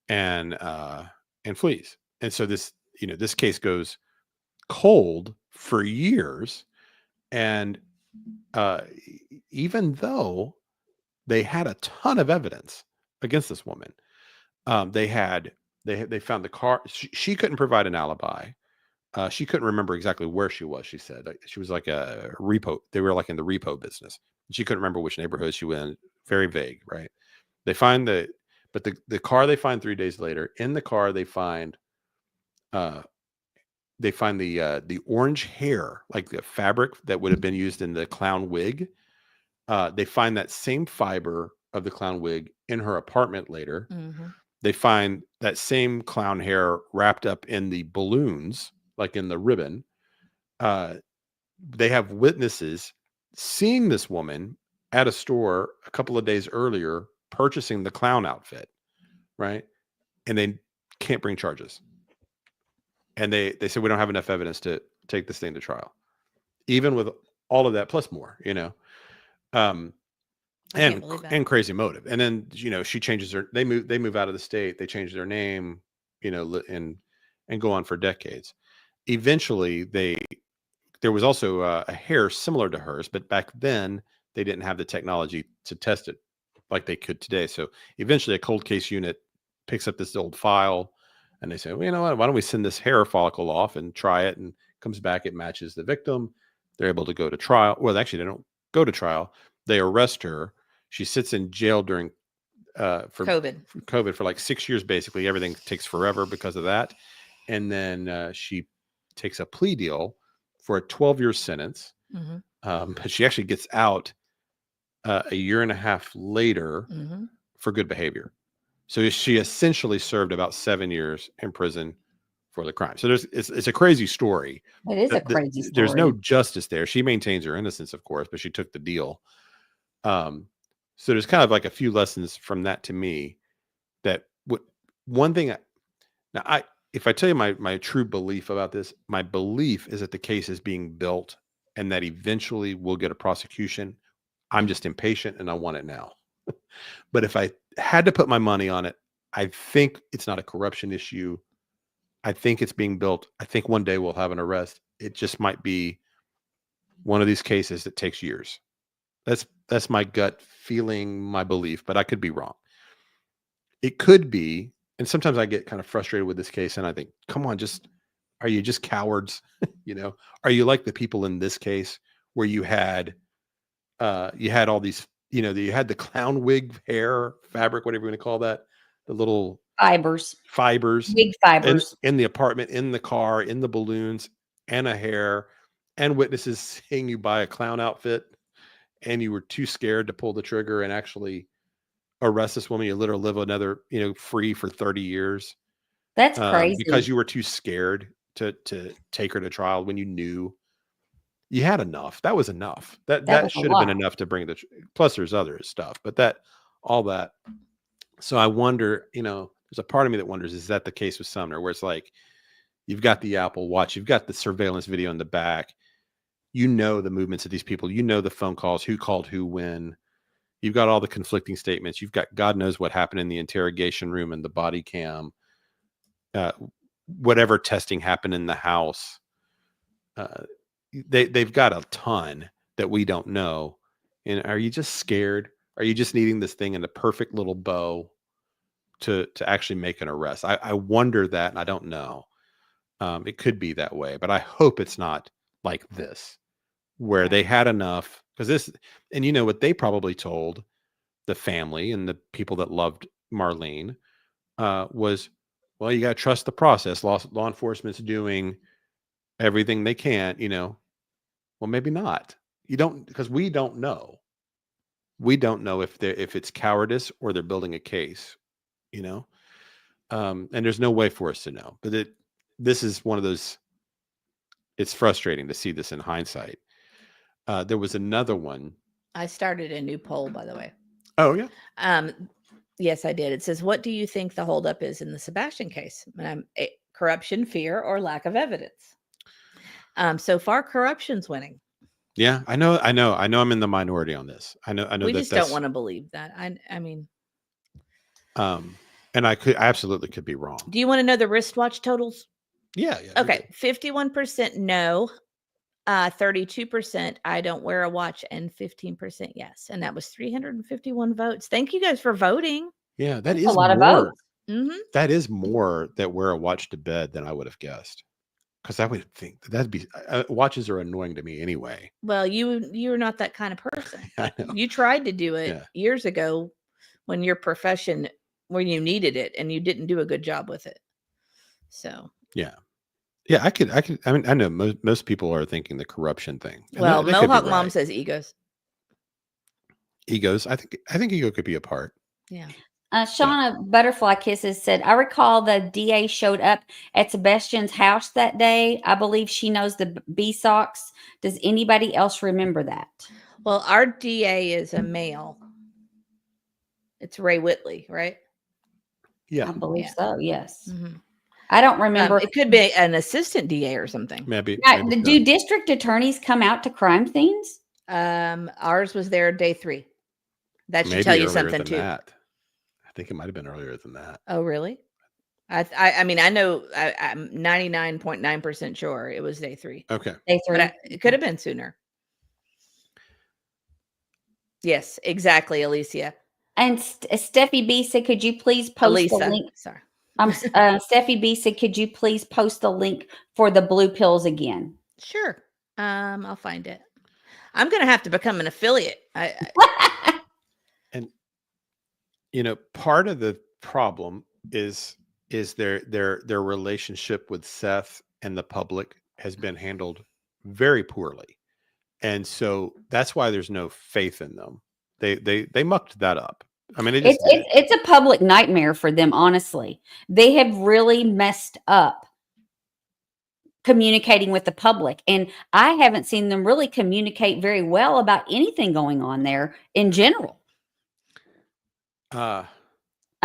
and flees. And so this case goes cold for years, and even though they had a ton of evidence against this woman, they found the car. She couldn't provide an alibi. She couldn't remember exactly where she was. She said she was like a repo. They were like in the repo business. She couldn't remember which neighborhood she was in. Very vague, right? They find the car they find 3 days later. In the car, they find the orange hair, like the fabric that would have been used in the clown wig. They find that same fiber of the clown wig in her apartment later. mm-hmm. They find that same clown hair wrapped up in the balloons, like in the ribbon. They have witnesses seeing this woman at a store a couple of days earlier purchasing the clown outfit, right? And they can't bring charges. And they said, we don't have enough evidence to take this thing to trial, even with all of that plus more, um, I can't believe that. and crazy motive. And then, she changes they move out of the state, they change their name, and go on for decades. Eventually there was also a hair similar to hers, but back then they didn't have the technology to test it like they could today. So eventually a cold case unit picks up this old file and they say, well, you know what, why don't we send this hair follicle off and try it? And comes back, it matches the victim. They're able to go to trial. Well, actually, they don't go to trial. They arrest her. She sits in jail during for COVID for like 6 years, basically. Everything takes forever because of that. And then she takes a plea deal for a 12-year sentence. But she actually gets out a year and a half later for good behavior. So she essentially served about 7 years in prison for the crime. So it's a crazy story. It is a crazy story. There's no justice there. She maintains her innocence, of course, but she took the deal. So there's kind of like a few lessons from that to me. That one thing. If I tell you my true belief about this, my belief is that the case is being built and that eventually we'll get a prosecution. I'm just impatient and I want it now. But if I had to put my money on it, I think it's not a corruption issue. I think it's being built. I think one day we'll have an arrest. It just might be one of these cases that takes years. That's my gut feeling, my belief, but I could be wrong. It could be, and sometimes I get kind of frustrated with this case and I think, come on, are you just cowards? Are you like the people in this case where you had all these, you had the clown wig hair, fabric, whatever you want to call that, the little fibers, wig fibers in the apartment, in the car, in the balloons, and a hair, and witnesses seeing you buy a clown outfit, and you were too scared to pull the trigger and actually arrest this woman. You let her live another, free for 30 years. That's crazy. Because you were too scared to take her to trial when you knew you had enough. That was enough. That should have been enough to bring plus there's other stuff, but all that. So I wonder, there's a part of me that wonders, is that the case with Sumner, where it's like, you've got the Apple Watch, you've got the surveillance video in the back, the movements of these people, the phone calls, who called who when, you've got all the conflicting statements, you've got God knows what happened in the interrogation room and the body cam, whatever testing happened in the house. They've got a ton that we don't know. And are you just scared? Are you just needing this thing in a perfect little bow to actually make an arrest? I wonder that, and I don't know. It could be that way, but I hope it's not like this, where they had enough. Because and what they probably told the family and the people that loved Marlene was, well, you got to trust the process. Law enforcement's doing everything they can, well, maybe not. You don't, because we don't know. We don't know if it's cowardice or they're building a case, and there's no way for us to know. But this is one of those. It's frustrating to see this in hindsight. There was another one. I started a new poll, by the way. Oh yeah. Yes, I did. It says, "What do you think the holdup is in the Sebastian case?" And corruption, fear, or lack of evidence. So far, corruption's winning. Yeah, I know. I'm in the minority on this. I know. We just don't want to believe that. I mean, and I absolutely could be wrong. Do you want to know the wristwatch totals? Yeah. Okay, 51% no, 32% I don't wear a watch, and 15% yes. And that was 351 votes. Thank you guys for voting. Yeah, that is a lot more. Of votes. Mm-hmm. That is more that wear a watch to bed than I would have guessed. Because I would think that'd be watches are annoying to me anyway. Well, you're not that kind of person. I know. You tried to do it years ago when your profession, when you needed it, and you didn't do a good job with it. So yeah, I could. I mean, I know most people are thinking the corruption thing. Well, Mohawk Mom says egos. Egos. I think ego could be a part. Yeah. Shauna Butterfly Kisses said, I recall the DA showed up at Sebastian's house that day. I believe she knows the B socks. Does anybody else remember that? Well, our DA is a male. It's Ray Whitley, right? Yeah. I believe so. Yes. Mm-hmm. I don't remember. It could be an assistant DA or something. Maybe. Now, maybe do so. district attorneys come out to crime scenes? Ours was there day 3. That should Maybe tell you earlier something than too. that. I think it might have been earlier than that. Oh, really? I mean, I know I'm 99.9% sure it was day 3, Okay. Day 3. but it could have been sooner. Yes, exactly, Alicia. And Steffi B said, could you please post the Elisa. link? Sorry. Steffi B said, could you please post the link for the blue pills again? Sure. I'll find it. I'm going to have to become an affiliate. And part of the problem is their relationship with Seth and the public has been handled very poorly. And so that's why there's no faith in them. They mucked that up. I mean, it's a public nightmare for them, honestly. They have really messed up communicating with the public. And I haven't seen them really communicate very well about anything going on there in general. I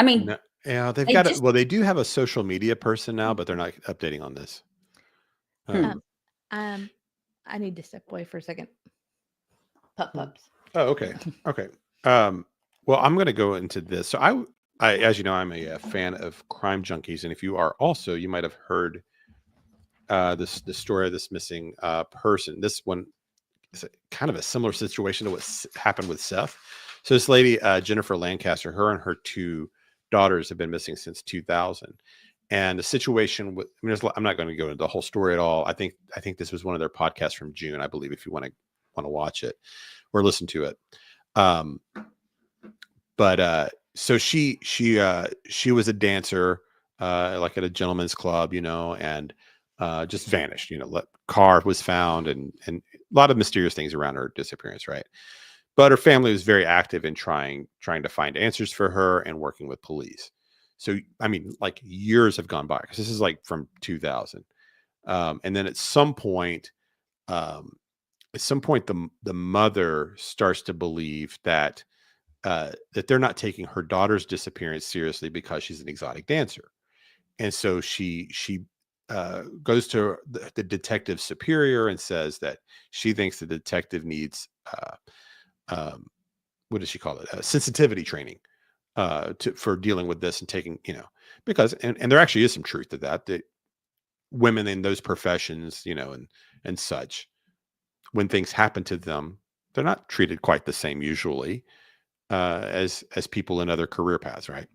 mean, no, yeah, they've they got just- it. Well, they do have a social media person now, but they're not updating on this. I need to step away for a second. Pups. Oh, okay. Okay. Well, I'm going to go into this. So I, as you know, I'm a fan of Crime Junkies. And if you are also, you might have heard the story of this missing person. This one is kind of a similar situation to what happened with Seth. So this lady, Jennifer Lancaster, her and her 2 daughters have been missing since 2000. And the situation with, I'm not going to go into the whole story at all. I think this was one of their podcasts from June, I believe, if you want to watch it or listen to it. So she was a dancer, like at a gentleman's club, and just vanished. Car was found and a lot of mysterious things around her disappearance, right? But her family was very active in trying to find answers for her and working with police. So, I mean, like years have gone by because this is like from 2000. And then at some point, the mother starts to believe that they're not taking her daughter's disappearance seriously because she's an exotic dancer. And so she goes to the detective superior and says that she thinks the detective needs what does she call it? Sensitivity training for dealing with this and taking, because and there actually is some truth to that women in those professions, and such, when things happen to them, they're not treated quite the same usually as people in other career paths, right?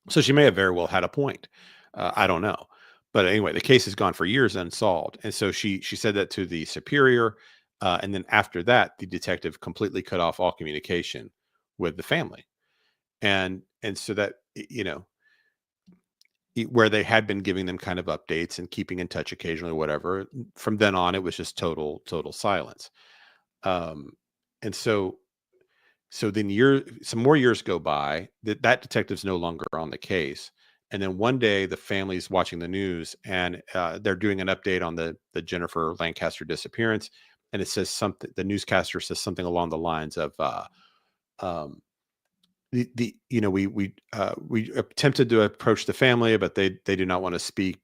So she may have very well had a point. I don't know. But anyway, the case has gone for years unsolved. And so she said that to the superior. And then after that, the detective completely cut off all communication with the family. And so that, where they had been giving them kind of updates and keeping in touch occasionally, whatever, from then on, it was just total silence. And so then some more years go by, that detective's no longer on the case. And then one day the family's watching the news and they're doing an update on the Jennifer Lancaster disappearance. And it says something, the newscaster says something along the lines of, we attempted to approach the family, but they do not want to speak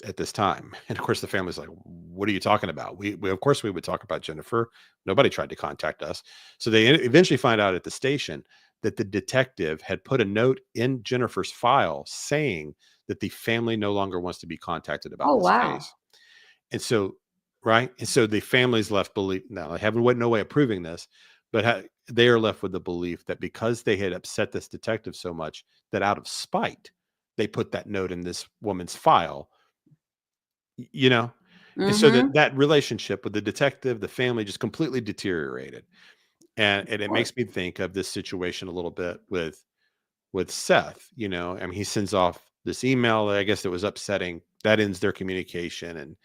at this time. And of course the family's like, what are you talking about? We of course we would talk about Jennifer. Nobody tried to contact us. So they eventually find out at the station that the detective had put a note in Jennifer's file saying that the family no longer wants to be contacted about this case. And so, right. And so the family's left now they have no way of proving this, but they are left with the belief that because they had upset this detective so much that out of spite, they put that note in this woman's file, and so that relationship with the detective, the family just completely deteriorated. And it makes me think of this situation a little bit with Seth, I mean, he sends off this email, I guess it was upsetting, that ends their communication and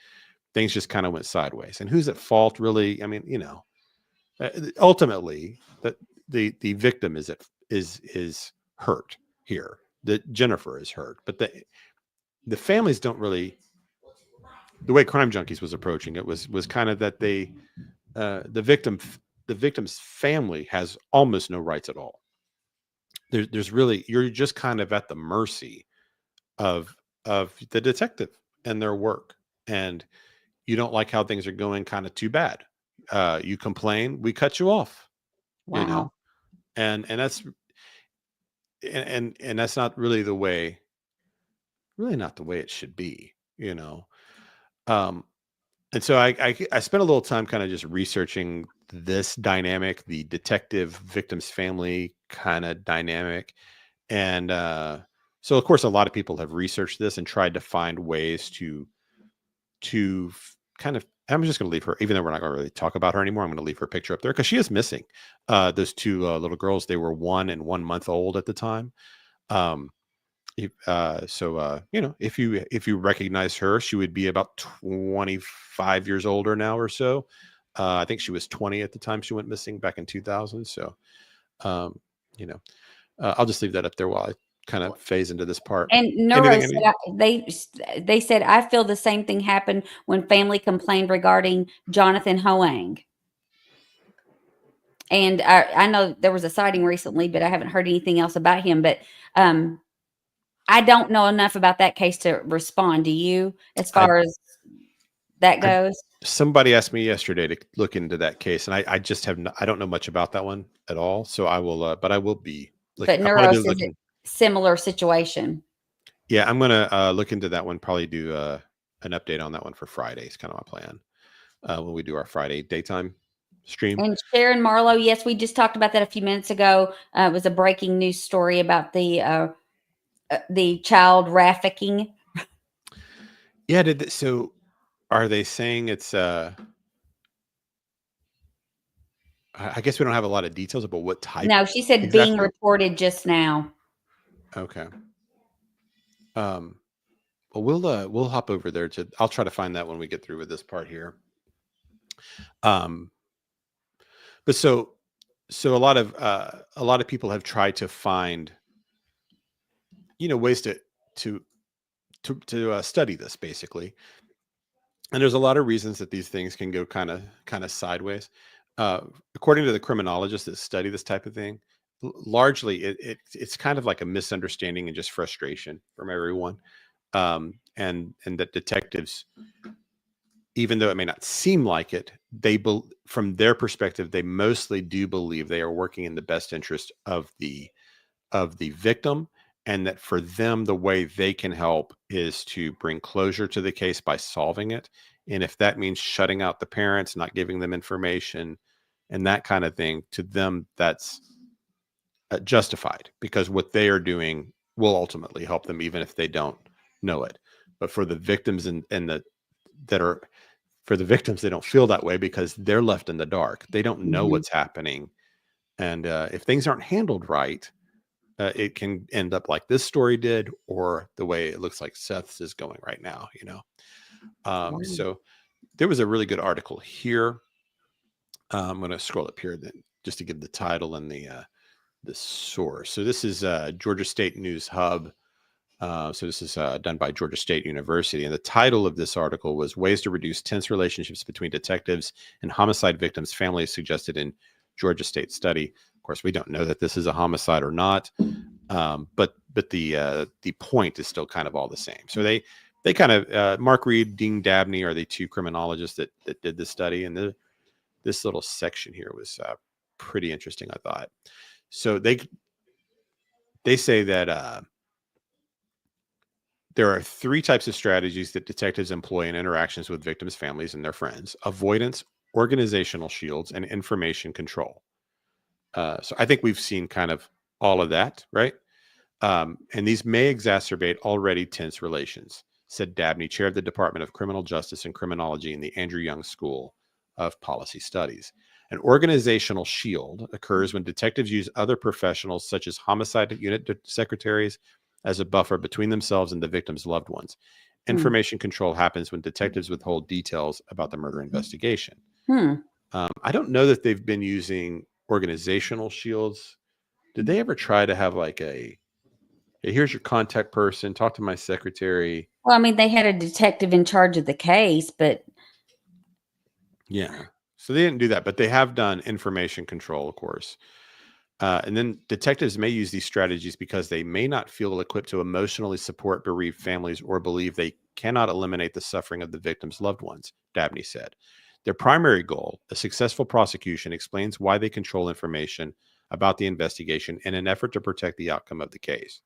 things just kind of went sideways. And who's at fault really? I mean, ultimately the victim is hurt here. That Jennifer is hurt, but the families don't really, the way Crime Junkies was approaching it was kind of that the victim's family has almost no rights at all. There's really, you're just kind of at the mercy of the detective and their work, and you don't like how things are going kind of too bad. You complain, we cut you off, you know, Wow. and that's and that's not really the way, really not the way it should be, you know. Um, and so I spent a little time kind of just researching this dynamic, the detective victim's family kind of dynamic. And so of course a lot of people have researched this and tried to find ways to kind of, I'm just going to leave her, even though we're not going to really talk about her anymore. I'm going to leave her picture up there because she is missing. Those two little girls, they were 1 and 1 month old at the time. Um, you know, if you recognize her, she would be about 25 years older now or so. I think she was 20 at the time she went missing back in 2000. So, um, you know, I'll just leave that up there while I kind of phase into this part. And Neuro Anything? said they said, I feel the same thing happened when family complained regarding Jonathan Hoang. And I know there was a sighting recently, but I haven't heard anything else about him. But I don't know enough about that case to respond. Do you, as far as that goes? Somebody asked me yesterday to look into that case, and I just have I don't know much about that one at all. So I will, but I will be looking. But Neuro says it's similar situation. Yeah, I'm gonna look into that one. Probably do an update on that one for Friday. It's kind of my plan when we do our Friday daytime stream. And Sharon Marlowe, yes, we just talked about that a few minutes ago. It was a breaking news story about the child trafficking. Yeah, so are they saying it's I guess we don't have a lot of details about what type. No, she said exactly? being reported just now. Okay. Well, we'll hop over there I'll try to find that when we get through with this part here. But so a lot of people have tried to find, you know, ways to study this basically. And there's a lot of reasons that these things can go kind of sideways. According to the criminologists that study this type of thing, largely it's kind of like a misunderstanding and just frustration from everyone. And that detectives, even though it may not seem like it, from their perspective, they mostly do believe they are working in the best interest of the victim, and that for them, the way they can help is to bring closure to the case by solving it. And if that means shutting out the parents, not giving them information, and that kind of thing, to them, that's justified, because what they are doing will ultimately help them, even if they don't know it. But for the victims for the victims, they don't feel that way because they're left in the dark. They don't know what's happening. And if things aren't handled right, it can end up like this story did, or the way it looks like Seth's is going right now, you know? So there was a really good article here. I'm going to scroll up here just to give the title and the source. So this is Georgia State News Hub. So this is done by Georgia State University. And the title of this article was "Ways to Reduce Tense Relationships Between Detectives and Homicide Victims' Families Suggested in Georgia State Study." Of course, we don't know that this is a homicide or not, but the point is still kind of all the same. So they kind of, Mark Reed, Dean Dabney are the two criminologists that did this study. And this little section here was pretty interesting, I thought. So they say that there are 3 types of strategies that detectives employ in interactions with victims' families and their friends: avoidance, organizational shields, and information control. So I think we've seen kind of all of that, right? And these may exacerbate already tense relations, said Dabney, chair of the Department of Criminal Justice and Criminology in the Andrew Young School of Policy Studies. An organizational shield occurs when detectives use other professionals, such as homicide unit secretaries, as a buffer between themselves and the victim's loved ones. Information control happens when detectives withhold details about the murder investigation. I don't know that they've been using organizational shields. Did they ever try to have like hey, here's your contact person, talk to my secretary? Well, I mean, they had a detective in charge of the case, but yeah. So they didn't do that, but they have done information control, of course. And then detectives may use these strategies because they may not feel equipped to emotionally support bereaved families or believe they cannot eliminate the suffering of the victim's loved ones, Dabney said. Their primary goal, a successful prosecution, explains why they control information about the investigation in an effort to protect the outcome of the case.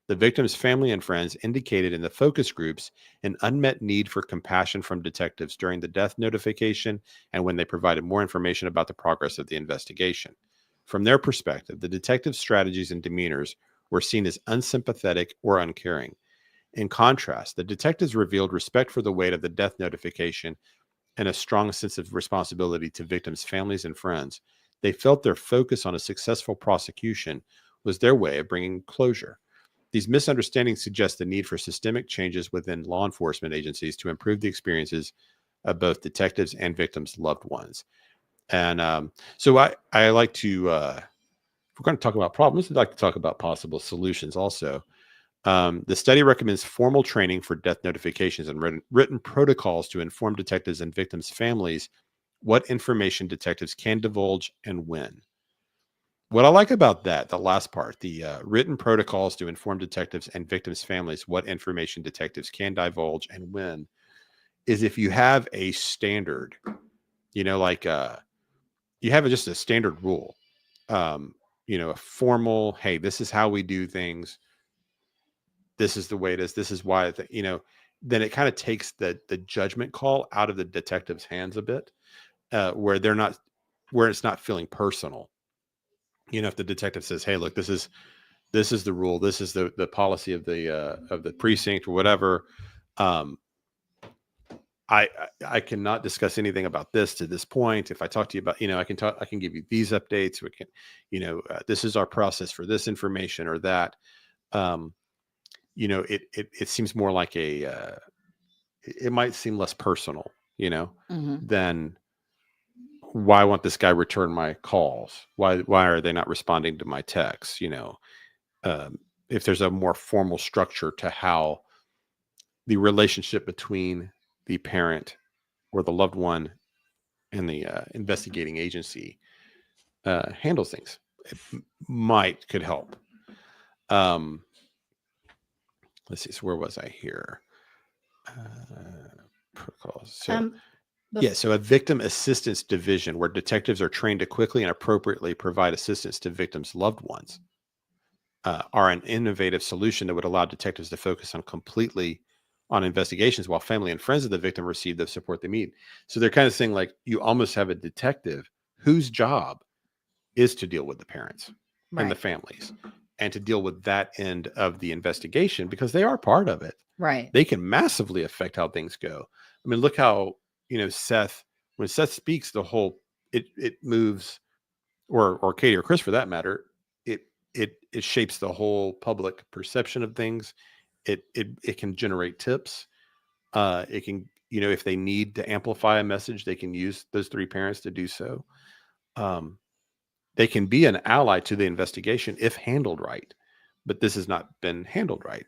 The victim's family and friends indicated in the focus groups an unmet need for compassion from detectives during the death notification and when they provided more information about the progress of the investigation. From their perspective, the detectives' strategies and demeanors were seen as unsympathetic or uncaring. In contrast, the detectives revealed respect for the weight of the death notification and a strong sense of responsibility to victims' families and friends. They felt their focus on a successful prosecution was their way of bringing closure. These misunderstandings suggest the need for systemic changes within law enforcement agencies to improve the experiences of both detectives and victims' loved ones. And so I like to, if we're going to talk about problems, I'd like to talk about possible solutions also. The study recommends formal training for death notifications and written protocols to inform detectives and victims' families what information detectives can divulge and when. What I like about that, the last part, the written protocols to inform detectives and victims' families what information detectives can divulge and when, is if you have a standard, like you have just a standard rule, a formal, hey, this is how we do things. This is the way it is. This is why, then it kind of takes the judgment call out of the detective's hands a bit, where it's not feeling personal. If the detective says, hey, look, this is the rule, this is the policy of the precinct or whatever. I cannot discuss anything about this to this point. If I talk to you about, I can give you these updates. We can, this is our process for this information or that. It seems more like it might seem less personal, than why won't this guy return my calls? Why are they not responding to my texts? If there's a more formal structure to how the relationship between the parent or the loved one and the investigating agency handles things, it could help. Let's see. So where was I here? Protocols. So so a victim assistance division where detectives are trained to quickly and appropriately provide assistance to victims' loved ones are an innovative solution that would allow detectives to focus completely on investigations while family and friends of the victim receive the support they need. So they're kind of saying, like, you almost have a detective whose job is to deal with the parents and the families and to deal with that end of the investigation because they are part of it. Right. They can massively affect how things go. I mean, look how, Seth, when Seth speaks, it moves, or Katie or Chris for that matter, it shapes the whole public perception of things. It can generate tips. It can, if they need to amplify a message, they can use those three parents to do so. They can be an ally to the investigation if handled right, but this has not been handled right.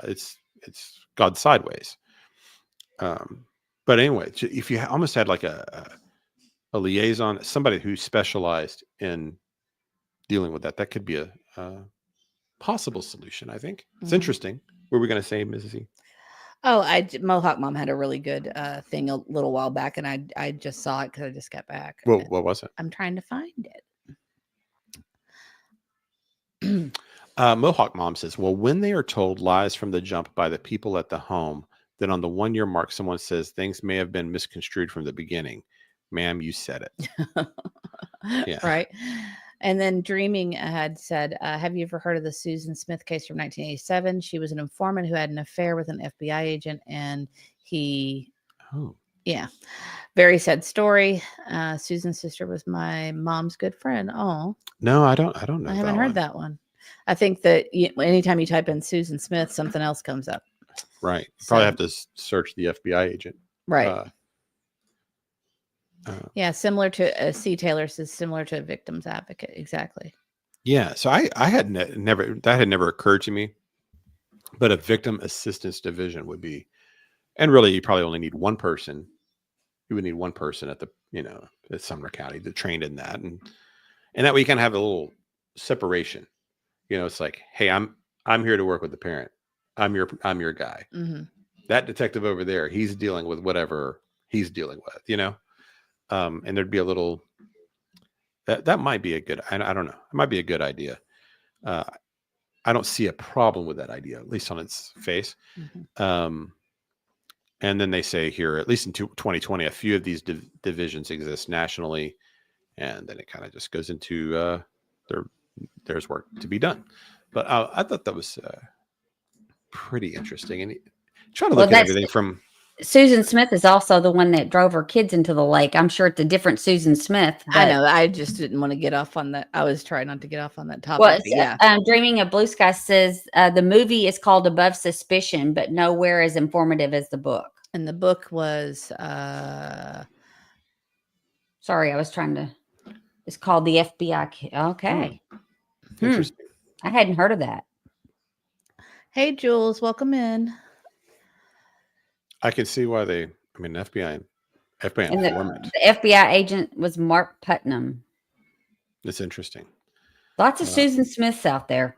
It's gone sideways. But anyway, if you almost had like a liaison, somebody who specialized in dealing with that could be a possible solution. I think it's interesting. What were we going to say, Mrs. E? Oh, Mohawk Mom had a really good thing a little while back, and I just saw it because I just got back. Well, what was it? I'm trying to find it. Mohawk Mom says, well, when they are told lies from the jump by the people at the home, then on the 1 year mark, someone says things may have been misconstrued from the beginning. Ma'am, you said it. Yeah. Right. And then Dreaming had said, have you ever heard of the Susan Smith case from 1987? She was an informant who had an affair with an FBI agent, and very sad story. Susan's sister was my mom's good friend. Oh, no, I don't know. I haven't heard that one. I think that anytime you type in Susan Smith, something else comes up. Right. You probably have to search the FBI agent. Right. Similar to C. Taylor says, similar to a victim's advocate. Exactly. Yeah. So I had never occurred to me, but a victim assistance division would be, and really you probably only need one person. You would need one person at the, at Sumner County that trained in that. And that way you can have a little separation. You know, it's like, hey, I'm here to work with the parent. I'm your guy. Mhm. That detective over there, he's dealing with whatever he's dealing with, you know? And there'd be a little, that might be a good, I don't know. It might be a good idea. I don't see a problem with that idea, at least on its face. Mhm. And then they say here, at least in 2020, a few of these divisions exist nationally. And then it kind of just goes into there's work to be done. But I thought that was pretty interesting. And trying to Well, look at that's everything from Susan Smith is also the one that drove her kids into the lake. I'm sure it's a different Susan Smith. I But know. I just didn't want to get off on that. I was trying not to get off on that topic. well, But yeah. Dreaming of Blue Sky says the movie is called Above Suspicion, but nowhere as informative as the book. And the book was Sorry, I was trying to. It's called the FBI. Okay. interesting. I hadn't heard of that. Hey Jules, welcome in. I can see why they, I mean, FBI And informant. the FBI agent was Mark Putnam. It's interesting. Lots of Susan Smiths out there.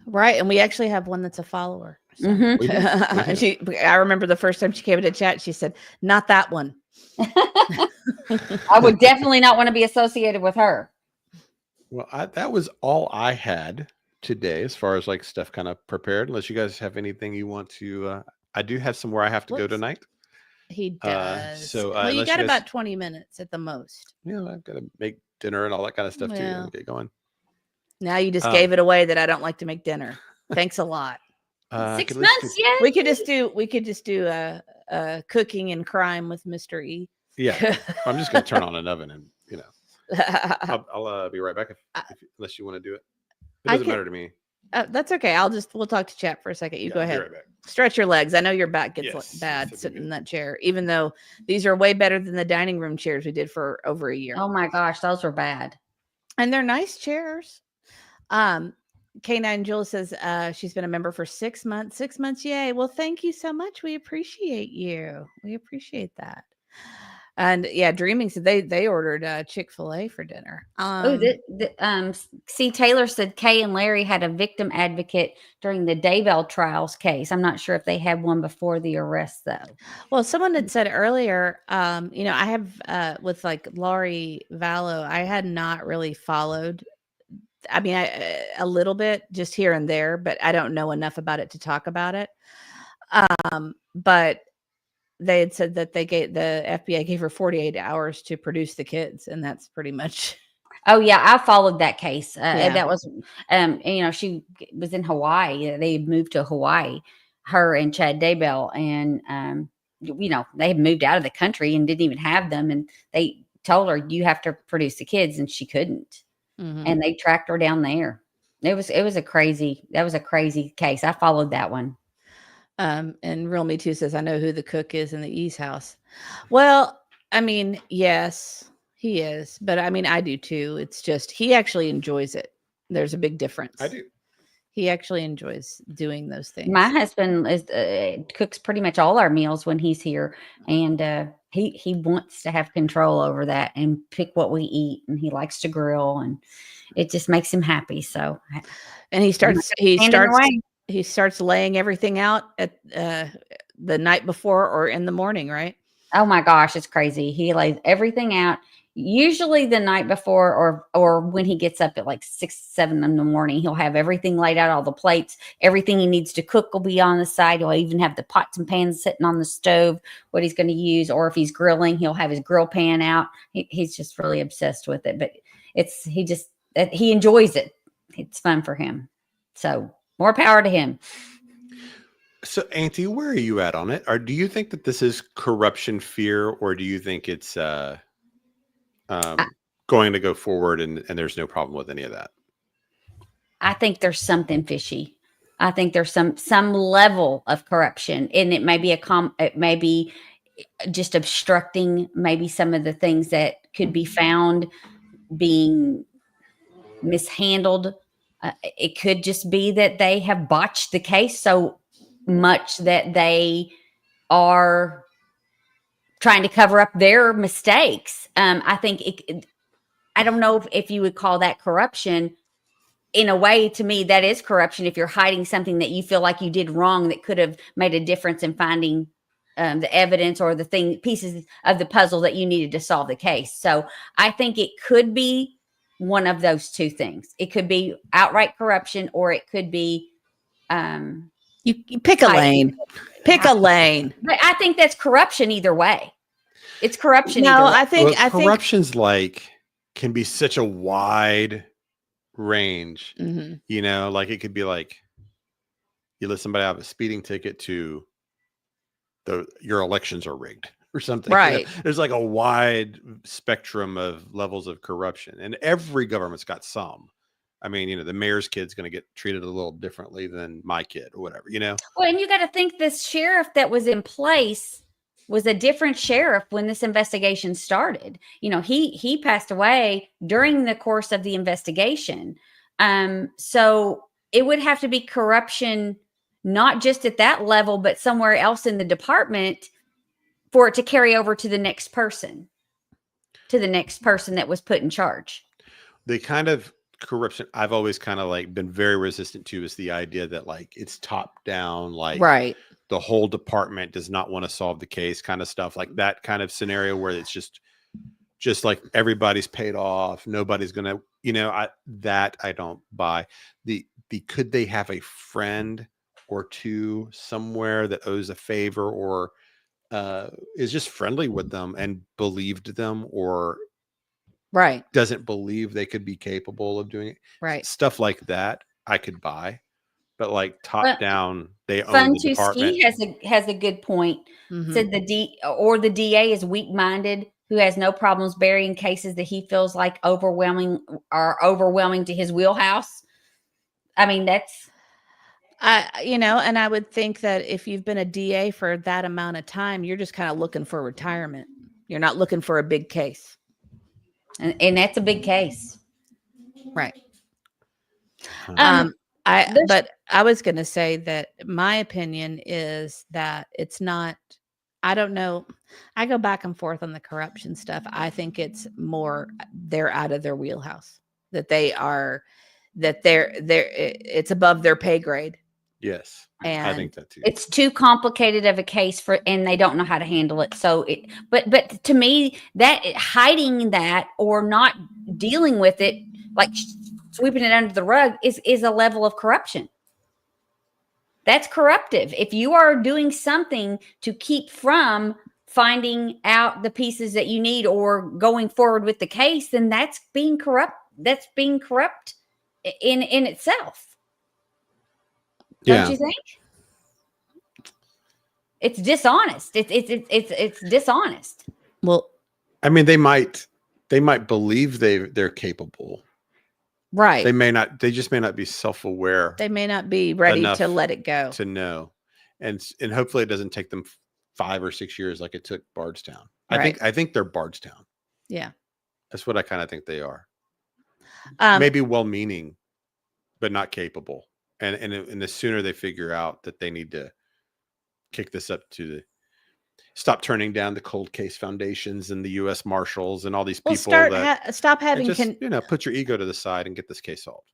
Right. And we actually have one that's a follower. So. Mhm. We do. I remember the first time she came into chat, she said, not that one. I would definitely not want to be associated with her. Well, that was all I had today as far as like stuff kind of prepared, unless you guys have anything you want to, I do have somewhere I have to go tonight. He does. So, well, you unless got you guys- about 20 minutes at the most. Yeah, I've got to make dinner and all that kind of stuff too Well. and get going. Now you just gave it away that I don't like to make dinner. Thanks a lot. I 6 could listen months, to- yeah. We could just do cooking and crime with Mr. E. Yeah, I'm just going to turn on an oven and, you know, I'll be right back unless you want to do it. It doesn't matter to me. That's okay. We'll talk to chat for a second. You go I'll be ahead. right back. Stretch your legs. I know your back gets Yes, bad that'd be sitting good. in that chair, even though these are way better than the dining room chairs we did for over a year. Oh my gosh, those were bad. And they're nice chairs. K9 Jules says she's been a member for 6 months. 6 months, yay. Well, thank you so much. We appreciate you. We appreciate that. And yeah, Dreaming said they ordered Chick-fil-A for dinner. C. Taylor said Kay and Larry had a victim advocate during the Daybell trials case. I'm not sure if they had one before the arrest, though. Well, someone had said earlier, you know, I have with like Laurie Vallow, I had not really followed. I mean, a little bit just here and there, but I don't know enough about it to talk about it. But they had said that the FBI gave her 48 hours to produce the kids, and that's pretty much. Oh yeah, I followed that case. Yeah. That was, you know, she was in Hawaii. They moved to Hawaii, her and Chad Daybell, and you know, they had moved out of the country and didn't even have them, and they told her you have to produce the kids, and she couldn't. And they tracked her down there. That was a crazy case. I followed that one. And Real Me Too says, I know who the cook is in the E's house. Well, I mean, yes, he is, but I mean, I do too. It's just, he actually enjoys it. There's a big difference. I do. He actually enjoys doing those things. My husband cooks pretty much all our meals when he's here, and he wants to have control over that and pick what we eat, and he likes to grill, and it just makes him happy. So, and he starts laying everything out at the night before or in the morning, right? Oh my gosh, it's crazy. He lays everything out. Usually the night before or when he gets up at like 6, 7 in the morning, he'll have everything laid out, all the plates, everything he needs to cook will be on the side. He'll even have the pots and pans sitting on the stove, what he's going to use. Or if he's grilling, he'll have his grill pan out. He's just really obsessed with it, but he enjoys it. It's fun for him. So more power to him. So, Auntie, where are you at on it? Or do you think that this is corruption fear, or do you think it's going to go forward and there's no problem with any of that? I think there's something fishy. I think there's some level of corruption, and it may be it may be just obstructing maybe some of the things that could be found being mishandled. It could just be that they have botched the case so much that they are trying to cover up their mistakes. I think I don't know if you would call that corruption, in a way, to me, that is corruption. If you're hiding something that you feel like you did wrong that could have made a difference in finding the evidence or the pieces of the puzzle that you needed to solve the case. So I think it could be one of those two things. It could be outright corruption, or it could be You pick a lane. Pick a lane. But I think that's corruption either way. It's corruption. No, either way. I think corruption's like can be such a wide range. Mhm. You know, like it could be like you let somebody have a speeding ticket to your elections are rigged or something. Right. You know, there's like a wide spectrum of levels of corruption, and every government's got some. I mean, you know, the mayor's kid's going to get treated a little differently than my kid or whatever, you know? Well, and you got to think this sheriff that was in place was a different sheriff when this investigation started. You know, he passed away during the course of the investigation. So it would have to be corruption, not just at that level, but somewhere else in the department for it to carry over to the next person that was put in charge. The kind of corruption I've always kind of like been very resistant to is the idea that like it's top down, like right. The whole department does not want to solve the case kind of stuff, like that kind of scenario where it's just like everybody's paid off. Nobody's going to, you know, I don't buy. The could they have a friend or two somewhere that owes a favor or is just friendly with them and believed them or right doesn't believe they could be capable of doing it. Right. Stuff like that I could buy. But like top down, they own Fun the to department. Ski has a good point. Mhm. Said the DA is weak-minded, who has no problems burying cases that he feels like overwhelming to his wheelhouse. I mean, that's and I would think that if you've been a DA for that amount of time, you're just kind of looking for retirement. You're not looking for a big case. And that's a big case. Right. Um, But I was going to say that my opinion is that it's not, I don't know. I go back and forth on the corruption stuff. I think it's more, they're out of their wheelhouse, it's above their pay grade. Yes. And I think that too. It's too complicated of a case and they don't know how to handle it. So but to me, that hiding that or not dealing with it, like sweeping it under the rug is a level of corruption. That's corruptive. If you are doing something to keep from finding out the pieces that you need or going forward with the case, then that's being corrupt. That's being corrupt in itself. Don't you think? It's dishonest. It's dishonest. Well, I mean, they might believe they're capable. Right. They just may not be self-aware. They may not be ready to let it go. To know. And hopefully it doesn't take them 5 or 6 years like it took Bardstown. Right. I think they're Bardstown. Yeah. That's what I kind of think they are. Um, Maybe well-meaning, but not capable. And the sooner they figure out that they need to kick this up to stop turning down the cold case foundations and the U.S. Marshals and all these people stop having put your ego to the side and get this case solved.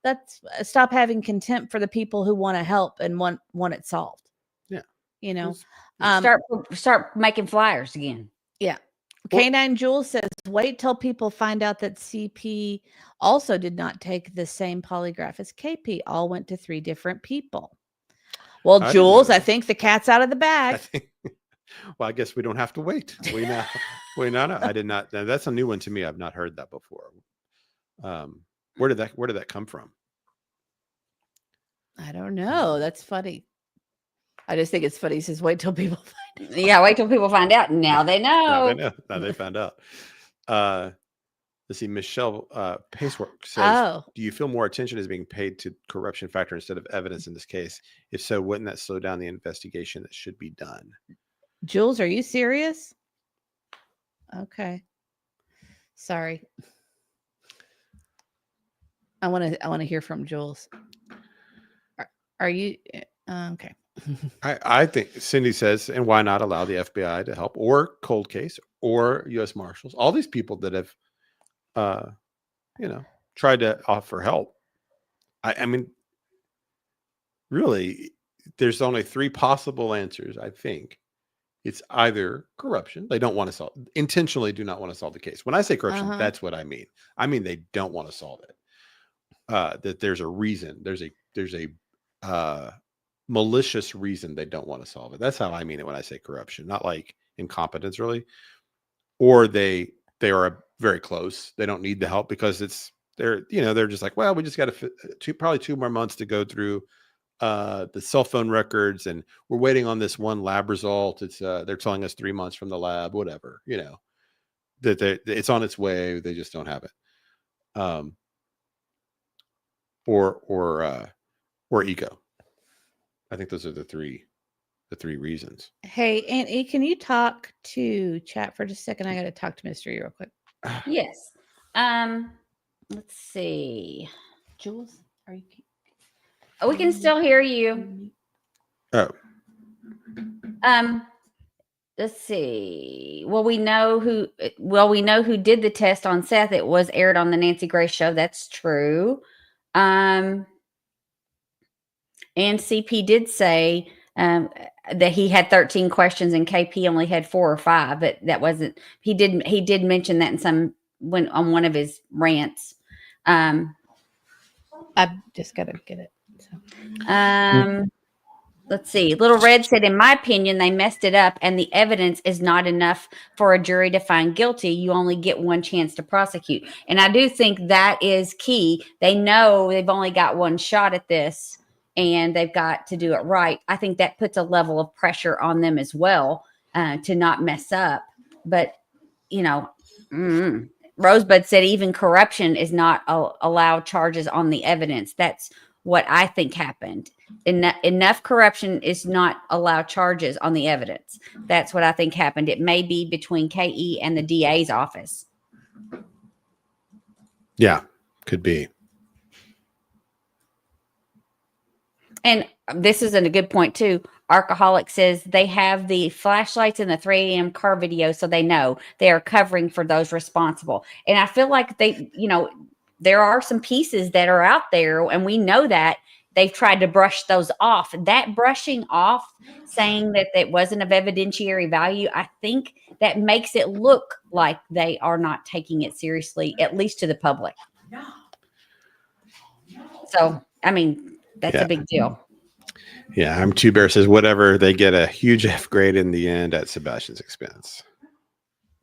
Stop having contempt for the people who want to help and want it solved. Yeah. You know, start making flyers again. Yeah. Canine Jules says, wait till people find out that CP also did not take the same polygraph as KP. All went to 3 different people. Well, Jules, I think the cat's out of the bag. Well, I guess we don't have to wait. We know. I did not. That's a new one to me. I've not heard that before. Where did that come from? I don't know. That's funny. I just think it's funny. He says, wait till people find out. Yeah, wait till people find out. Now they know. Now they found out. Let's see. Michelle Pacework says, do you feel more attention is being paid to corruption factor instead of evidence in this case? If so, wouldn't that slow down the investigation that should be done? Jules, are you serious? Okay. Sorry. I want to hear from Jules. Are you okay? I think Cindy says, and why not allow the FBI to help, or cold case, or U.S. Marshals, all these people that have, tried to offer help. I mean, really, there's only 3 possible answers, I think. It's either corruption. They don't want to solve, intentionally do not want to solve the case. When I say corruption, Uh-huh. that's what I mean. I mean, they don't want to solve it. That there's a reason. There's a malicious reason they don't want to solve it. That's how I mean it when I say corruption, not like incompetence really. Or they are very close. They don't need the help because they're just like, well, we just got probably 2 more months to go through the cell phone records, and we're waiting on this one lab result. It's they're telling us 3 months from the lab, whatever, that it's on its way. They just don't have it. Or ego. I think those are the three reasons. Hey, Aunt can you talk to chat for just a second? I got to talk to Mystery real quick. Yes. Let's see. Jules, are you? Oh, we can still hear you. Oh. Let's see. Well, we know who did the test on Seth. It was aired on the Nancy Grace show. That's true. And CP did say that he had 13 questions and KP only had 4 or 5, but that wasn't. He did mention that on one of his rants. I've just got to get it. So. Let's see. Little Red said, in my opinion, they messed it up and the evidence is not enough for a jury to find guilty. You only get one chance to prosecute. And I do think that is key. They know they've only got one shot at this and they've got to do it right. I think that puts a level of pressure on them as well to not mess up. But, Rosebud said even corruption is not allowed charges on the evidence. That's what I think happened. Enough corruption is not allowed charges on the evidence. That's what I think happened. It may be between KE and the DA's office. Yeah, could be. And this is a good point too. Archaholic says they have the flashlights in the 3 a.m. car video, so they know they are covering for those responsible. And I feel like there are some pieces that are out there, and we know that they've tried to brush those off. That brushing off, saying that it wasn't of evidentiary value, I think that makes it look like they are not taking it seriously, at least to the public. So, I mean, that's a big deal. Yeah, I'm Two Bear says whatever, they get a huge F grade in the end at Sebastian's expense.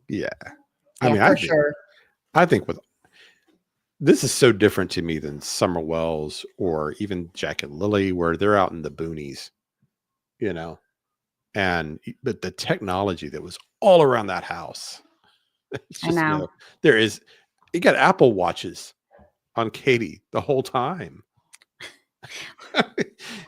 Yeah. I think this is so different to me than Summer Wells or even Jack and Lily, where they're out in the boonies, but the technology that was all around that house. I know. You got Apple Watches on Katie the whole time.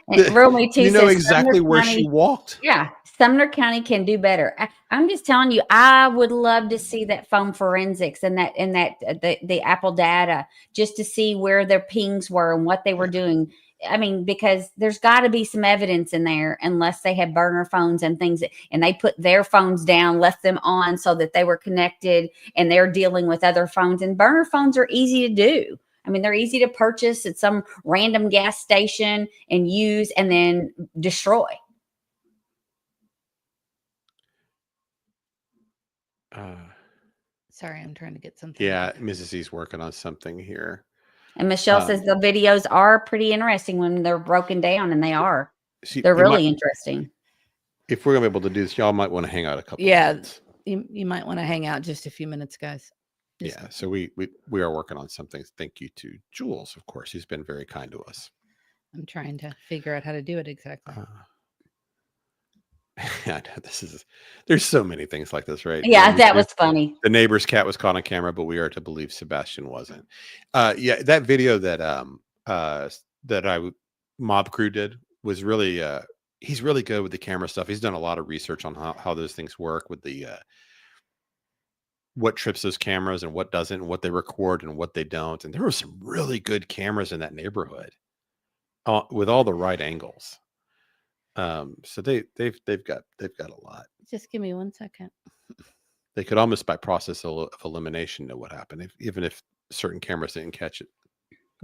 You know exactly where she walked. Yeah. Sumner County can do better. I'm just telling you, I would love to see that phone forensics and the Apple data, just to see where their pings were and what they were doing. I mean, because there's got to be some evidence in there, unless they had burner phones and things, and they put their phones down, left them on so that they were connected, and they're dealing with other phones. And burner phones are easy to do. I mean, they're easy to purchase at some random gas station and use and then destroy. Sorry, I'm trying to get something. Yeah, Mrs. E's working on something here. And Michelle says the videos are pretty interesting when they're broken down, and they are. They're really interesting. If we're going to be able to do this, y'all might want to hang out a couple of minutes. You might want to hang out just a few minutes, guys. Yeah, so we are working on something. Thank you to Jules, of course. He's been very kind to us. I'm trying to figure out how to do it exactly. There's so many things like this, right? Yeah, that was funny. The neighbor's cat was caught on camera, but we are to believe Sebastian wasn't. Yeah, that video that Mob Crew did was really he's really good with the camera stuff. He's done a lot of research on how those things work with the what trips those cameras and what doesn't, and what they record and what they don't. And there were some really good cameras in that neighborhood with all the right angles. So they've got a lot. Just give me 1 second. They could almost by process of elimination know what happened, even if certain cameras didn't catch it.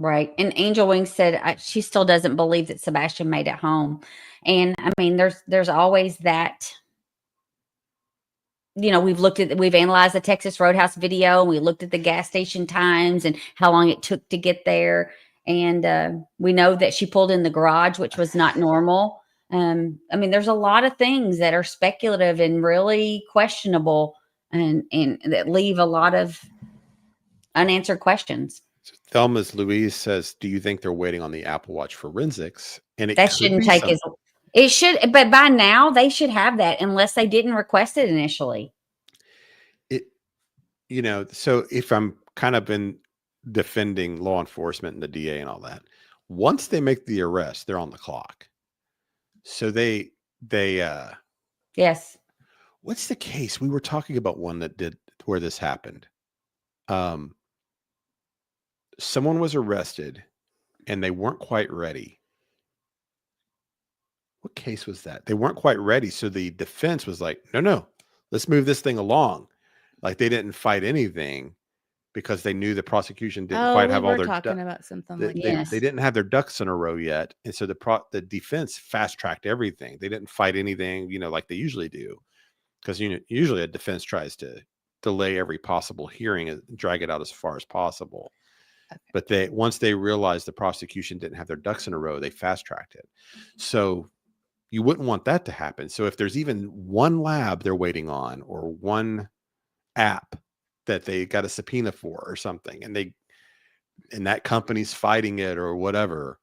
Right. And Angel Wings said she still doesn't believe that Sebastian made it home. And I mean, there's always that. We've analyzed the Texas Roadhouse video. And we looked at the gas station times and how long it took to get there. And we know that she pulled in the garage, which was not normal. I mean, there's a lot of things that are speculative and really questionable and that leave a lot of unanswered questions. Thelma's Louise says, do you think they're waiting on the Apple Watch forensics? And That shouldn't take it should, but by now they should have that unless they didn't request it initially. So if I'm kind of been defending law enforcement and the DA and all that, once they make the arrest, they're on the clock. So they yes. What's the case? We were talking about one that did where this happened. Someone was arrested and they weren't quite ready. What case was that? They weren't quite ready. So the defense was like, no, let's move this thing along. Like they didn't fight anything because they knew the prosecution didn't quite have all their talking about something like they didn't have their ducks in a row yet. And so the defense fast tracked everything. They didn't fight anything, like they usually do. Because usually a defense tries to delay every possible hearing and drag it out as far as possible. Okay. But once they realized the prosecution didn't have their ducks in a row, they fast tracked it. So you wouldn't want that to happen. So if there's even one lab they're waiting on or one app that they got a subpoena for or something, and that company's fighting it or whatever,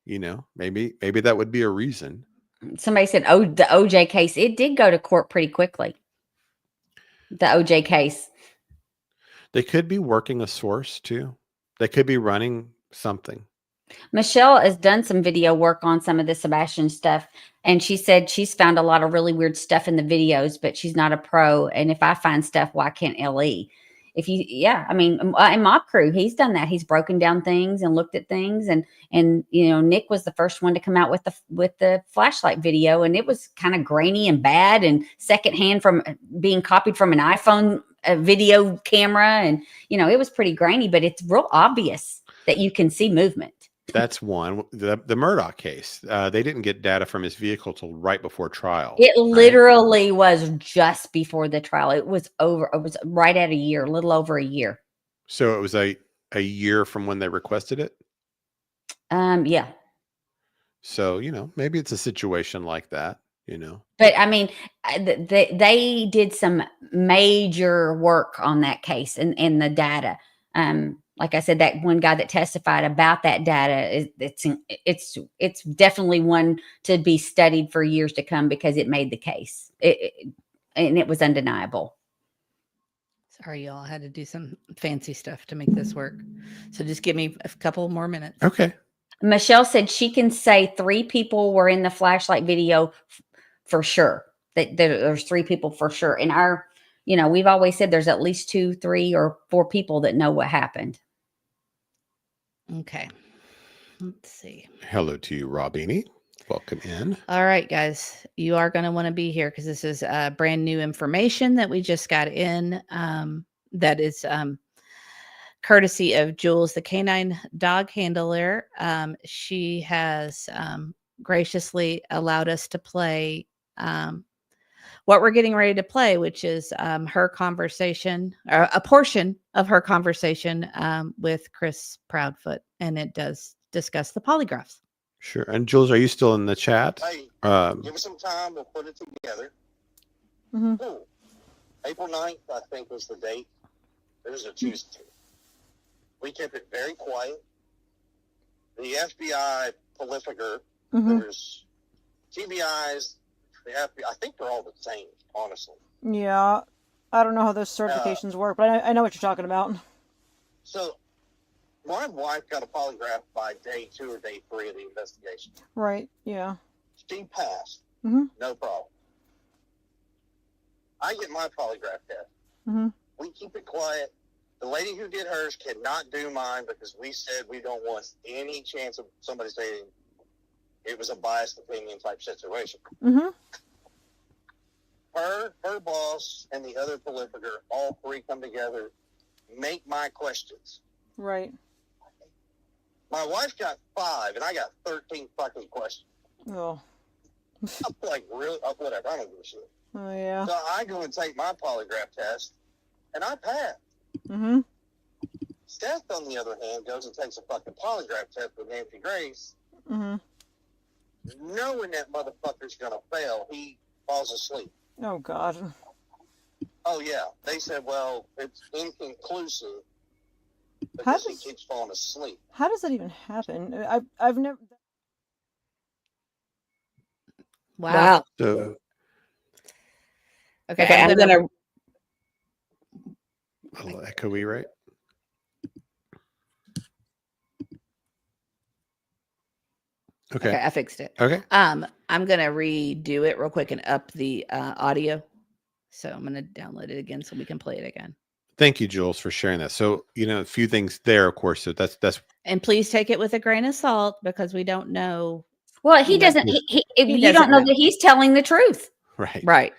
maybe that would be a reason. Somebody said, the OJ case, it did go to court pretty quickly. The OJ case. They could be working a source too. They could be running something. Michelle has done some video work on some of the Sebastian stuff. And she said she's found a lot of really weird stuff in the videos, but she's not a pro. And if I find stuff, why can't LE? In Mob Crew, he's done that. He's broken down things and looked at things. And Nick was the first one to come out with the flashlight video. And it was kind of grainy and bad and secondhand from being copied from an iPhone video camera. And, it was pretty grainy, but it's real obvious that you can see movement. That's one. The Murdoch case. They didn't get data from his vehicle till right before trial. It literally was just before the trial. It was right at a year, a little over a year. So it was a year from when they requested it? Yeah. So, maybe it's a situation like that, But I mean, they did some major work on that case and the data. Like I said, that one guy that testified about that data it's definitely one to be studied for years to come because it made the case. And it was undeniable. Sorry, y'all. I had to do some fancy stuff to make this work. So just give me a couple more minutes. Okay. Michelle said she can say 3 people were in the flashlight video for sure. That there's 3 people for sure. And we've always said there's at least 2, 3, or 4 people that know what happened. Okay. Let's see. Hello to you, Robini. Welcome in. All right, guys. You are going to want to be here because this is brand new information that we just got in. That is courtesy of Jules, the canine dog handler. She has graciously allowed us to play what we're getting ready to play, which is her conversation, or a portion of her conversation with Chris Proudfoot, and it does discuss the polygraphs. Sure. And Jules, are you still in the chat? Hey, give us some time. We'll put it together. Mm-hmm. Ooh, April 9th, I think, was the date. It was a Tuesday. We kept it very quiet. The FBI prolificer, there's TBIs, the FBI, I think they're all the same, honestly. Yeah, I don't know how those certifications work, but I know what you're talking about. So, my wife got a polygraph by day 2 or day 3 of the investigation. Right, yeah. She passed. Mm-hmm. No problem. I get my polygraph test. Mm-hmm. We keep it quiet. The lady who did hers cannot do mine because we said we don't want any chance of somebody saying it was a biased opinion type situation. Mm-hmm. Her boss, and the other prolificer, all 3 come together, make my questions. Right. My wife got 5, and I got 13 fucking questions. Oh. I'm like, really? Whatever. I don't give a shit. Oh, yeah. So I go and take my polygraph test, and I pass. Mm-hmm. Steph, on the other hand, goes and takes a fucking polygraph test with Nancy Grace, Mm-hmm. knowing that motherfucker's gonna fail. He falls asleep. Oh, God. Oh, yeah. They said, well, it's inconclusive How because he does, keeps falling asleep. how does that even happen? I've never... Wow. So Okay, Okay, I'm I'm gonna. gonna. a little echoey, right? Okay, Okay. I fixed it. Okay. I'm gonna redo it real quick and up the audio. So I'm gonna download it again so we can play it again. Thank you, Jules, for sharing that. So, a few things there, of course. So that's And please take it with a grain of salt because we don't know. Well, he You know, doesn't. He You doesn't don't know know. that he's telling the truth. right. Right.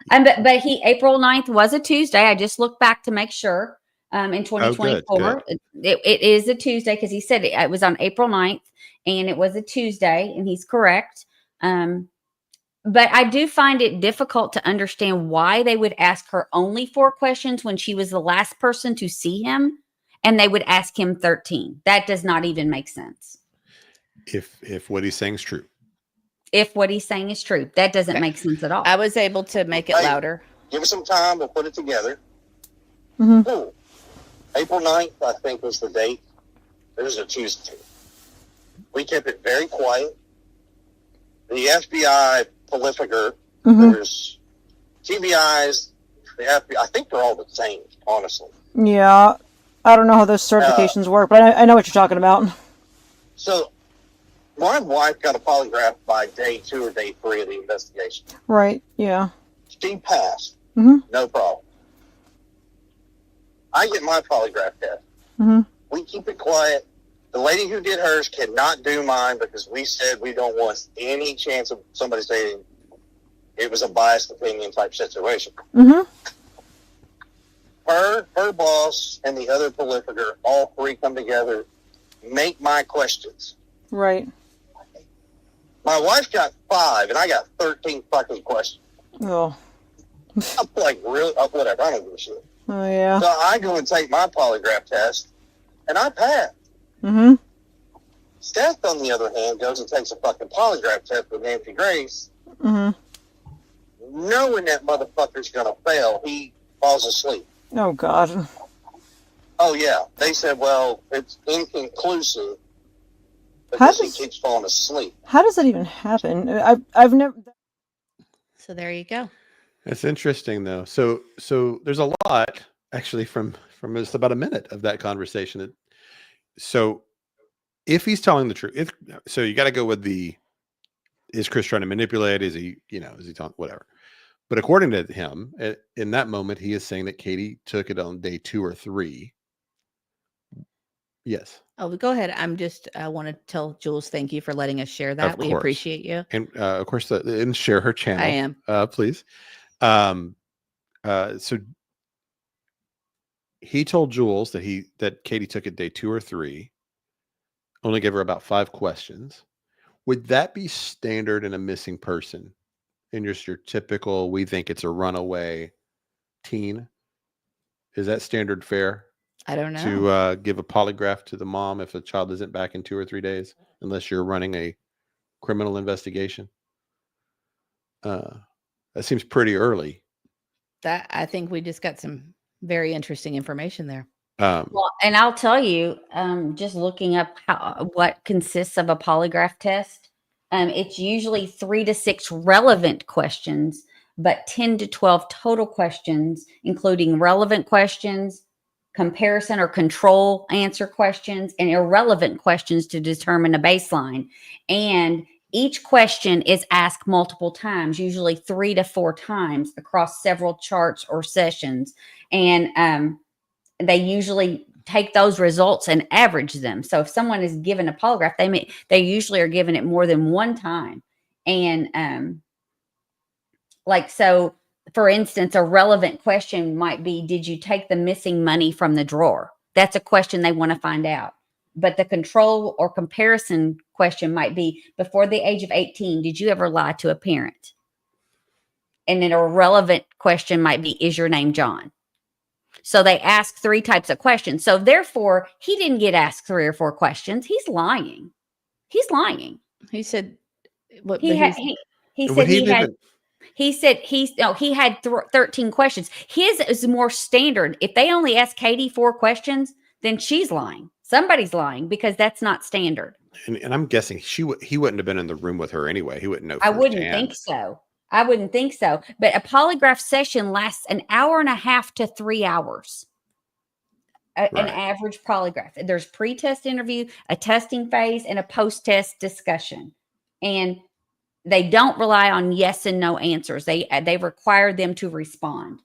But April 9th was a Tuesday. I just looked back to make sure. In Oh, 2024, good. it is a Tuesday because he said it was on April 9th and it was a Tuesday, and he's correct. But I do find it difficult to understand why they would ask her only 4 questions when she was the last person to see him, and they would ask him 13. That does not even make sense. If what he's saying is true. If what he's saying is true, that doesn't Okay. make sense at all. I was able to make it Hey. louder. Give us some time. We'll put it together. Mm-hmm. Ooh. April 9th, I think, was the date. It was a Tuesday. We kept it very quiet. The FBI prolificer, Mm-hmm. there's TBIs, the FBI, I think they're all the same, honestly. Yeah. I don't know how those certifications work, but I know what you're talking about. So my wife got a polygraph by day 2 or day 3 of the investigation. Right. Yeah. She passed. Mm-hmm. No problem. I get my polygraph test. Mm-hmm. We keep it quiet. The lady who did hers cannot do mine because we said we don't want any chance of somebody saying it was a biased opinion type situation. Mm-hmm. Her boss, and the other prolificer, all 3 come together, make my questions. Right. My wife got 5, and I got 13 fucking questions. Oh. I'm like, really? Whatever. I don't give a shit. Oh, yeah. So I go and take my polygraph test, and I pass. Mm-hmm. Steph, on the other hand, goes and takes a fucking polygraph test with Nancy Grace, Mm-hmm. knowing that motherfucker's gonna fail. He falls asleep. Oh, God. Oh, yeah. They said, well, it's inconclusive How because he does, keeps falling asleep. how does that even happen? I've never... So there you go. That's interesting, though. So there's a lot actually from just about a minute of that conversation. So if he's telling the truth, so you got to go with is Chris trying to manipulate? Is he telling whatever? But according to him, in that moment, he is saying that Katie took it on day 2 or 3. Yes. Oh, go ahead. I want to tell Jules, thank you for letting us share that. Of We course. appreciate you. And of course, and share her channel. I am. Please. So he told Jules that Katie took it day 2 or 3. Only gave her about 5 questions. Would that be standard in a missing person? In just your typical, we think it's a runaway teen. Is that standard fare? I don't know. To give a polygraph to the mom if a child isn't back in 2 or 3 days, unless you're running a criminal investigation. That seems pretty early. That I think we just got some very interesting information there. Well, and I'll tell you, just looking up what consists of a polygraph test, it's usually 3 to 6 relevant questions, but 10 to 12 total questions, including relevant questions, comparison or control answer questions, and irrelevant questions to determine a baseline. And each question is asked multiple times, usually 3 to 4 times across several charts or sessions. And they usually take those results and average them. So if someone is given a polygraph, they usually are given it more than one time. And so for instance, a relevant question might be, did you take the missing money from the drawer? That's a question they want to find out. But the control or comparison question might be, before the age of 18, did you ever lie to a parent? And then a relevant question might be, is your name John? So they ask 3 types of questions. So therefore, he didn't get asked 3 or 4 questions. He's lying. He's lying. He said, what, He but had, he's- he Would said he he have had, even- he said he had 13 questions. His is more standard. If they only ask Katie 4 questions, then she's lying. Somebody's lying because that's not standard. And I'm guessing he wouldn't have been in the room with her anyway. He wouldn't know. I wouldn't firsthand. think so. I wouldn't think so. But a polygraph session lasts an hour and a half to 3 hours. An Right. average polygraph. There's pre-test interview, a testing phase, and a post-test discussion. And they don't rely on yes and no answers. They require them to respond.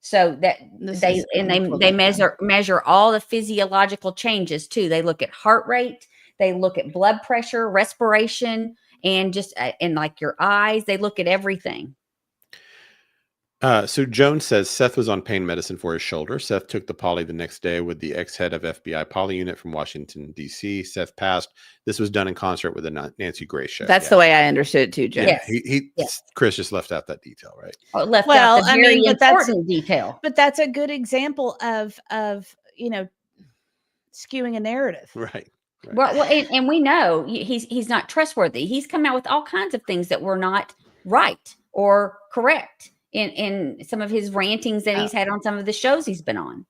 So that they measure all the physiological changes too. They look at heart rate, they look at blood pressure, respiration, and just and like your eyes. They look at everything. So Jones says Seth was on pain medicine for his shoulder. Seth took the poly the next day with the ex-head of FBI poly unit from Washington, D.C. Seth passed. This was done in concert with the Nancy Grace show. That's the way I understood it too, Jen. Yeah, Chris just left out that detail, right? Oh, left out the very but important detail. But that's a good example of skewing a narrative. Right. Well, and we know he's not trustworthy. He's come out with all kinds of things that were not right or correct in some of his rantings that he's had on some of the shows he's been on.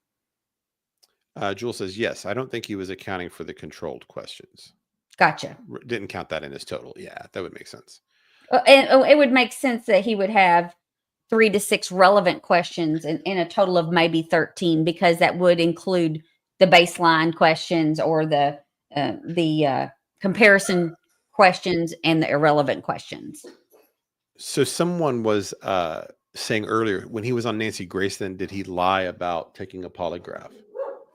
Jules says, yes, I don't think he was accounting for the controlled questions. Gotcha. Didn't count that in his total. Yeah, that would make sense. And it would make sense that he would have 3 to 6 relevant questions in a total of maybe 13, because that would include the baseline questions or the comparison questions and the irrelevant questions. So someone was saying earlier, when he was on Nancy Grace, then did he lie about taking a polygraph?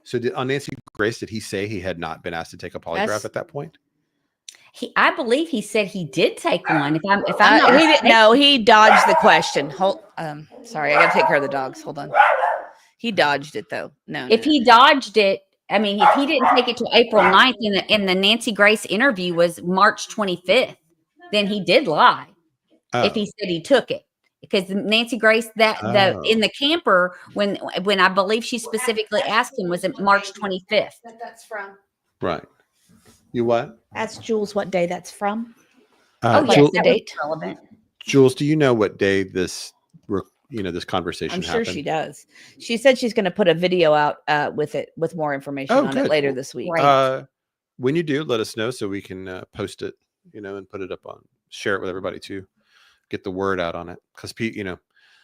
So on Nancy Grace, did he say he had not been asked to take a polygraph at that point? I believe he said he did take one. If I'm not he didn't. No, he dodged the question. Sorry, I got to take care of the dogs. Hold on. He dodged it though. No. If he dodged it, I mean, if he didn't take it to April 9th and the Nancy Grace interview was March 25th, then he did lie. If he said he took it. Because Nancy Grace, in the camper, when I believe she specifically asked him, was it March 25th? That's from. Right. You what? Ask Jules what day that's from. Yes, Jules, the date. Relevant. Jules, do you know what day this conversation I'm happened? sure she does. She said she's going to put a video out with more information on it later this week. Right. When you do, let us know so we can post it, and put it up share it with everybody too. Get the word out on it, because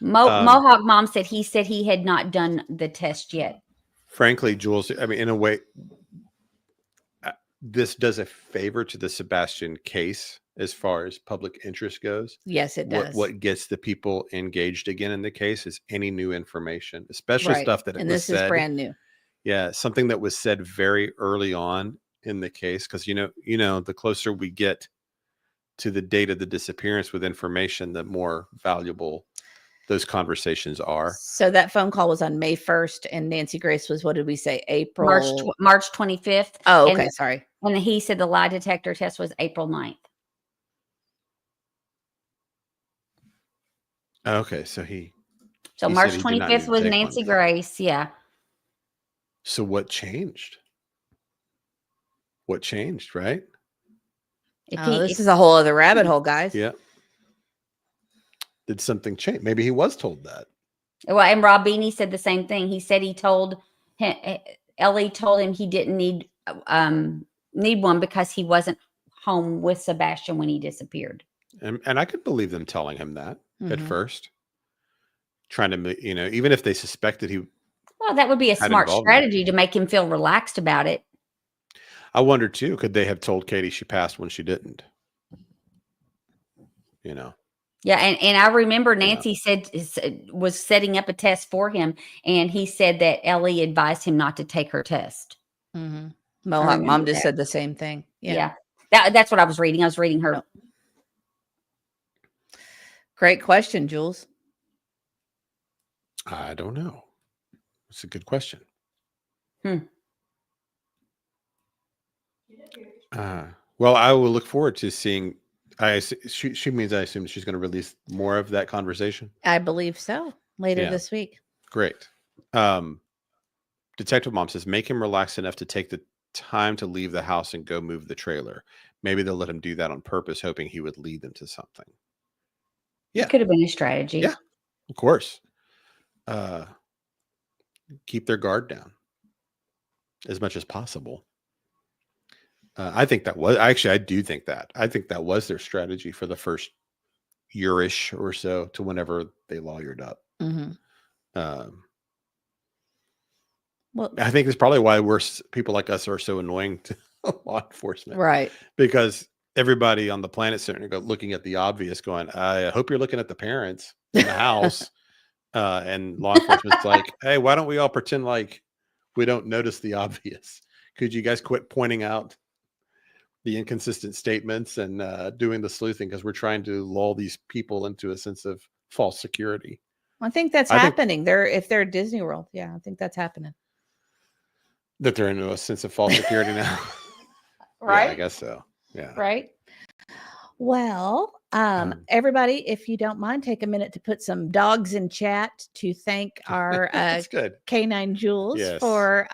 Mohawk Mom said he had not done the test yet. Frankly, Jules, I mean, in a way, this does a favor to the Sebastian case as far as public interest goes. Yes, it does. What gets the people engaged again in the case is any new information, especially stuff that this is brand new. Yeah, something that was said very early on in the case, because the closer we get to the date of the disappearance with information, the more valuable those conversations are. So that phone call was on May 1st, and Nancy Grace was, what did we say, April? March 25th. Oh, okay, sorry. And he said the lie detector test was April 9th. Okay, so March 25th was Nancy Grace, yeah. So what changed? What changed, right? This is a whole other rabbit hole, guys. Yeah. Did something change? Maybe he was told that. Well, and Rob Beanie said the same thing. He said Ellie told him he didn't need one because he wasn't home with Sebastian when he disappeared. And I could believe them telling him that at first. Trying to, even if they suspected he. Well, that would be a smart strategy to make him feel relaxed about it. I wonder too, could they have told Katie she passed when she didn't? Yeah, and I remember Nancy was setting up a test for him, and he said that Ellie advised him not to take her test. Mm-hmm. Mohawk Mom just said the same thing. Yeah. That's what I was reading. I was reading her. Great question, Jules. I don't know. It's a good question. Well, I will look forward to seeing. She means I assume she's going to release more of that conversation. I believe so. Later Yeah. this week. Great. Detective Mom says, make him relaxed enough to take the time to leave the house and go move the trailer. Maybe they'll let him do that on purpose, hoping he would lead them to something. Yeah. It could have been a strategy. Yeah, of course. Keep their guard down as much as possible. I think that was I do think that. I think that was their strategy for the first year-ish or so to whenever they lawyered up. Mm-hmm. Well, I think it's probably why people like us are so annoying to law enforcement. Right. Because everybody on the planet certainly looking at the obvious going, I hope you're looking at the parents in the house. And law enforcement's like, hey, why don't we all pretend like we don't notice the obvious? Could you guys quit pointing out the inconsistent statements and doing the sleuthing, because we're trying to lull these people into a sense of false security. I think that's happening. If they're at Disney World, yeah, I think that's happening. That they're into a sense of false security now. Right? Yeah, I guess so. Yeah. Right. Well, everybody, if you don't mind, take a minute to put some dogs in chat to thank our Canine Jules for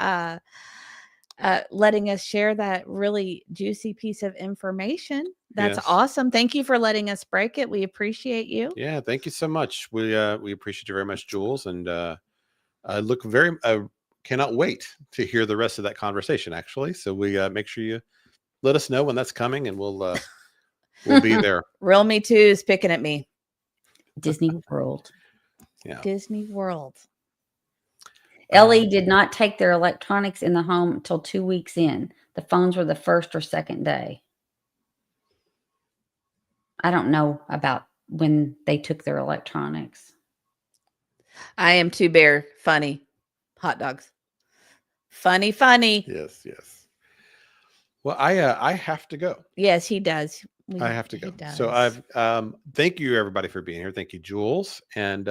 letting us share that really juicy piece of information. That's awesome. Thank you for letting us break it. We appreciate you. Yeah, thank you so much. We appreciate you very much, Jules, and I cannot wait to hear the rest of that conversation. Actually, so we make sure you let us know when that's coming, and we'll be there. Real Me Too is picking at me. Disney World. Yeah, Disney World. Ellie did not take their electronics in the home until 2 weeks in. The phones were the first or second day. I don't know about when they took their electronics. I am too bear. Funny. Hot dogs. Funny. Yes. Well, I have to go. Yes, he does. I have to go. So I've thank you everybody for being here. Thank you, Jules. And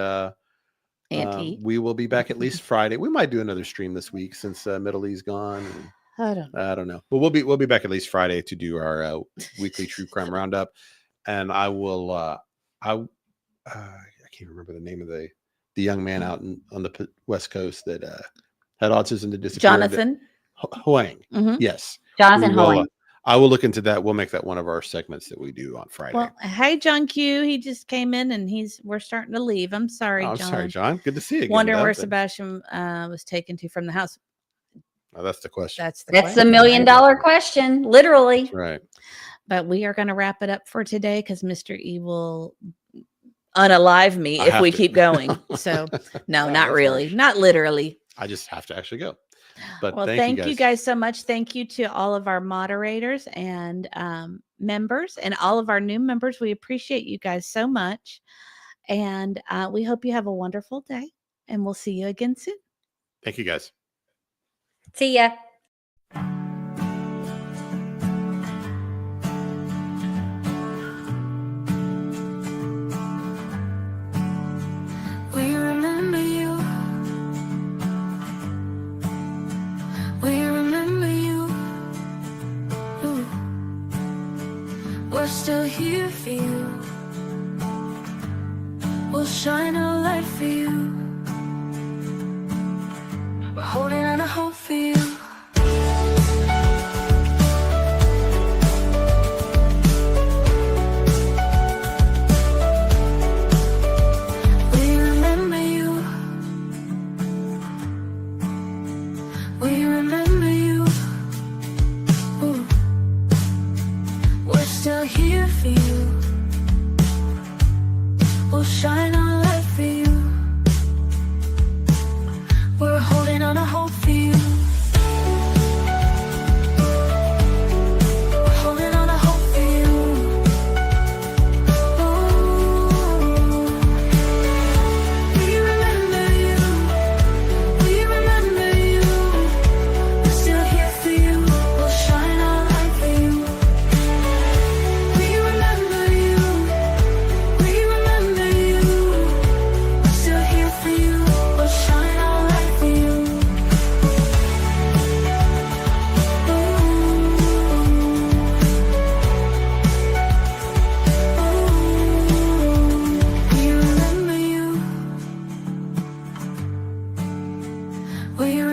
Auntie. We will be back at least Friday. We might do another stream this week since Middle East gone. And I don't know. But we'll be back at least Friday to do our weekly true crime roundup. And I will I can't remember the name of the young man out on the West Coast that had autism that disappeared. Jonathan Huang. Mm-hmm. Yes. Jonathan Huang. I will look into that. We'll make that one of our segments that we do on Friday. Well, hey, John Q. He just came in and we're starting to leave. I'm sorry, John. Sorry, John. Good to see you again. Wondering where Sebastian was taken to from the house. Oh, that's the question. That's the $1 million question, literally. That's right. But we are going to wrap it up for today because Mr. E will unalive me if we keep going. So no, not really. Right. Not literally. I just have to actually go. But well, thank you guys so much. Thank you to all of our moderators and members and all of our new members. We appreciate you guys so much. And we hope you have a wonderful day. And we'll see you again soon. Thank you, guys. See ya. We remember you. We remember you. Ooh. We're still here for you. We'll shine a light for you. We're holding on to hope for you. We remember you. We remember you. Ooh. We're still here for you. We'll shine our light for you. We're